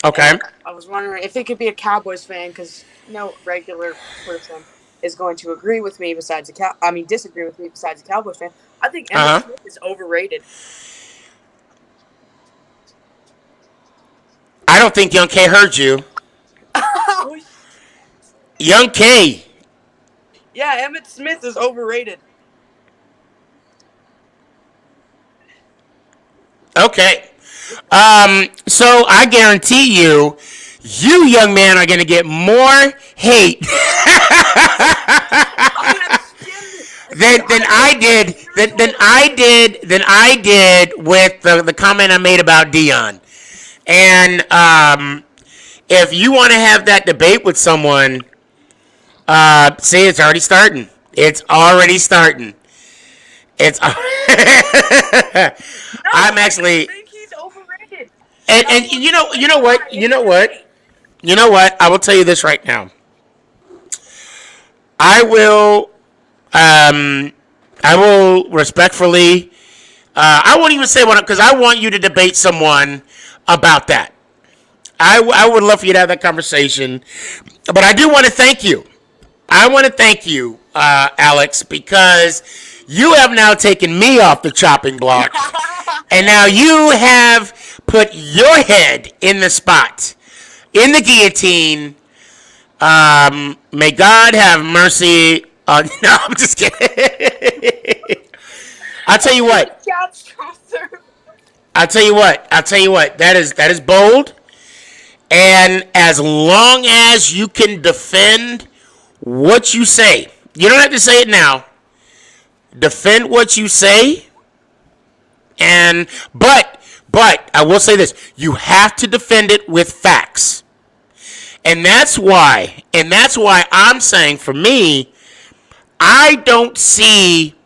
Okay. And I was wondering if it could be a Cowboys fan, because no regular person is going to agree with me besides disagree with me besides a Cowboys fan. I think Emmitt Smith is overrated. I don't think Young K heard you. Young K. Yeah, Emmitt Smith is overrated. Okay. So I guarantee you, you young man are gonna get more hate than I did with the comment I made about Dion. And if you want to have that debate with someone, see, it's already starting. It's already starting. It's. I'm actually. I think he's overrated. And you know what? I will tell you this right now. I will respectfully. I won't even say what because I want you to debate someone about that. I would love for you to have that conversation, but I do want to thank you. I want to thank you, Alex, because you have now taken me off the chopping block, and now you have put your head in the spot, in the guillotine. May God have mercy on. No, I'm just kidding. I'll tell you what. I'll tell you what. That is bold. And as long as you can defend what you say, you don't have to say it now. Defend what you say. But I will say this: you have to defend it with facts. And that's why I'm saying, for me, I don't see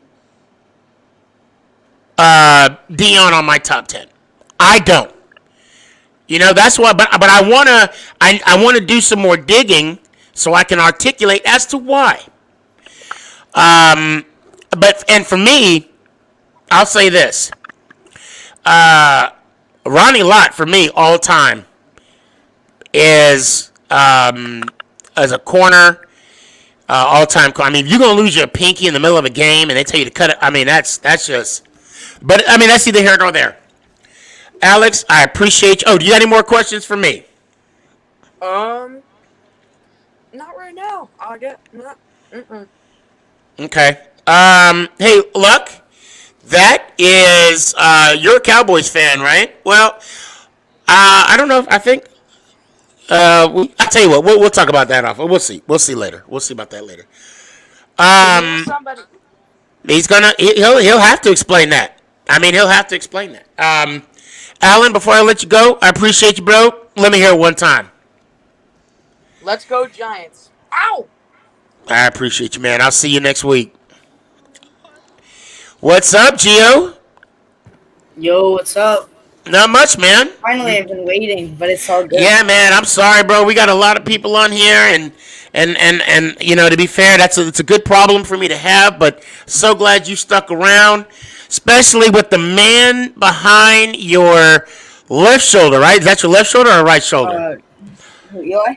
Dion on my top 10. I don't. You know, that's why. But I wanna do some more digging so I can articulate as to why. But for me, I'll say this: Ronnie Lott for me all time is as a corner. All time. I mean, if you're gonna lose your pinky in the middle of a game and they tell you to cut it, I mean that's just. But I mean that's neither here nor there. Alex, I appreciate you. Oh, do you got any more questions for me? Not right now. I get not. Okay. Hey, Luck, that is you're a Cowboys fan, right? Well, I don't know. I think. I'll tell you what. We'll talk about that off. We'll see. We'll see later. We'll see about that later. Somebody. He'll have to explain that. I mean, he'll have to explain that. Alan, before I let you go, I appreciate you, bro. Let me hear it one time. Let's go Giants. Ow! I appreciate you, man. I'll see you next week. What's up, Gio? Yo, what's up? Not much, man. Finally, I've been waiting, but it's all good. Yeah, man. I'm sorry, bro. We got a lot of people on here, and you know, to be fair, it's a good problem for me to have. But so glad you stuck around, especially with the man behind your left shoulder. Right? Is that your left shoulder or right shoulder? Eli?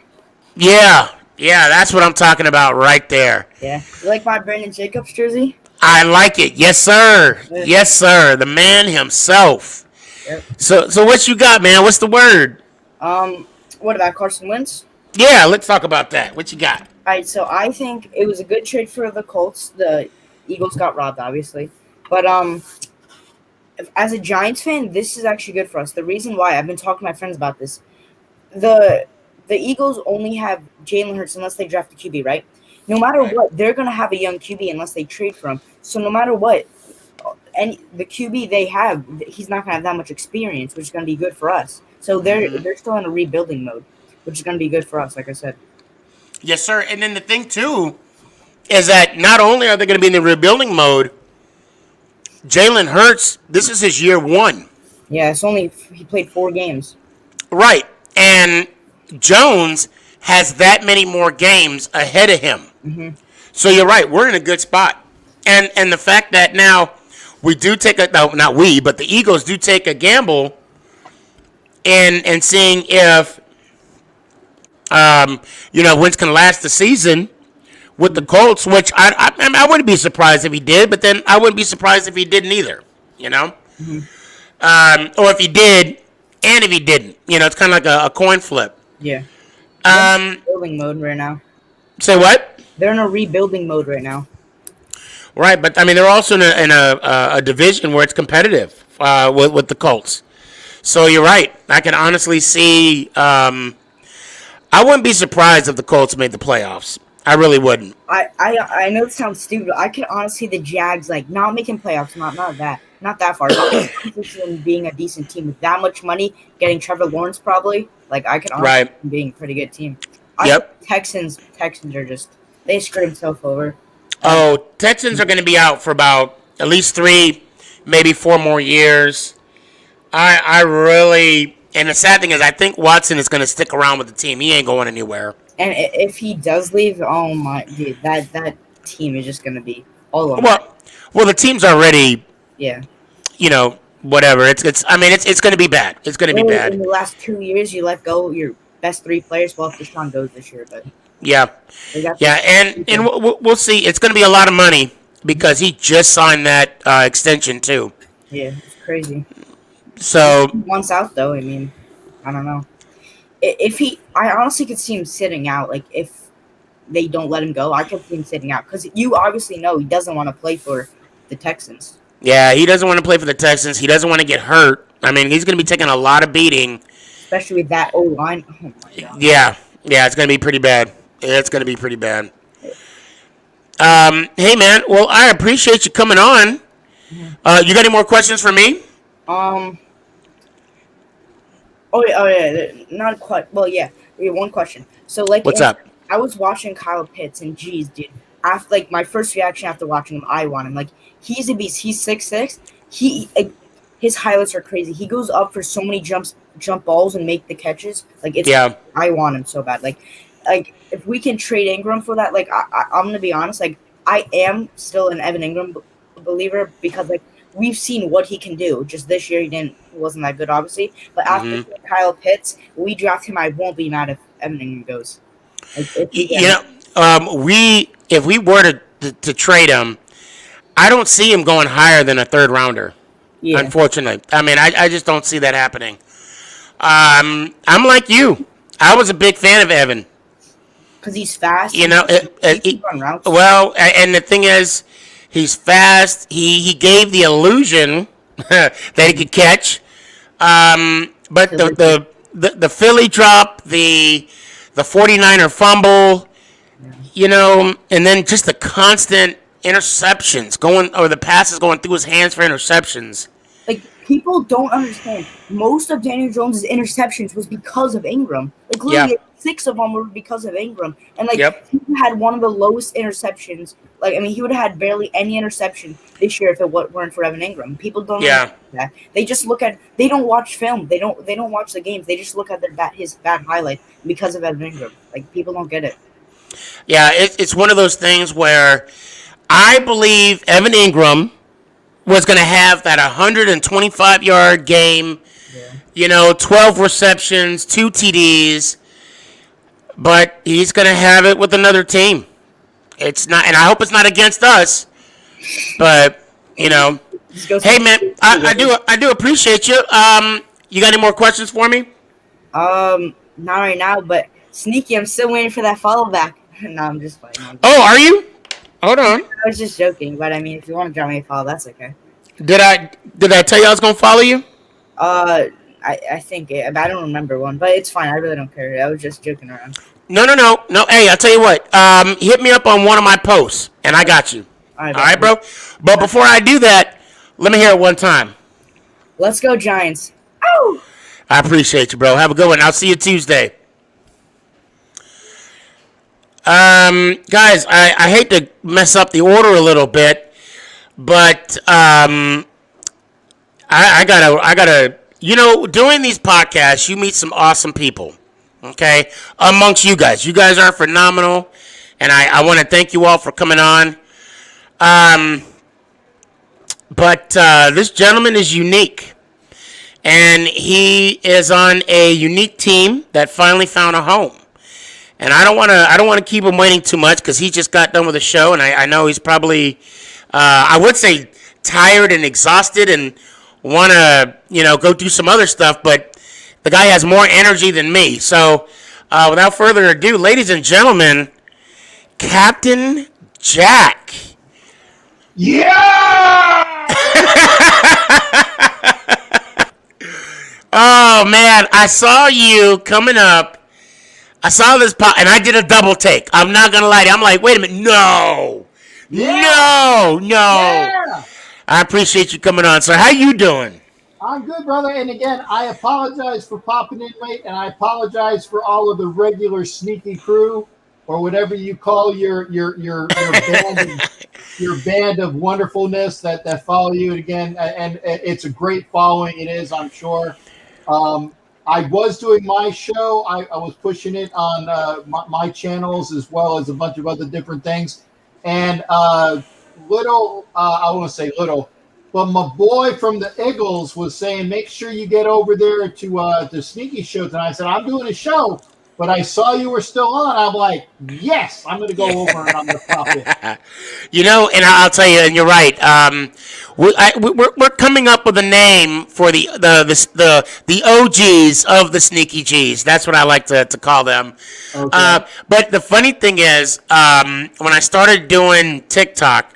Yeah, that's what I'm talking about right there. Yeah. You like my Brandon Jacobs jersey? I like it. Yes, sir. Yes, sir. The man himself. Yep. So what you got, man? What's the word? What about Carson Wentz? Yeah, let's talk about that. What you got? All right, so I think it was a good trade for the Colts. The Eagles got robbed, obviously. But as a Giants fan, this is actually good for us. The reason why, I've been talking to my friends about this. The Eagles only have Jalen Hurts unless they draft a QB, right? No matter what, they're going to have a young QB unless they trade for him. So no matter what, and the QB they have, he's not going to have that much experience, which is going to be good for us. So they're still in a rebuilding mode, which is going to be good for us, like I said. Yes, sir. And then the thing, too, is that not only are they going to be in the rebuilding mode, Jalen Hurts, this is his year one. Yeah, he played 4 games. Right. And Jones has that many more games ahead of him. Mm-hmm. So you're right. We're in a good spot. And the fact that now we do take not we, but the Eagles do take a gamble in seeing if, Wentz can last the season with the Colts, which I wouldn't be surprised if he did, but then I wouldn't be surprised if he didn't either, Mm-hmm. Or if he did and if he didn't. It's kind of like a coin flip. Yeah. They're in rebuilding mode right now. Say what? They're in a rebuilding mode right now. Right, but I mean they're also in a division where it's competitive. with the Colts. So you're right. I can honestly see. I wouldn't be surprised if the Colts made the playoffs. I really wouldn't. I know it sounds stupid. But I can honestly see the Jags like not making playoffs, not that far. But being a decent team with that much money, getting Trevor Lawrence probably. Like I can honestly see being a pretty good team. Texans are just they screwed themselves over. Texans are going to be out for about at least 3, maybe 4 more years. I really, and the sad thing is, I think Watson is going to stick around with the team. He ain't going anywhere. And if he does leave, oh my dude, that team is just going to be all over. Well, the team's already, whatever. It's going to be bad. It's going to be bad. In the last 2 years, you let go your best 3 players. Well, if Deshaun goes this year, but and we'll see. It's going to be a lot of money because he just signed that extension too. Yeah, it's crazy. So once out though, I mean, I don't know. I honestly could see him sitting out. Like if they don't let him go, I could see him sitting out because you obviously know he doesn't want to play for the Texans. Yeah, he doesn't want to play for the Texans. He doesn't want to get hurt. I mean, he's going to be taking a lot of beating, especially with that O line. Oh my god. Yeah, it's going to be pretty bad. It's going to be pretty bad. Hey man, well I appreciate you coming on. You got any more questions for me? Oh yeah, not quite. Well, yeah, one question. So, like, what's up? I was watching Kyle Pitts, and geez, dude, after my first reaction after watching him, I want him. Like, he's a beast. He's 6'6". His highlights are crazy. He goes up for so many jump balls and make the catches. Like, I want him so bad. Like if we can trade Ingram for that, like, I'm gonna be honest. Like, I am still an Evan Ingram believer because we've seen what he can do. Just this year, he wasn't that good, obviously. But after Kyle Pitts, we draft him. I won't be mad if Evan Ingram goes. If we were to trade him, I don't see him going higher than a 3rd rounder. Yeah. Unfortunately, I mean, I just don't see that happening. I'm like you. I was a big fan of Evan because he's fast. He run routes. Well, and the thing is, he's fast. He gave the illusion that he could catch. But the Philly drop, the 49er fumble, and then just the constant interceptions the passes going through his hands for interceptions. Like, people don't understand. Most of Daniel Jones' interceptions was because of Ingram. Like, literally 6 of them were because of Ingram. And, he had one of the lowest interceptions. Like, I mean, he would have had barely any interception this year if it weren't for Evan Ingram. People don't know that. They just they don't watch film. They don't watch the games. They just look at his bad highlights because of Evan Ingram. Like, people don't get it. Yeah, it's one of those things where I believe Evan Ingram was going to have that 125-yard game, 12 receptions, 2 TDs, but he's going to have it with another team. It's not, and I hope it's not against us, but, hey, man, I do appreciate you. You got any more questions for me? Not right now, but Sneaky, I'm still waiting for that follow back. No, I'm just fighting. Oh, are you? Hold on. I was just joking, but I mean, if you want to drop me a follow, that's okay. Did I tell you I was gonna follow you? I think I don't remember one, but it's fine. I really don't care. I was just joking around. No. Hey, I'll tell you what. Hit me up on one of my posts, and I got you. All right, bro. But before I do that, let me hear it one time. Let's go, Giants. Oh! I appreciate you, bro. Have a good one. I'll see you Tuesday. Guys, I hate to mess up the order a little bit, but I gotta, doing these podcasts, you meet some awesome people, okay? Amongst you guys are phenomenal, and I want to thank you all for coming on. But this gentleman is unique, and he is on a unique team that finally found a home. And I don't want to keep him waiting too much because he just got done with the show, and I know he's probably, I would say, tired and exhausted and want to, go do some other stuff. But the guy has more energy than me. So, without further ado, ladies and gentlemen, Captain Jack. Yeah! Oh man, I saw you coming up. I saw this pop, and I did a double take. I'm not gonna lie to you. I'm like, wait a minute, no, no, no. Yeah. I appreciate you coming on, sir. How you doing? I'm good, brother. And again, I apologize for popping in late, and I apologize for all of the regular sneaky crew or whatever you call your band of wonderfulness that follow you. And again, and it's a great following. It is, I'm sure. I was doing my show. I was pushing it on my channels as well as a bunch of other different things. And I want to say little, but my boy from the Eagles was saying, make sure you get over there to the Sneaky show tonight. I said, I'm doing a show, but I saw you were still on. I'm like, yes, I'm going to go over and I'm going to pop in. You know, and I'll tell you, and you're right. We're coming up with a name for the OGs of the Sneaky G's. That's what I like to call them. Okay. But the funny thing is, when I started doing TikTok,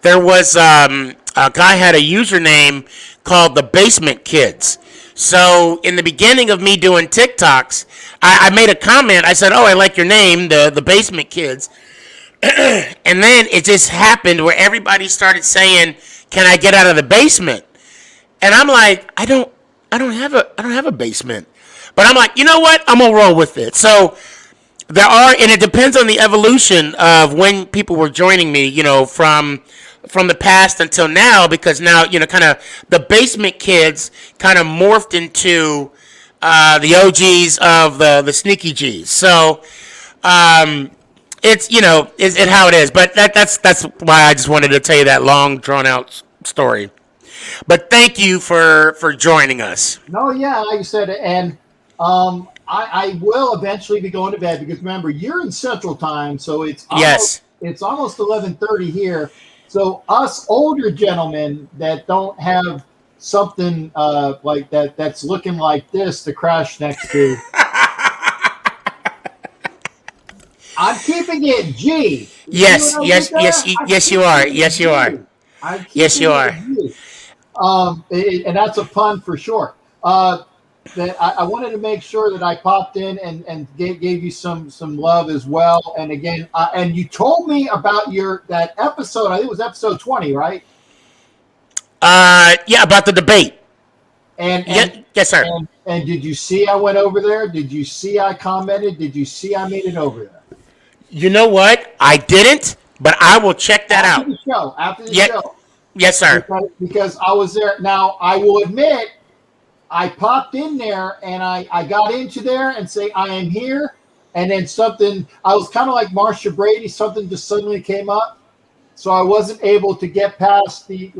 there was a guy had a username called the Basement Kids. So in the beginning of me doing TikToks, I made a comment. I said, "Oh, I like your name, the Basement Kids." And then it just happened where everybody started saying, "Can I get out of the basement?" And I'm like, I don't have a basement. But I'm like, you know what? I'm gonna roll with it. So there are, and it depends on the evolution of when people were joining me, you know, from the past until now, because now, you know, kind of the Basement Kids kind of morphed into the OGs of the Sneaky G's. So it's, you know, it's how it is. But that's why I just wanted to tell you that long drawn out story. But thank you for joining us. No, yeah, like you said, and I will eventually be going to bed because remember, you're in Central Time, so it's almost 11:30 here. So us older gentlemen that don't have something like that's looking like this to crash next to. I'm keeping it G. Yes, you are. Yes, you are. Yes, you are. And that's a pun for sure. That I wanted to make sure that I popped in and gave you some love as well. And again, and you told me about that episode. I think it was episode 20, right? Yeah, about the debate. Yes, sir. And did you see I went over there? Did you see I commented? Did you see I made it over there? You know what? I didn't, but I will check that out. After the show. Yes, sir. Because I was there. Now, I will admit, I popped in there and I got into there and say, I am here. And then something, I was kind of like Marsha Brady, something just suddenly came up. So I wasn't able to get past the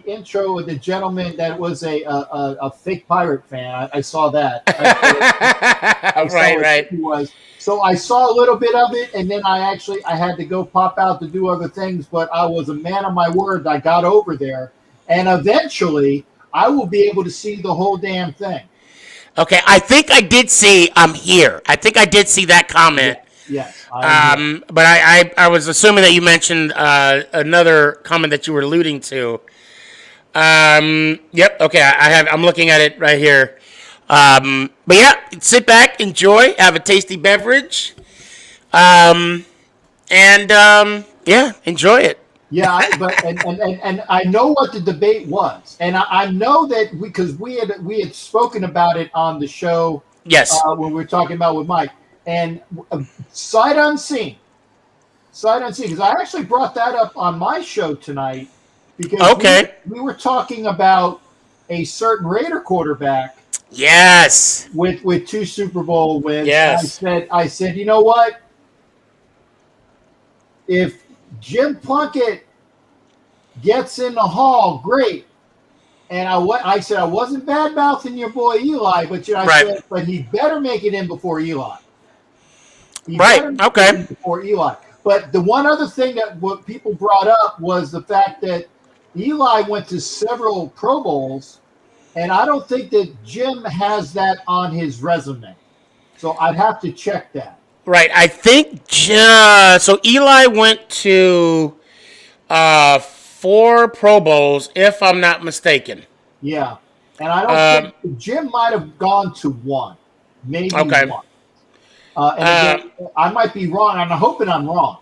intro of the gentleman that was a fake pirate fan. I saw that. Right. He was. So I saw a little bit of it, and then I had to go pop out to do other things. But I was a man of my word. I got over there, and eventually I will be able to see the whole damn thing. Okay, I think I did see I'm here. I think I did see that comment. Yes. But I was assuming that you mentioned another comment that you were alluding to. Yep. Okay. I'm looking at it right here. But yeah, sit back, enjoy, have a tasty beverage, and yeah, enjoy it. Yeah, and I know what the debate was, and I know that because we had spoken about it on the show. Yes. When we were talking about with Mike. And sight unseen, because I actually brought that up on my show tonight because we were talking about a certain Raider quarterback. Yes. With 2 Super Bowl wins. Yes. I said, you know what? If Jim Plunkett gets in the hall, great. And I said I wasn't bad mouthing your boy Eli, but said, but he better make it in before Eli. Before Eli. But the one other thing that what people brought up was the fact that Eli went to several Pro Bowls, and I don't think that Jim has that on his resume. So I'd have to check that. Right. I think so Eli went to 4 Pro Bowls, if I'm not mistaken. Yeah, and I don't think Jim might have gone to one, maybe Okay. one. And again, I might be wrong. I'm hoping I'm wrong,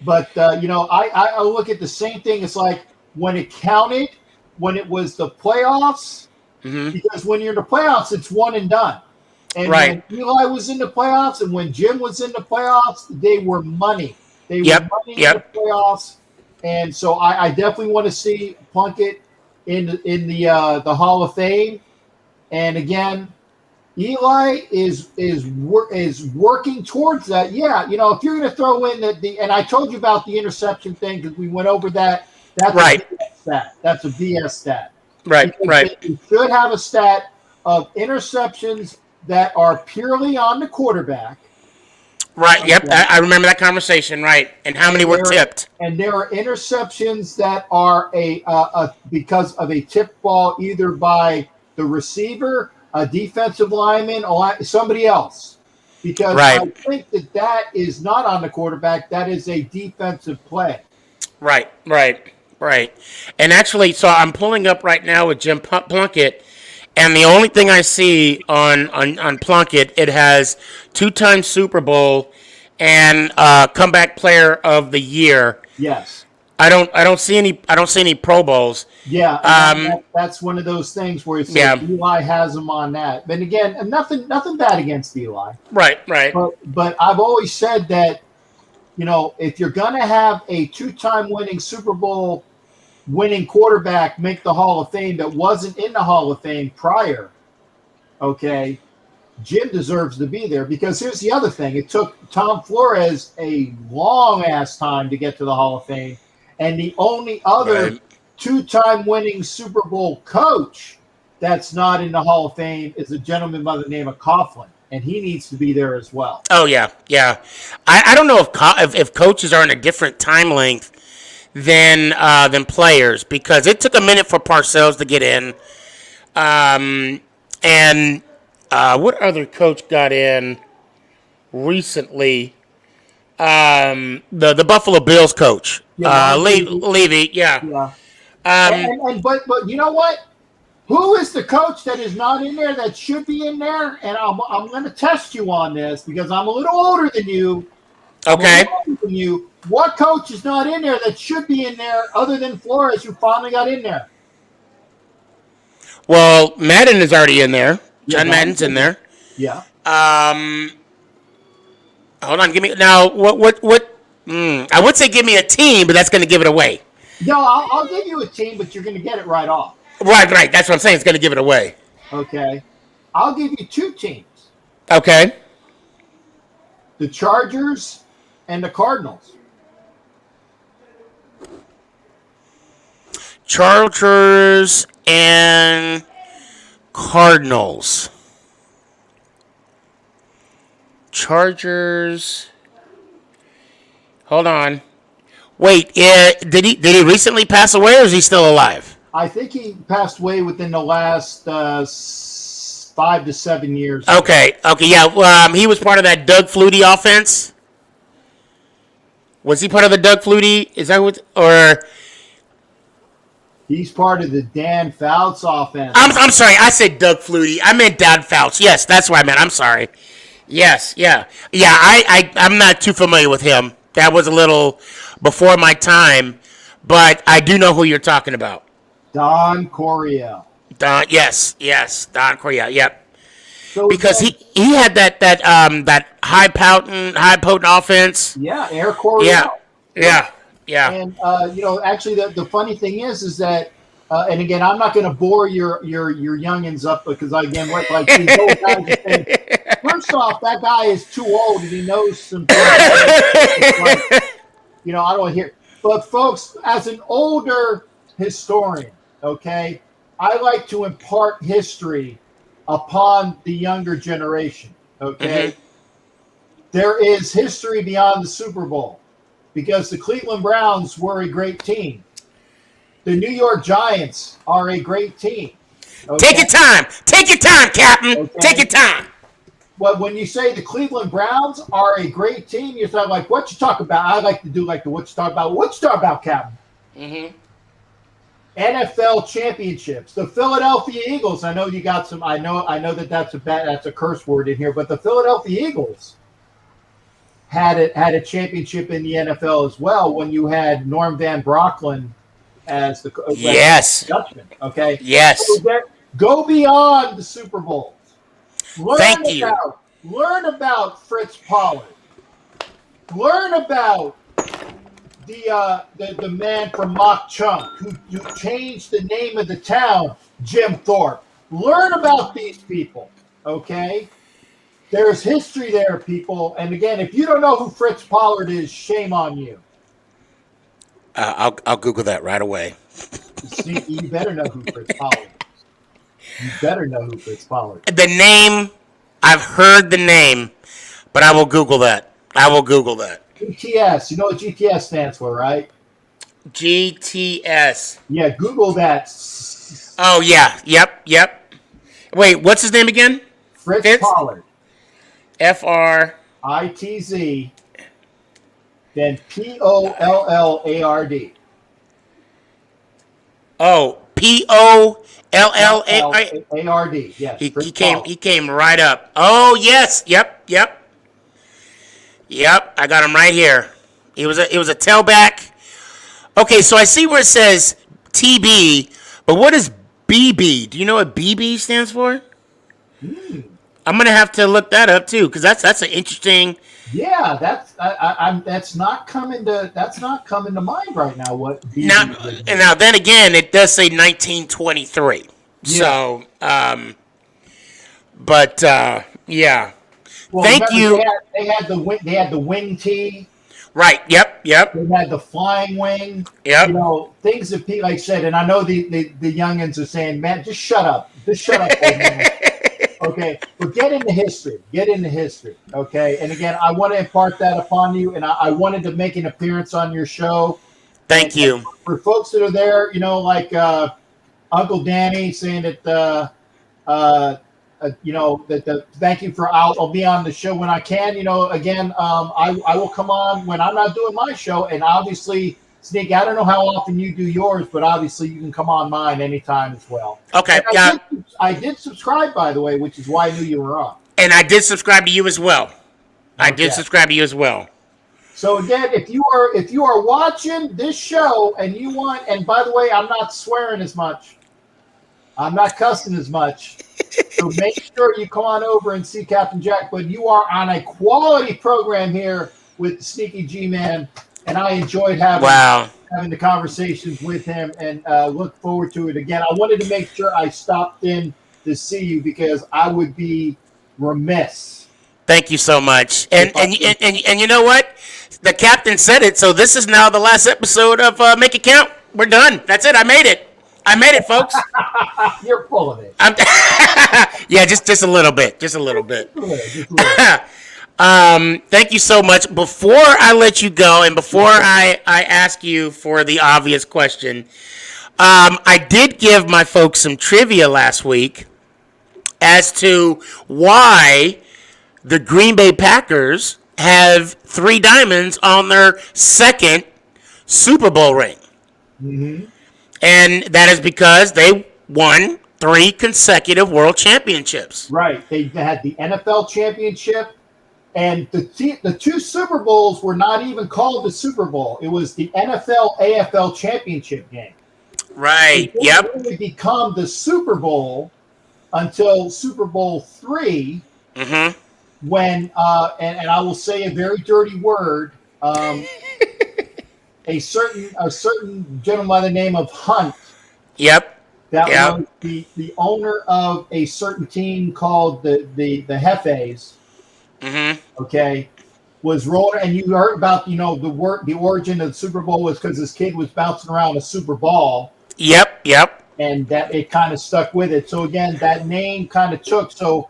but I look at the same thing. It's like when it counted, when it was the playoffs, because when you're in the playoffs, it's one and done. And Right. when Eli was in the playoffs and when Jim was in the playoffs, they were money. They were money in the playoffs. And so I definitely want to see Plunkett in the Hall of Fame. And again, Eli is working towards that. Yeah, if you're going to throw in and I told you about the interception thing because we went over that. That's right. A BS stat. That's a BS stat. Right. Because Right. You should have a stat of interceptions that are purely on the quarterback. Right. Yep. I remember that conversation. Right. And how many were tipped? And there are interceptions that are because of a tip ball, either by the receiver, a defensive lineman, or somebody else. Because I think that is not on the quarterback. That is a defensive play. Right. Right. Right. And actually, so I'm pulling up right now with Jim Plunkett. And the only thing I see on Plunkett, it has 2-time Super Bowl and comeback player of the year. Yes. I don't see any Pro Bowls. Yeah, that's one of those things where it's Eli has him on that. But again, nothing bad against Eli. Right. Right. But I've always said that if you're gonna have a 2-time winning Super Bowl winning quarterback make the Hall of Fame that wasn't in the Hall of Fame prior, okay, Jim deserves to be there because here's the other thing. It took Tom Flores a long-ass time to get to the Hall of Fame, and the only other 2-time winning Super Bowl coach that's not in the Hall of Fame is a gentleman by the name of Coughlin, and he needs to be there as well. Oh, yeah. Yeah. I don't know if coaches are in a different time length than players because it took a minute for Parcells to get in. And what other coach got in recently? The Buffalo Bills coach, Levy. Yeah. But you know what? Who is the coach that is not in there that should be in there? And I'm going to test you on this because I'm a little older than you. Okay. What coach is not in there that should be in there other than Flores, who finally got in there? Well, Madden is already in there. John Madden's in there. Yeah. Hold on. Give me now. What? I would say give me a team, but that's going to give it away. No, I'll give you a team, but you're going to get it right off. Right. That's what I'm saying. It's going to give it away. Okay. I'll give you 2 teams. Okay. The Chargers and the Cardinals. Chargers and Cardinals. Chargers. Hold on. Wait, did he recently pass away, or is he still alive? I think he passed away within the last 5 to 7 years. Okay, yeah. He was part of that Doug Flutie offense. Was he part of the Doug Flutie? Is that what? Or he's part of the Dan Fouts offense. I'm sorry. I said Doug Flutie. I meant Dan Fouts. Yes, that's what I meant. I'm sorry. Yes, yeah. I'm not too familiar with him. That was a little before my time, but I do know who you're talking about. Don Coryell. Yes, Don Coryell. Yep. So because he had that high potent offense. Yeah, Air Coryell. Yeah. And actually, the funny thing is that, and again, I'm not going to bore your youngins up because again, like these old guys are saying, first off, that guy is too old and he knows some things. I don't want to hear. But folks, as an older historian, okay, I like to impart history upon the younger generation. Okay, there is history beyond the Super Bowl because the Cleveland Browns were a great team. The New York Giants are a great team. Okay? Take your time, Captain. Okay? Take your time. Well, when you say the Cleveland Browns are a great team, you're talking like, what you talk about? I like to do like the what you talk about. What you talk about, Captain? NFL championships. The Philadelphia Eagles. I know you got some. I know that's a curse word in here, but the Philadelphia Eagles had a championship in the NFL as well when you had Norm Van Brocklin as the Dutchman. Okay. Yes. So go beyond the Super Bowls. Thank you. Learn about Fritz Pollard. Learn about the man from Mach Chunk who changed the name of the town, Jim Thorpe. Learn about these people, okay? There's history there, people. And again, if you don't know who Fritz Pollard is, shame on you. I'll Google that right away. See, you better know who Fritz Pollard is. You better know who Fritz Pollard is. The name, I've heard the name, but I will Google that. GTS. You know what GTS stands for, right? GTS. Yeah, Google that. Oh, yeah. Yep. Wait, what's his name again? Fritz Pollard. FRITZ. Then POLLARD. Oh, POLLARD. Yes. He came right up. Oh, yes. Yep. I got him right here. It was a tailback. Okay, so I see where it says TB, but what is BB? Do you know what BB stands for? I'm gonna have to look that up too, because that's an interesting. Yeah, that's not coming to mind right now. What BB now then again, it does say 1923. Yeah. So, yeah. Well, thank you. They had the wing tee. Right. Yep. They had the flying wing. Yep. You know, things that Pete like said, and I know the youngins are saying, man, just shut up. Old man. Okay, but get into history. Okay, and again, I want to impart that upon you, and I wanted to make an appearance on your show. Thank you. For folks that are there, you know, like Uncle Danny saying that thank you for I'll be on the show when I can. You know, again, I will come on when I'm not doing my show, and obviously, Sneaky, I don't know how often you do yours, but obviously you can come on mine anytime as well. Okay. I did subscribe, by the way, which is why I knew you were on. And I did subscribe to you as well. So again, if you are watching this show and you want, and by the way, I'm not swearing as much. I'm not cussing as much. So make sure you come on over and see Captain Jack. But you are on a quality program here with the Sneaky G-Man, and I enjoyed having the conversations with him, and look forward to it again. I wanted to make sure I stopped in to see you because I would be remiss. Thank you so much. And you know what? The captain said it, so this is now the last episode of Make It Count. We're done. That's it. I made it, folks. You're full of it. Yeah, just a little bit. Thank you so much. Before I let you go, and before I ask you for the obvious question, I did give my folks some trivia last week as to why the Green Bay Packers have 3 diamonds on their second Super Bowl ring. Mm-hmm. And that is because they won 3 consecutive world championships. Right. They had the NFL championship, and the 2 Super Bowls were not even called the Super Bowl. It was the NFL AFL championship game. Right. It didn't really become the Super Bowl until Super Bowl 3. Mm-hmm. When and I will say a very dirty word, a certain gentleman by the name of Hunt. Yep. That was the owner of a certain team called the Hefes. Mm-hmm. Okay, was rolling, and you heard about the origin of the Super Bowl was because this kid was bouncing around a Super Ball. Yep. And that it kind of stuck with it. So again, that name kind of took. So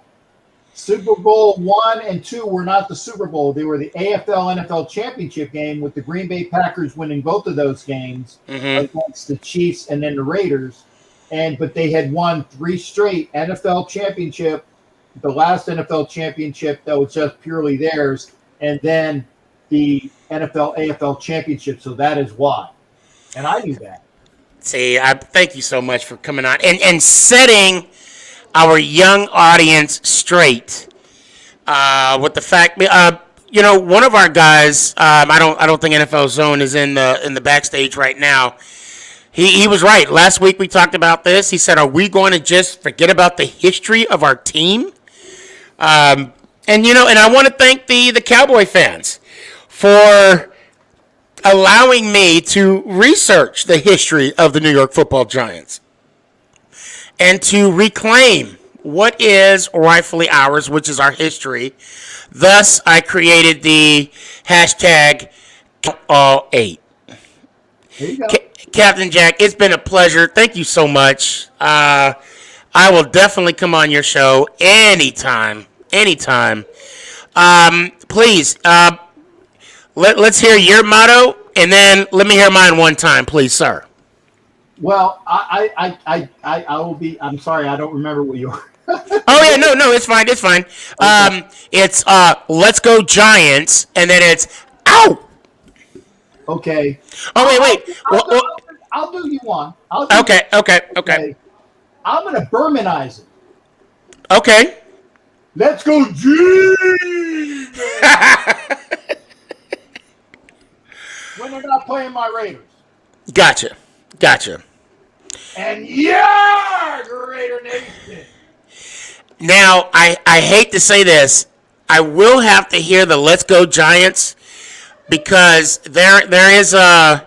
Super Bowl 1 and 2 were not the Super Bowl. They were the AFL NFL championship game with the Green Bay Packers winning both of those games against the Chiefs and then the Raiders. But they had won 3 straight NFL championship, the last NFL championship that was just purely theirs, and then the NFL AFL championship. So that is why. And I knew that. See, I thank you so much for coming on and setting our young audience straight with the fact. One of our guys. I don't think NFL Zone is in the backstage right now. He was right. Last week we talked about this. He said, "Are we going to just forget about the history of our team?" And I want to thank the Cowboy fans for allowing me to research the history of the New York Football Giants and to reclaim what is rightfully ours, which is our history. Thus, I created the hashtag All8. There you go. Captain Jack, it's been a pleasure. Thank you so much. I will definitely come on your show anytime. Please, let's hear your motto, and then let me hear mine one time, please, sir. Well, I will be. I'm sorry, I don't remember what you were. Oh yeah, no, it's fine. Okay. It's let's go Giants, and then it's ow. Okay. Oh wait. I'll do you one. Okay. I'm gonna Bermanize it. Okay. Let's go G. When they're not playing my Raiders. Gotcha. And yeah, Raider Nation. Now, I hate to say this. I will have to hear the Let's Go Giants because there is a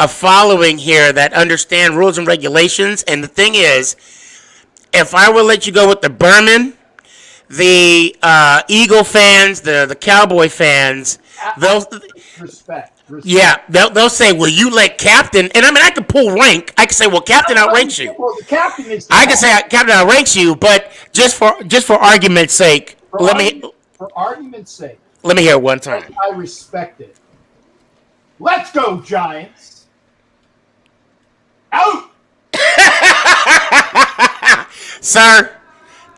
following here that understand rules and regulations. And the thing is, if I will let you go with the Berman, the Eagle fans, the Cowboy fans, they'll respect. Yeah, they'll say, "Well, you let Captain," and I mean, I can pull rank. I can say, "Well, Captain outranks you." Well, the captain is. I can say Captain outranks you, but just for argument's sake, let me hear it one time. I respect it. Let's go, Giants! Out, sir.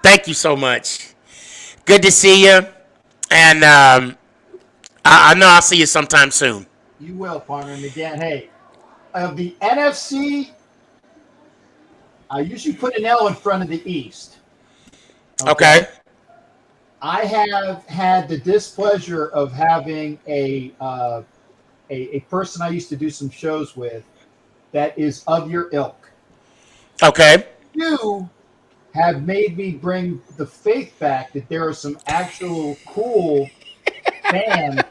Thank you so much. Good to see you, and I know I'll see you sometime soon. You will, partner. And again, hey, of the NFC, I usually put an L in front of the East. Okay. I have had the displeasure of having a person I used to do some shows with that is of your ilk. Okay. You have made me bring the faith back that there are some actual cool fans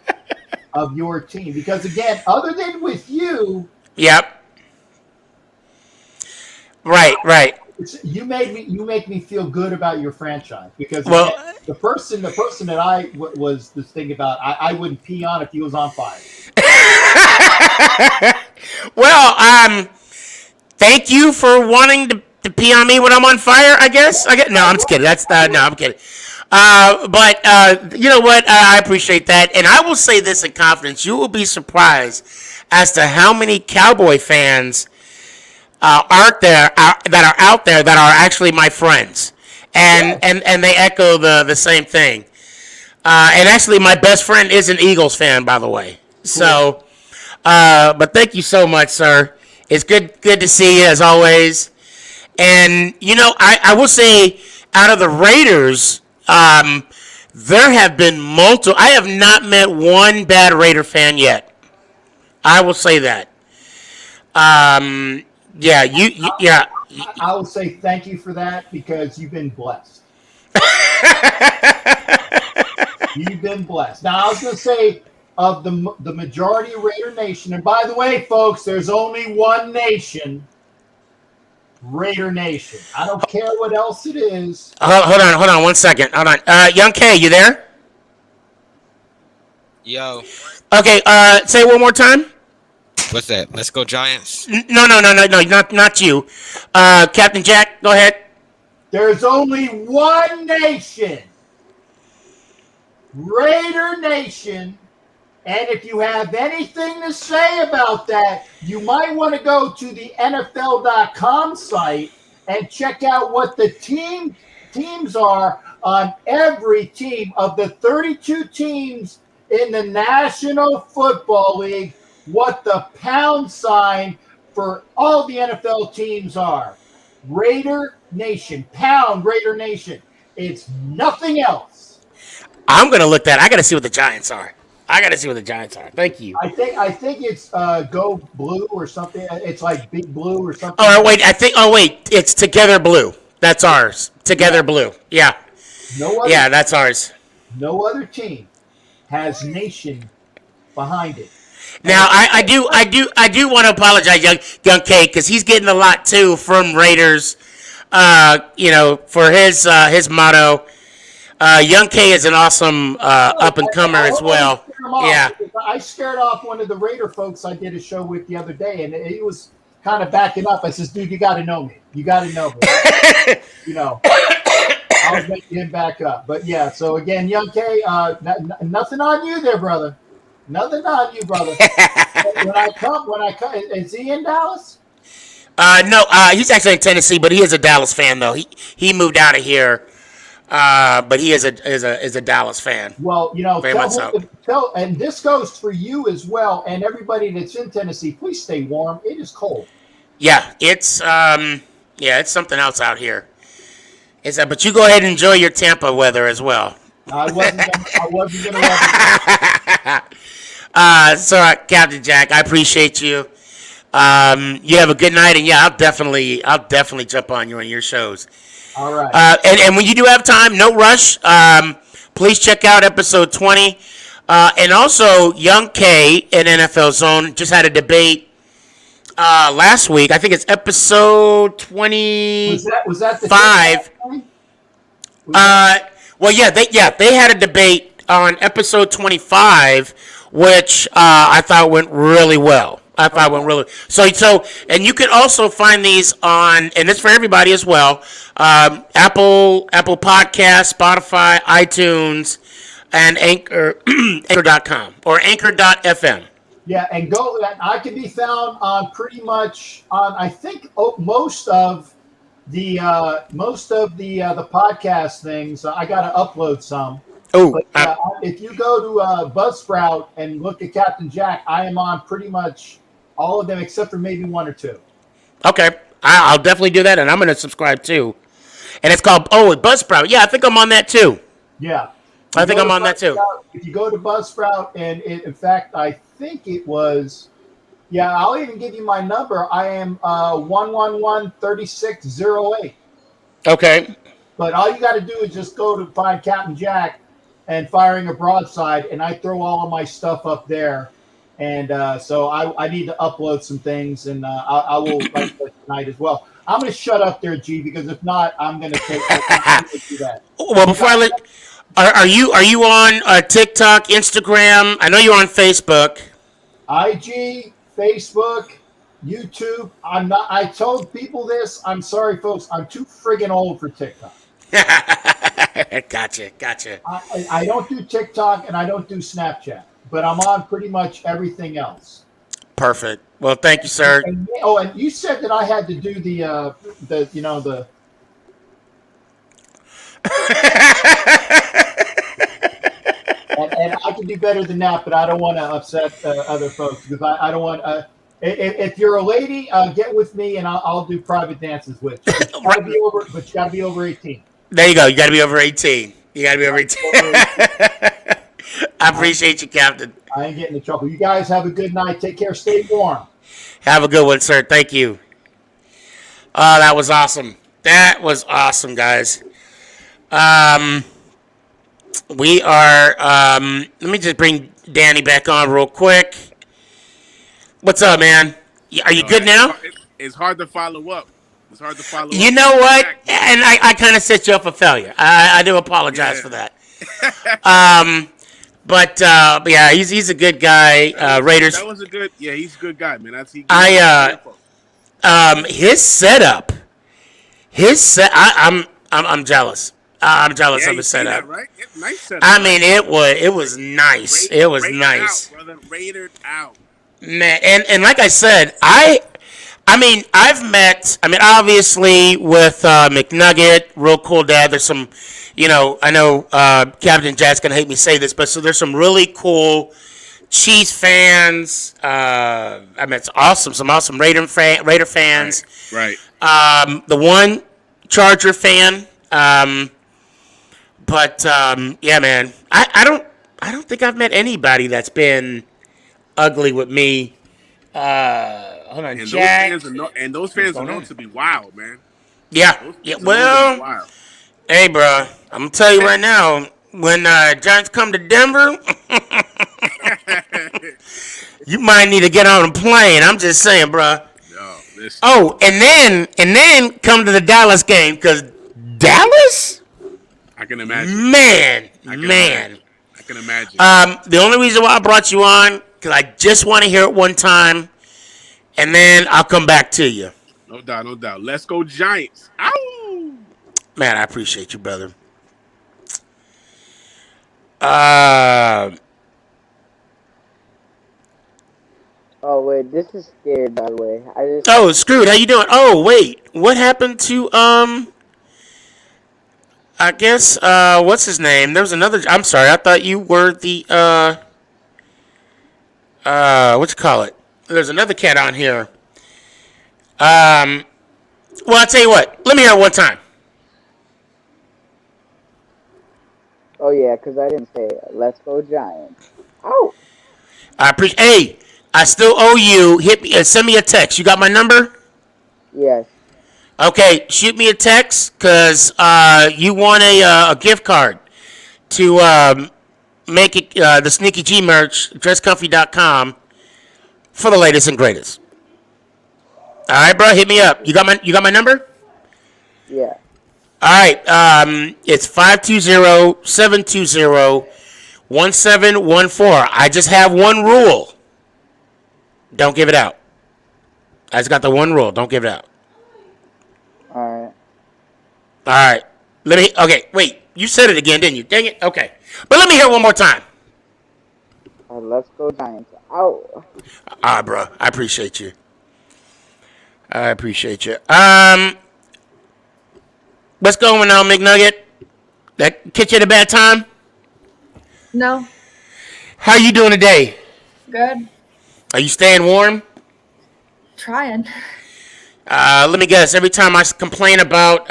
of your team, because again, other than with you, yep, right. You make me feel good about your franchise, because again, the person that I was this thing about, I wouldn't pee on if he was on fire. Well, thank you for wanting to pee on me when I'm on fire. I guess. No, I'm just kidding. I'm kidding. But you know what? I appreciate that. And I will say this in confidence. You will be surprised as to how many Cowboy fans that are out there that are actually my friends. And they echo the same thing. And actually, my best friend is an Eagles fan, by the way. Cool. So, but thank you so much, sir. It's good to see you, as always. And, I will say, out of the Raiders, there have been multiple. I have not met one bad Raider fan yet. I will say that. Yeah, yeah. I will say thank you for that, because you've been blessed. You've been blessed. Now, I was going to say, of the majority of Raider Nation, and by the way, folks, there's only one nation. Raider Nation. I don't care what else it is. Hold on 1 second. Hold on. Young K, you there? Yo. Okay, say it one more time. What's that? Let's go Giants. No, not you. Captain Jack, go ahead. There's only one nation. Raider Nation. And if you have anything to say about that, you might want to go to the NFL.com site and check out what the teams are on every team. Of the 32 teams in the National Football League, what the pound sign for all the NFL teams are Raider Nation. Pound Raider Nation. It's nothing else. I'm going to look that. I got to see what the Giants are. Thank you. I think it's Go Blue or something. It's like Big Blue or something. Oh, wait. It's Together Blue. That's ours. Together Blue. Yeah. That's ours. No other team has Nation behind it. Now, I do want to apologize, young K, because he's getting a lot too from Raiders. For his motto. Young K is an awesome up and comer as well. Yeah. I scared off one of the Raider folks I did a show with the other day, and he was kind of backing up. I says, "Dude, you got to know me. You got to know me." I was making him back up, but yeah. So again, Young K, nothing on you there, brother. Nothing on you, brother. when I come, is he in Dallas? No, he's actually in Tennessee, but he is a Dallas fan though. He moved out of here, but he is a Dallas fan. Well, very much so. And this goes for you as well, and everybody that's in Tennessee. Please stay warm. It is cold. Yeah, it's something else out here. But you go ahead and enjoy your Tampa weather as well. I wasn't gonna. So Captain Jack, I appreciate you. You have a good night, and yeah, I'll definitely jump on you on your shows. All right. And when you do have time, no rush. Please check out episode 20, and also Young K in NFL Zone just had a debate last week. I think it's episode 25. Was that the well, they had a debate on episode 25, which I thought went really well. So, and you can also find these on, and it's for everybody as well. Apple Podcasts, Spotify, iTunes, and Anchor.com or Anchor.fm. Yeah, and I can be found on pretty much on I think most of the podcast things. I got to upload some. Oh, if you go to Buzzsprout and look at Captain Jack, I am on pretty much all of them except for maybe one or two. Okay, I'll definitely do that, and I'm going to subscribe too. And it's called Buzzsprout. Yeah, I think I'm on that too. Yeah, I think I'm on that too. If you go to Buzzsprout, and in fact, I think it was. Yeah, I'll even give you my number. I am 111-3608. Okay. But all you got to do is just go to find Captain Jack and Firing a Broadside, and I throw all of my stuff up there. And so I need to upload some things, and I will write that tonight as well. I'm going to shut up there, G, because if not, I'm going to do that. Well, before I let, are you on TikTok, Instagram? I know you're on Facebook. IG, Facebook, YouTube. I'm not. I told people this. I'm sorry, folks. I'm too friggin' old for TikTok. Gotcha. I don't do TikTok and I don't do Snapchat, but I'm on pretty much everything else. Perfect. Well, thank you, sir. And you said that I had to do the and I can do better than that, but I don't want to upset other folks because I don't want. If you're a lady, get with me and I'll do private dances with you. But you got to be over 18. There you go. You got to be over 18. I appreciate you, Captain. I ain't getting in trouble. You guys have a good night. Take care. Stay warm. Have a good one, sir. Thank you. That was awesome. That was awesome, guys. We are. Let me just bring Danny back on real quick. What's up, man? Are you good now? It's hard to follow up. You know what? And I kind of set you up for failure. I do apologize for that. But yeah, he's a good guy. Raiders. That was a good. Yeah, he's a good guy, man. His setup. I'm jealous. I'm jealous of his setup. That, right? Nice setup. I mean, it was nice. It was nice. Out, brother. Raided out. Man, and like I said, I've met, obviously with McNugget, real cool dad. There's some, I know Captain Jack's going to hate me say this, but so there's some really cool Chiefs fans. I mean, it's awesome. Some awesome Raider fans. Right. The one Charger fan. But yeah, man. I don't think I've met anybody that's been ugly with me. Hold on, And Jack. those fans are known to be wild, man. Yeah. Yeah. Well, hey, bro. I'm gonna tell you right now. When Giants come to Denver, you might need to get on a plane. I'm just saying, bro. No, listen. Oh, and then come to the Dallas game because Dallas. I can imagine. Man. I can imagine. The only reason why I brought you on because I just want to hear it one time, and then I'll come back to you. No doubt, no doubt. Let's go Giants. Ow! Man, I appreciate you, brother. Oh wait, this is scared by the way. Oh, Screwed, how you doing? Oh, wait, what happened to I guess what's his name? There was another. I'm sorry, I thought you were the what you call it? There's another cat on here. Well, I'll tell you what. Let me hear it one time. Oh yeah, because I didn't say it. Let's go Giants. Oh. I appreciate. Hey, I still owe you. Hit me. Send me a text. You got my number? Yes. Okay, shoot me a text because you want a gift card to make it the Sneakyg merch, dresscomfy.com for the latest and greatest. All right, bro, hit me up. You got my number? Yeah. All right, it's 520-720-1714. I just have one rule. Don't give it out. I just got the one rule. Don't give it out. Alright. All right. Okay, wait. You said it again, didn't you? Dang it. Okay. But let me hear it one more time. Let's go Giants. Ow. All right, bro. I appreciate you. What's going on, McNugget? That catch you at a bad time? No. How you doing today? Good. Are you staying warm? Trying. Let me guess. Every time I complain about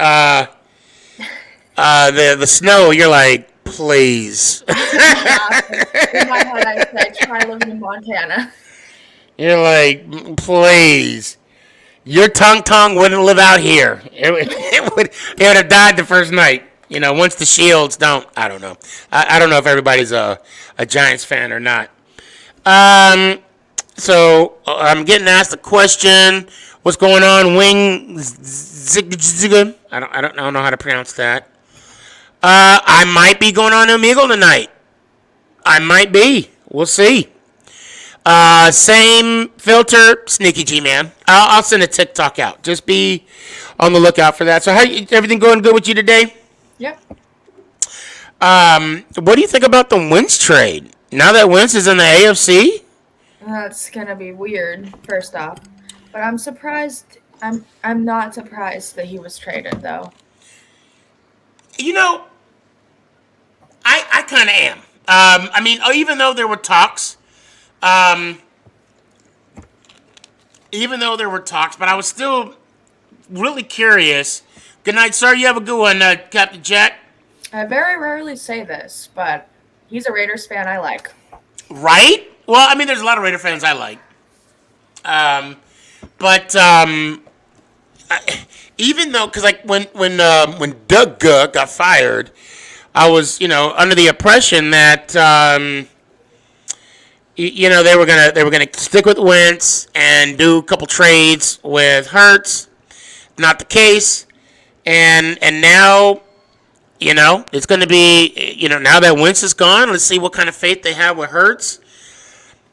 the snow, you're like, please. In my head, I said, try living in Montana. You're like, please. Your tongue wouldn't live out here. It would have died the first night. You know, once the Shields don't. I don't know. I don't know if everybody's a Giants fan or not. So I'm getting asked a question. What's going on, Wing Zig? I don't know how to pronounce that. I might be going on Omegle tonight. I might be. We'll see. Same filter, Sneakyg, man. I'll send a TikTok out. Just be on the lookout for that. So, everything going good with you today? Yep. What do you think about the Wentz trade? Now that Wentz is in the AFC? That's gonna be weird, first off. But I'm surprised. I'm not surprised that he was traded, though. You know, I kind of am. I mean, even though there were talks, but I was still really curious. Good night, sir. You have a good one, Captain Jack. I very rarely say this, but he's a Raiders fan I like. Right? Well, I mean, there's a lot of Raider fans I like. Even though, because like when Doug got fired, I was under the impression that they were gonna stick with Wentz and do a couple trades with Hurts. Not the case, and now it's gonna be now that Wentz is gone. Let's see what kind of faith they have with Hurts.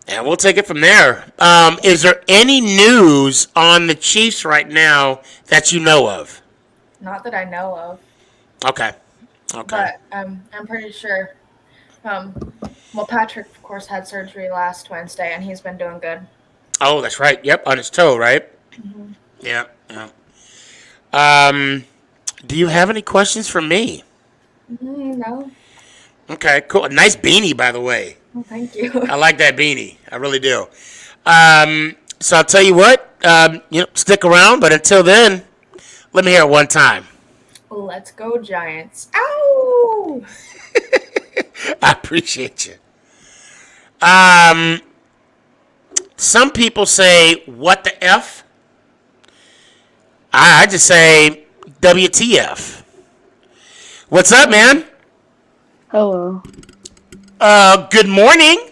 And we'll take it from there. Is there any news on the Chiefs right now that you know of? Not that I know of. Okay. But I'm pretty sure. Well, Patrick, of course, had surgery last Wednesday, and he's been doing good. Oh, that's right. Yep, on his toe, right? Mm-hmm. Yeah. Do you have any questions for me? No. Okay, cool. Nice beanie, by the way. Oh, thank you. I like that beanie. I really do. So I'll tell you what. Stick around, but until then, let me hear it one time. Let's go Giants. Ow! I appreciate you. Some people say, "What the f?" I just say, "WTF?" What's up, man? Hello. Good morning.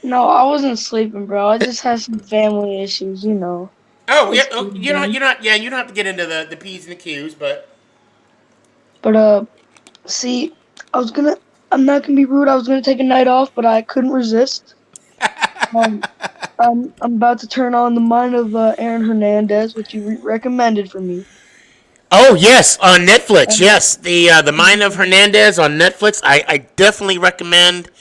No, I wasn't sleeping, bro. I just had some family issues, you know. Oh, yeah. It's Oh, good, you're not. man. You're not. Yeah, you don't have to get into the p's and the q's, but But see, I'm not gonna be rude. I was gonna take a night off, but I couldn't resist. Um, I'm about to turn on the mind of Aaron Hernandez, which you recommended for me. oh yes, on Netflix. Um, Yes, the Mind of Hernandez on Netflix. I definitely recommend.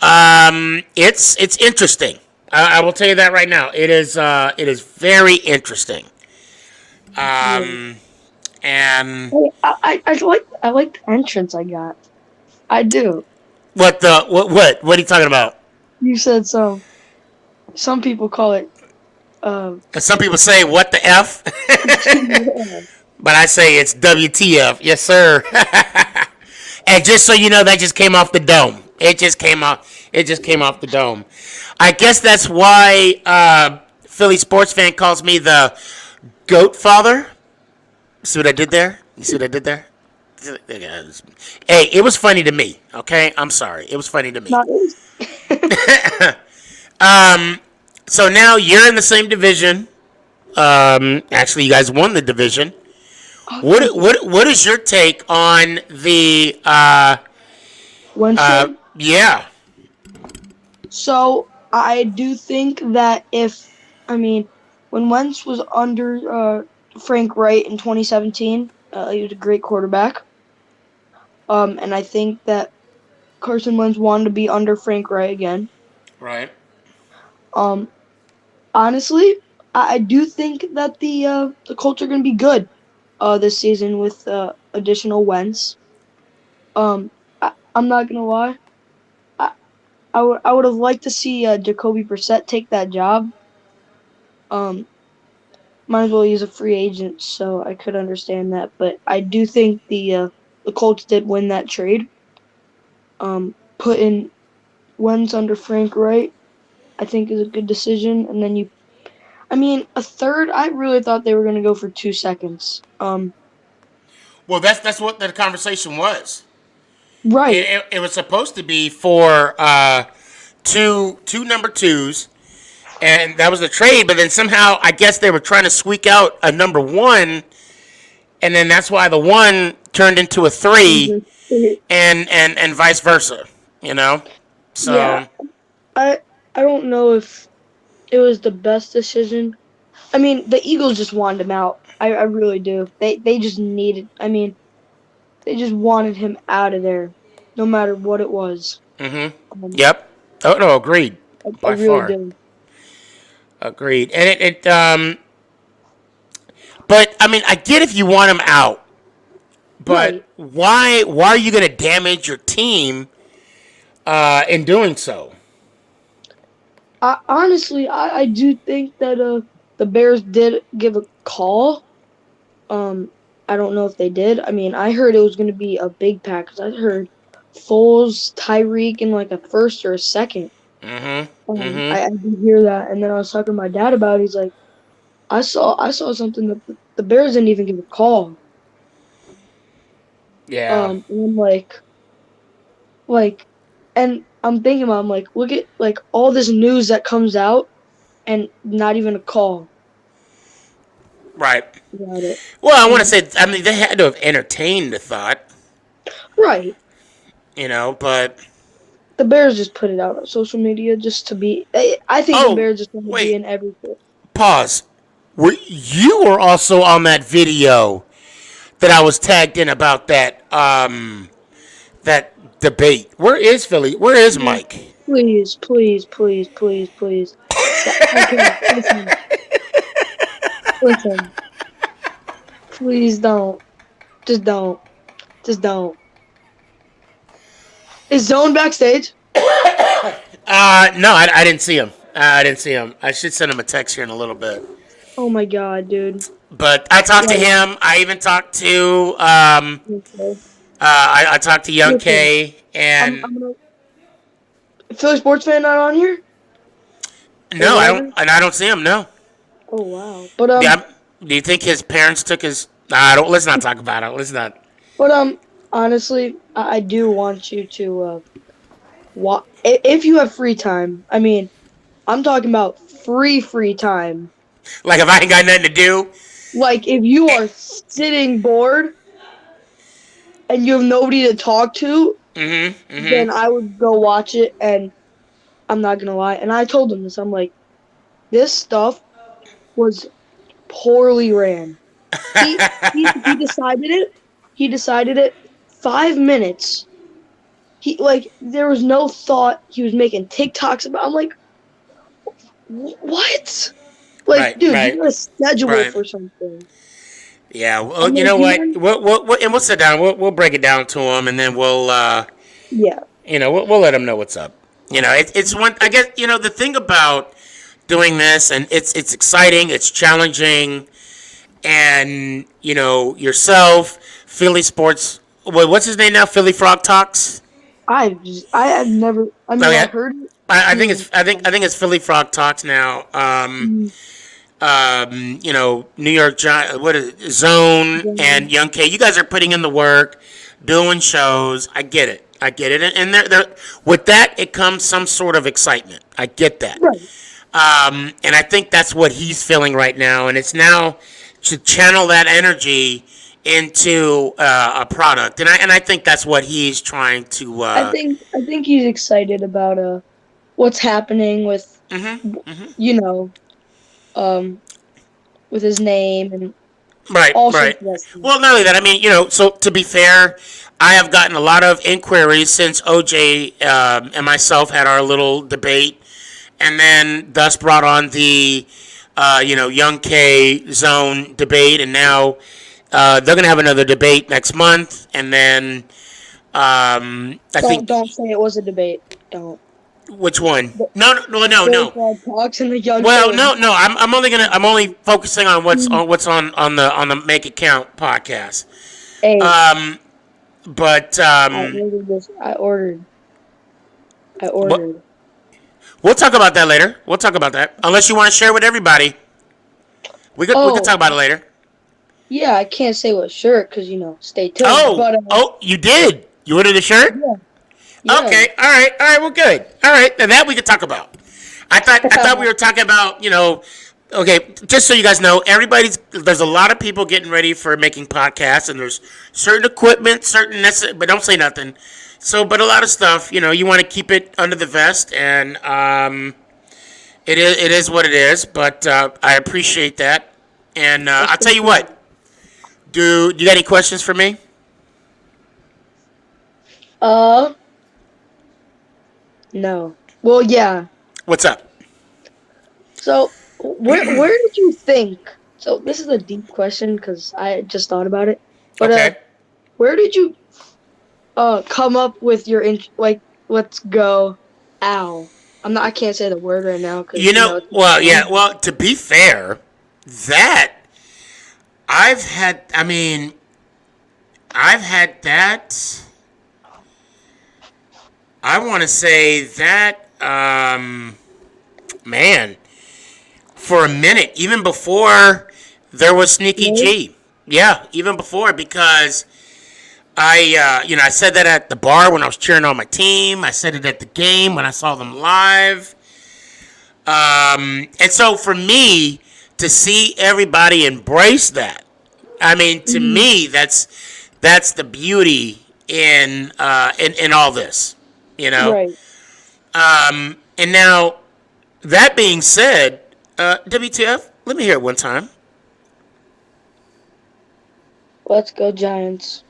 It's interesting. I will tell you that right now. It is very interesting. yeah. And I like the entrance I got. I do. what are you talking about? You said so. Some people call it. Uh, 'Cause some people say what the f, yeah. but I say it's WTF. Yes, sir. And just so you know, that just came off the dome. It just came off. It just came off the dome. I guess that's why Philly sports fan calls me the goat father. See what I did there? You see what I did there? Hey, it was funny to me. Okay, I'm sorry. It was funny to me. Not So now you're in the same division. Actually, you guys won the division. What is your take on the Wentz. yeah. So I do think that when Wentz was under Frank Wright in 2017, he was a great quarterback. And I think that Carson Wentz wanted to be under Frank Wright again. Right. Um, honestly, I do think that the Colts are going to be good this season with additional Wentz. I'm not gonna lie. I, I would have liked to see Jacoby Brissett take that job. Um, might as well use a free agent, so I could understand that. But I do think the Colts did win that trade. Putting Wentz under Frank Wright, I think is a good decision. And then a third. I really thought they were gonna go for 2 seconds. Well, that's what the conversation was. Right. It was supposed to be for two number twos, and that was the trade. But then somehow, I guess they were trying to squeak out a number one, and then that's why the one turned into a three, and vice versa. You know, so Yeah. I don't know if it was the best decision. I mean, the Eagles just wanted him out. I really do. They just needed. They just wanted him out of there, no matter what it was. Yep. Oh no, agreed. I By really far, do. agreed. And but I mean, I get if you want him out, but Right. why are you going to damage your team in doing so? Honestly, I do think that the Bears did give a call. I don't know if they did. I mean, I heard it was going to be a big package. I heard Foles, Tyreek, in like a first or a second. I did hear that, and then I was talking to my dad about it. He's like, I saw something that the Bears didn't even give a call. Yeah. And I'm like, and I'm thinking about, I'm like, look at like all this news that comes out, and not even a call Right. about it. Well, I want to say, I mean, they had to have entertained the thought, Right. you know, but The Bears just put it out on social media just to be. I think the Bears just want to be in everything. pause. You were also on that video that I was tagged in about that debate. Where is Philly? Where is Mike? Please, please, please, please, please. Okay, listen. Please don't. Just don't. Just don't. Is Zone backstage? No, I didn't see him. I didn't see him. I should send him a text here in a little bit. Oh my god, dude. But I talked to Like, him. I even talked to okay. I talked to Young Listen, K and I'm gonna. Philly sports fan not on here? no, Or I don't. whatever? And I don't see him. No. Oh wow. But Yeah. Do you think his parents took his? Nah, don't. Let's not talk about it. Let's not. honestly, I do want you to if you have free time. I mean, I'm talking about free time. Like if I ain't got nothing to do. Like if you are sitting bored and you have nobody to talk to, then I would go watch it. And I'm not gonna lie. And I told him this. I'm like, this stuff was poorly ran. He decided it. He decided it. 5 minutes. There was no thought. He was making TikToks about. I'm like, what? Like, Right, dude, right, you got a schedule right. for something. Yeah. Well, I'm you like, know what? man. We'll sit down. We'll break it down to him, and then we'll Yeah. we'll let him know what's up. It's one. I guess the thing about doing this, and it's exciting. It's challenging. And yourself, Philly Sports. What's his name now? Philly Frog Talks. I have never. I mean, Oh, yeah. I heard it. I think it's Philly Frog Talks now. New York Giant. What is it? Zone and Young K. You guys are putting in the work, doing shows. I get it. And there with that it comes some sort of excitement. I get that. Right. And I think that's what he's feeling right now, and it's now to channel that energy into a product, and I think that's what he's trying to. I think he's excited about what's happening with with his name and Right. all sorts of that stuff. Well, not only that, I mean, so to be fair, I have gotten a lot of inquiries since OJ and myself had our little debate, and then thus brought on the Young K Zone debate, and now they're gonna have another debate next month, and then Don't say it was a debate. Don't. Which one? No. Talks in the Young Well, K. no. I'm only focusing on what's on the Make It Count podcast. Hey. But I ordered. We'll talk about that later. We'll talk about that. Unless you want to share with everybody. We could talk about it later. Yeah, I can't say what shirt because stay tuned. You did. You ordered a shirt? Yeah. Okay. All right. Well, good. All right. Now that we could talk about. I thought we were talking about Okay, just so you guys know, there's a lot of people getting ready for making podcasts, and there's certain equipment, but don't say nothing. So, but a lot of stuff, you want to keep it under the vest, and it is what it is. But I appreciate that, and I'll tell you what. Do you got any questions for me? No. Well, yeah. What's up? So, where did you think? So, this is a deep question because I just thought about it. But okay. Where did you come up with your let's go, ow? I can't say the word right now because Well, to be fair, that I've had that. I want to say that, man, for a minute, even before there was Sneakyg. Yeah, even before, because I said that at the bar when I was cheering on my team. I said it at the game when I saw them live. And so for me to see everybody embrace that, to me, that's the beauty in all this. Right. And now, that being said, WTF, let me hear it one time. Let's go Giants.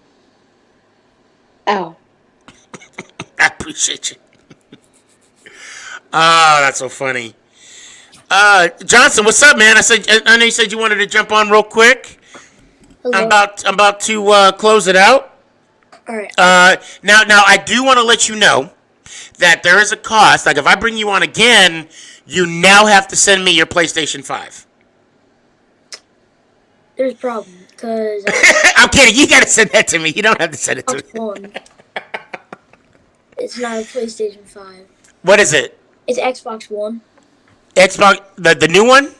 Ow. I appreciate you. Oh, that's so funny. Johnson, what's up, man? I know you said you wanted to jump on real quick. Hello. I'm about to close it out. All right. Now I do want to let you know that there is a cost. Like if I bring you on again, you now have to send me your PlayStation 5. There's a problem because I'm kidding. You gotta send that to me. You don't have to send it to me. One. It's not a PlayStation 5. What is it? It's Xbox One. Xbox, the new one?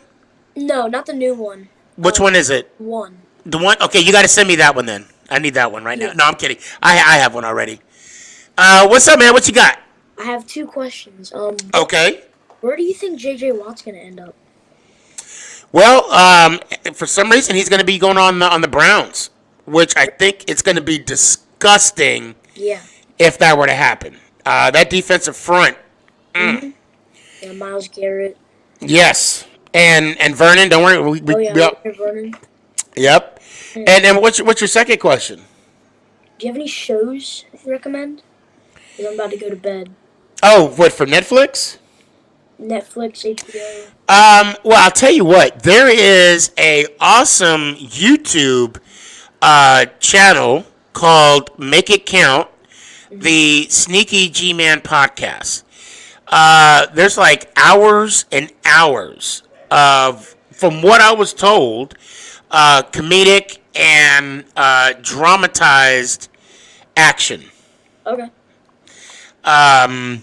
No, not the new one. Which one is it? One. The one? Okay, you got to send me that one then. I need that one right now. No, I'm kidding. I have one already. What's up, man? What you got? I have 2 questions. Okay. Where do you think J.J. Watt's gonna end up? Well, for some reason he's going to be going on the Browns, which I think it's going to be disgusting. Yeah. If that were to happen, that defensive front. Mm-hmm. Yeah, Myles Garrett. Yes, and Vernon. Don't worry. Vernon. Yep. And what's your second question? Do you have any shows you recommend? Because I'm about to go to bed. Oh, what, for Netflix? Netflix, HBO. Well, I'll tell you what. There is a awesome YouTube channel called Make It Count, the Sneaky G-Man podcast. There's like hours and hours of, from what I was told, comedic and dramatized action. Okay. And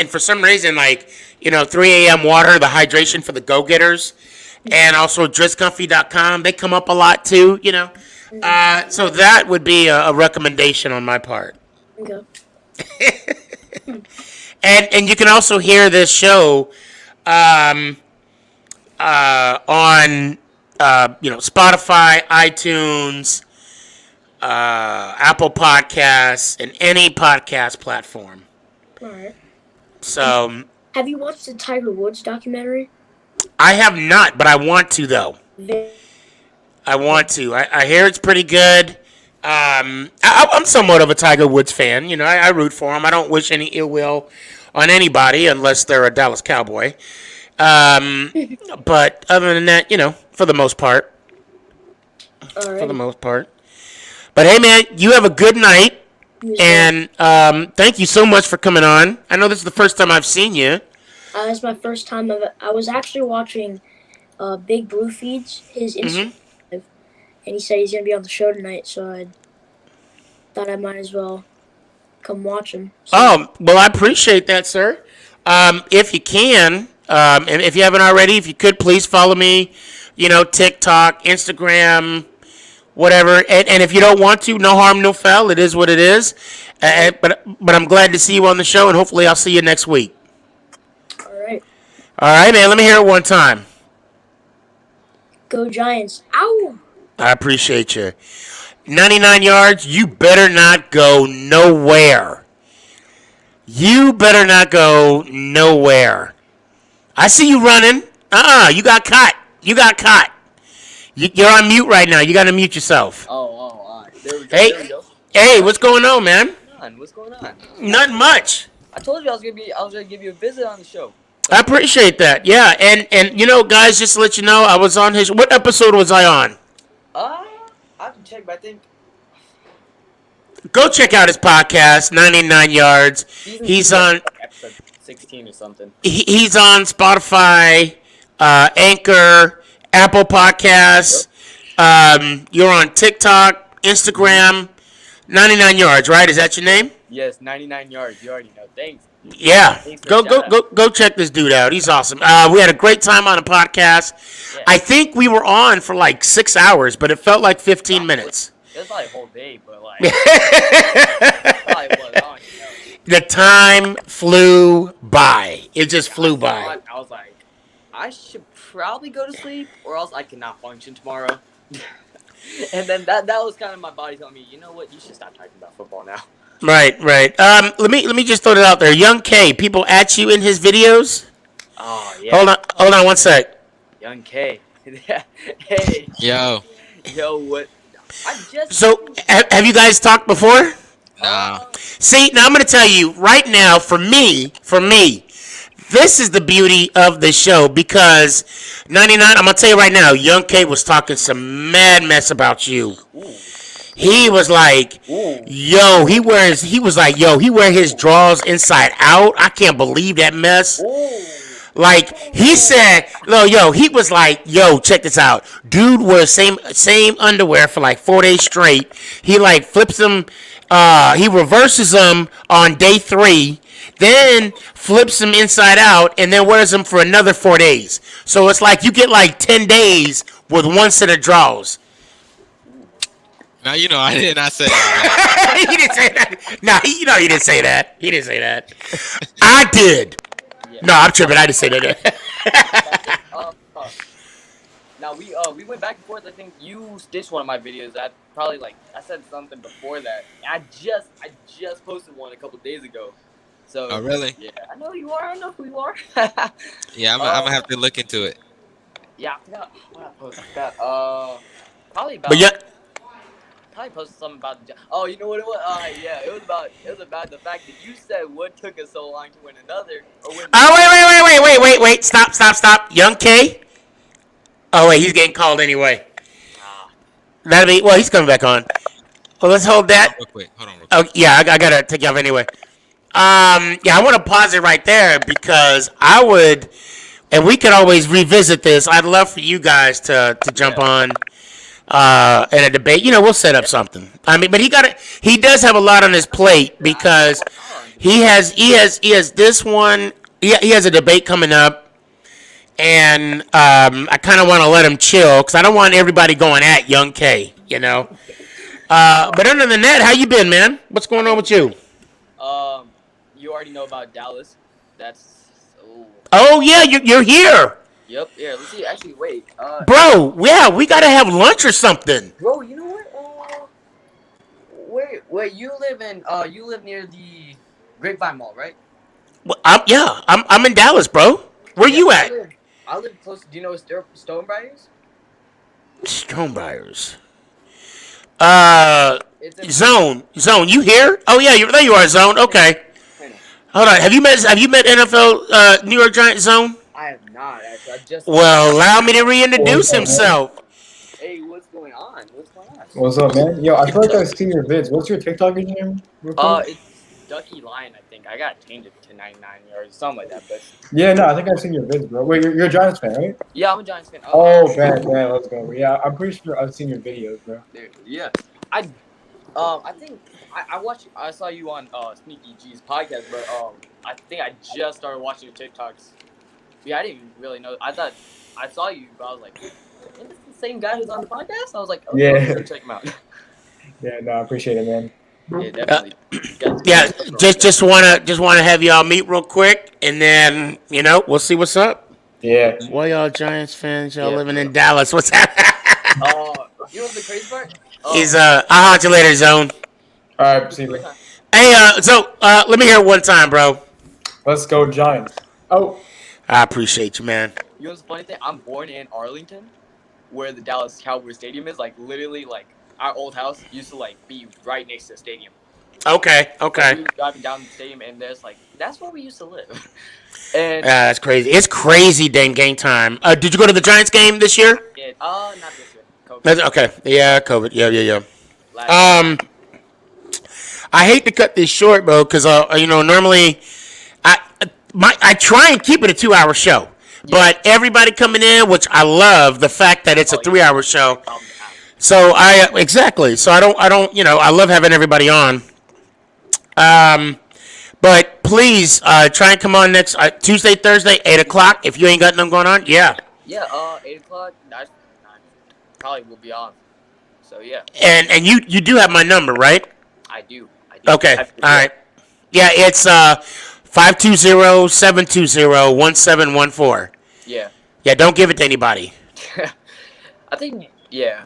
for some reason, like, 3 a.m. water, the hydration for the go-getters, and also dresscomfy.com, they come up a lot too, So that would be a recommendation on my part. Okay. And you can also hear this show on Spotify, iTunes, Apple Podcasts, and any podcast platform. All right. So, have you watched the Tiger Woods documentary? I have not, but I want to though. I want to. I hear it's pretty good. I'm somewhat of a Tiger Woods fan. I root for him. I don't wish any ill will on anybody unless they're a Dallas Cowboy. But other than that, for the most part. All right. For the most part. But hey, man, you have a good night. And thank you so much for coming on. I know this is the first time I've seen you. It's my first time. I was actually watching Big Blue Feeds, his Instagram, and he said he's going to be on the show tonight, so I thought I might as well come watch him. So. Oh, well, I appreciate that, sir. If you can, and if you haven't already, if you could, please follow me, TikTok, Instagram, whatever. And if you don't want to, no harm, no foul. It is what it is. But I'm glad to see you on the show, and hopefully I'll see you next week. All right. All right, man. Let me hear it one time. Go Giants. Ow! I appreciate you. 99 yards, you better not go nowhere. You better not go nowhere. I see you running. You got caught. You got caught. You're on mute right now. You got to mute yourself. All right. There we go. Hey, there we go. Hey, what's going on, man? What's going on? Nothing much. I told you I was gonna give you a visit on the show. I appreciate that. Yeah, and guys, just to let you know, I was on his. What episode was I on? I have to check, but I think. Go check out his podcast, 99 Yards. He's on episode 16 or something. He's on Spotify, Anchor, Apple Podcasts. Yep. You're on TikTok, Instagram. 99 Yards, right? Is that your name? Yes, 99 Yards. You already know. Thanks. Yeah. Go check this dude out. He's awesome. We had a great time on the podcast. Yeah. I think we were on for like 6 hours, but it felt like 15 minutes. It was probably a whole day, but like the time flew by. It just flew by. I was like, I should probably go to sleep, or else I cannot function tomorrow. And then that was kind of my body telling me, you know what, you should stop talking about football now. Right. Let me just throw it out there. Young K, people at you in his videos. Oh yeah. Hold on, one sec. Young K. Hey. Yo, what? So, have you guys talked before? No. See, now I'm going to tell you right now, for me, this is the beauty of the show because 99, I'm going to tell you right now, Young K was talking some mad mess about you. Ooh. He was like, yo, he was like, yo, he wear his drawers inside out. I can't believe that mess. Like he said, no, yo, he was like, yo, check this out. Dude wears same underwear for like 4 days straight. He like flips them, he reverses them on day 3, then flips them inside out, and then wears them for another 4 days. So it's like you get like 10 days with one set of drawers. Now you know I did not say that. He didn't say that. No, he didn't say that. He didn't say that. I did. No, I'm tripping. I didn't say that. Now we went back and forth. I think you stitched one of my videos. I said something before that. I just posted one a couple days ago. So. Oh really? Yeah, I know you are. I know who you are. Yeah, I'm gonna have to look into it. Yeah, I forgot what I posted. Probably about. But yeah. Probably posted something about. Oh, you know what it was? Yeah, it was about the fact that you said what took us so long to win another. Oh wait! Stop! Young K. Oh wait, he's getting called anyway. That'll be well. He's coming back on. Well, let's hold that. Real quick. Hold on. Oh yeah, I gotta take you off anyway. Yeah, I want to pause it right there because I would, and we could always revisit this. I'd love for you guys to jump on. In a debate, we'll set up something. I mean, but he does have a lot on his plate because he has this one. He has a debate coming up, and I kind of want to let him chill because I don't want everybody going at Young K. But other than that, how you been, man? What's going on with you? You already know about Dallas. That's. Oh yeah, you're here. Yep. Yeah. Let's see. Actually, wait. Bro, yeah, we gotta have lunch or something. Bro, you know what? Where you live near the Grapevine Mall, right? Well, I'm in Dallas, bro. Where you at? I live close. Do you know what Stonebriars? Stonebriars. Zone. You here? Oh yeah, there you are, Zone. Okay. Hold on. Have you met NFL New York Giants Zone? I have not actually. I just. Well, allow me to reintroduce himself. Hey, what's going on? What's up, man? Yo, I feel like I've seen your vids. What's your TikTok name? It's Ducky Lion, I think. I gotta change it to 99 or something like that. But yeah, no, I think I've seen your vids, bro. Wait, you're a Giants fan, right? Yeah, I'm a Giants fan. Oh, man, let's go. Yeah, I'm pretty sure I've seen your videos, bro. Yeah, I think I saw you on Sneaky's podcast, but I think I just started watching your TikToks. Yeah, I didn't even really know. I thought I saw you, but I was like, isn't this the same guy who's on the podcast? I was like, yeah, check him out. Yeah, no, I appreciate it, man. Yeah, definitely. Just wanna have y'all meet real quick, and then we'll see what's up. Yeah. Well, y'all Giants fans, y'all living in Dallas. What's happening? You know the crazy part? He's I'll haunt you later, Zone. All right, see you. Hey, let me hear it one time, bro. Let's go Giants. Oh. I appreciate you, man. You know what's the funny thing? I'm born in Arlington, where the Dallas Cowboys stadium is. Like literally, like our old house used to like be right next to the stadium. Okay. So we were driving down the stadium, and that's where we used to live. And that's crazy. It's crazy, dang game time. Did you go to the Giants game this year? Yeah, not this year. COVID. Okay. Yeah, COVID. Yeah. I hate to cut this short, bro, because normally I try and keep it a 2-hour show, but everybody coming in, which I love the fact that it's a 3-hour show. So exactly. So I don't I love having everybody on. But please try and come on next Tuesday, Thursday, 8:00 if you ain't got nothing going on. Yeah. Yeah. 8:00. I probably will be on. So yeah. And you do have my number, right? I do. Okay. All right. Yeah, it's 520-720-1714. Yeah. Yeah, don't give it to anybody. I think I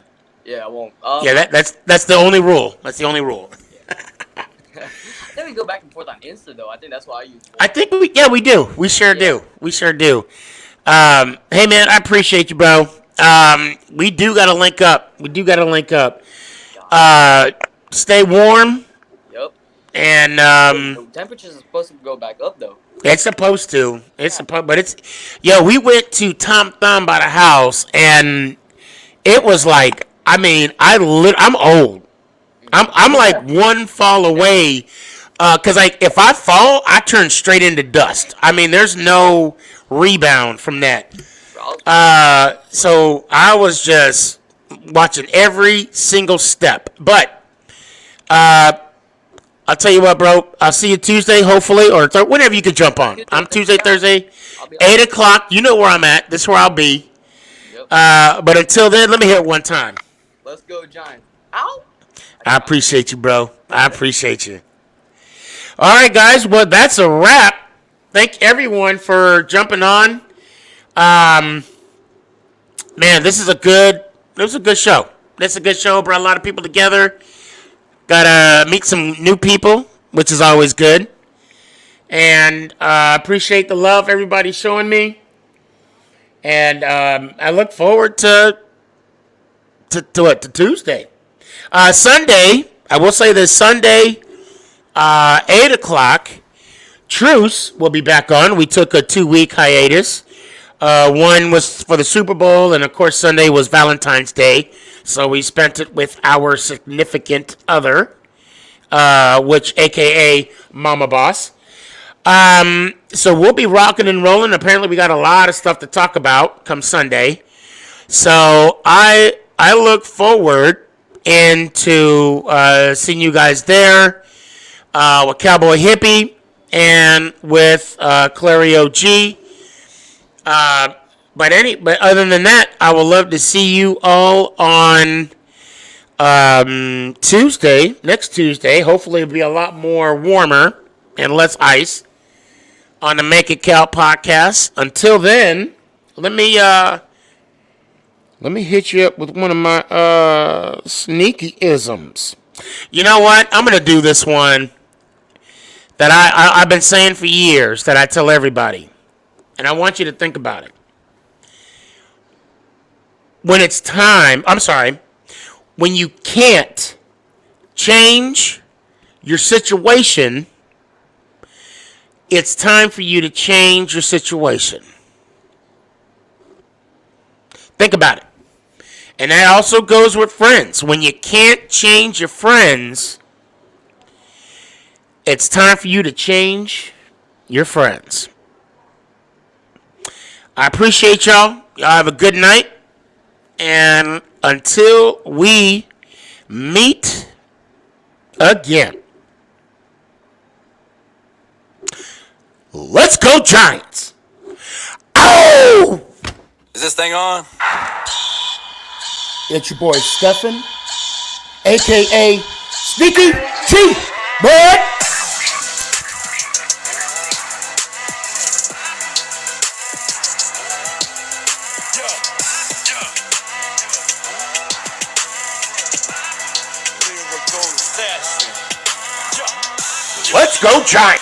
won't. Yeah, that's the only rule. That's the only rule. I think we go back and forth on Insta though. I think that's why I use. I think we do. We sure do. Hey man, I appreciate you, bro. We do gotta link up. Stay warm. Yep. And the temperatures are supposed to go back up though. It's supposed to. But we went to Tom Thumb by the house, and it was like, I'm old. I'm like one fall away. Because like if I fall, I turn straight into dust. I mean, there's no rebound from that. So I was just watching every single step. But I'll tell you what, bro. I'll see you Tuesday, hopefully, or whenever you can jump on. I'm Tuesday, Thursday, 8 o'clock. You know where I'm at. This is where I'll be. But until then, let me hear it one time. Let's go, Giants. Ow! I appreciate you, bro. I appreciate you. All right, guys. Well, that's a wrap. Thank everyone for jumping on. Man, this is a good show. This is a good show. Brought a lot of people together. Got to meet some new people, which is always good. And appreciate the love everybody's showing me. And I look forward to Tuesday. Sunday, I will say this, Sunday, 8 o'clock, Truce will be back on. We took a 2-week hiatus. One was for the Super Bowl, and of course Sunday was Valentine's Day. So we spent it with our significant other, which AKA Mama Boss. So we'll be rocking and rolling. Apparently we got a lot of stuff to talk about come Sunday. So I look forward into seeing you guys there with Cowboy Hippie and with Clary OG. But other than that, I would love to see you all on Tuesday, next Tuesday. Hopefully it'll be a lot more warmer and less ice on the Make It Count podcast. Until then, let me hit you up with one of my sneaky isms. You know what? I'm gonna do this one that I've been saying for years that I tell everybody, and I want you to think about it. When it's time, when you can't change your situation, it's time for you to change your situation. Think about it. And that also goes with friends. When you can't change your friends, it's time for you to change your friends. I appreciate y'all. Y'all have a good night. And until we meet again, let's go Giants. Oh! Is this thing on? It's your boy Stefan, a.k.a. Sneaky G, bud. Let's go Giants.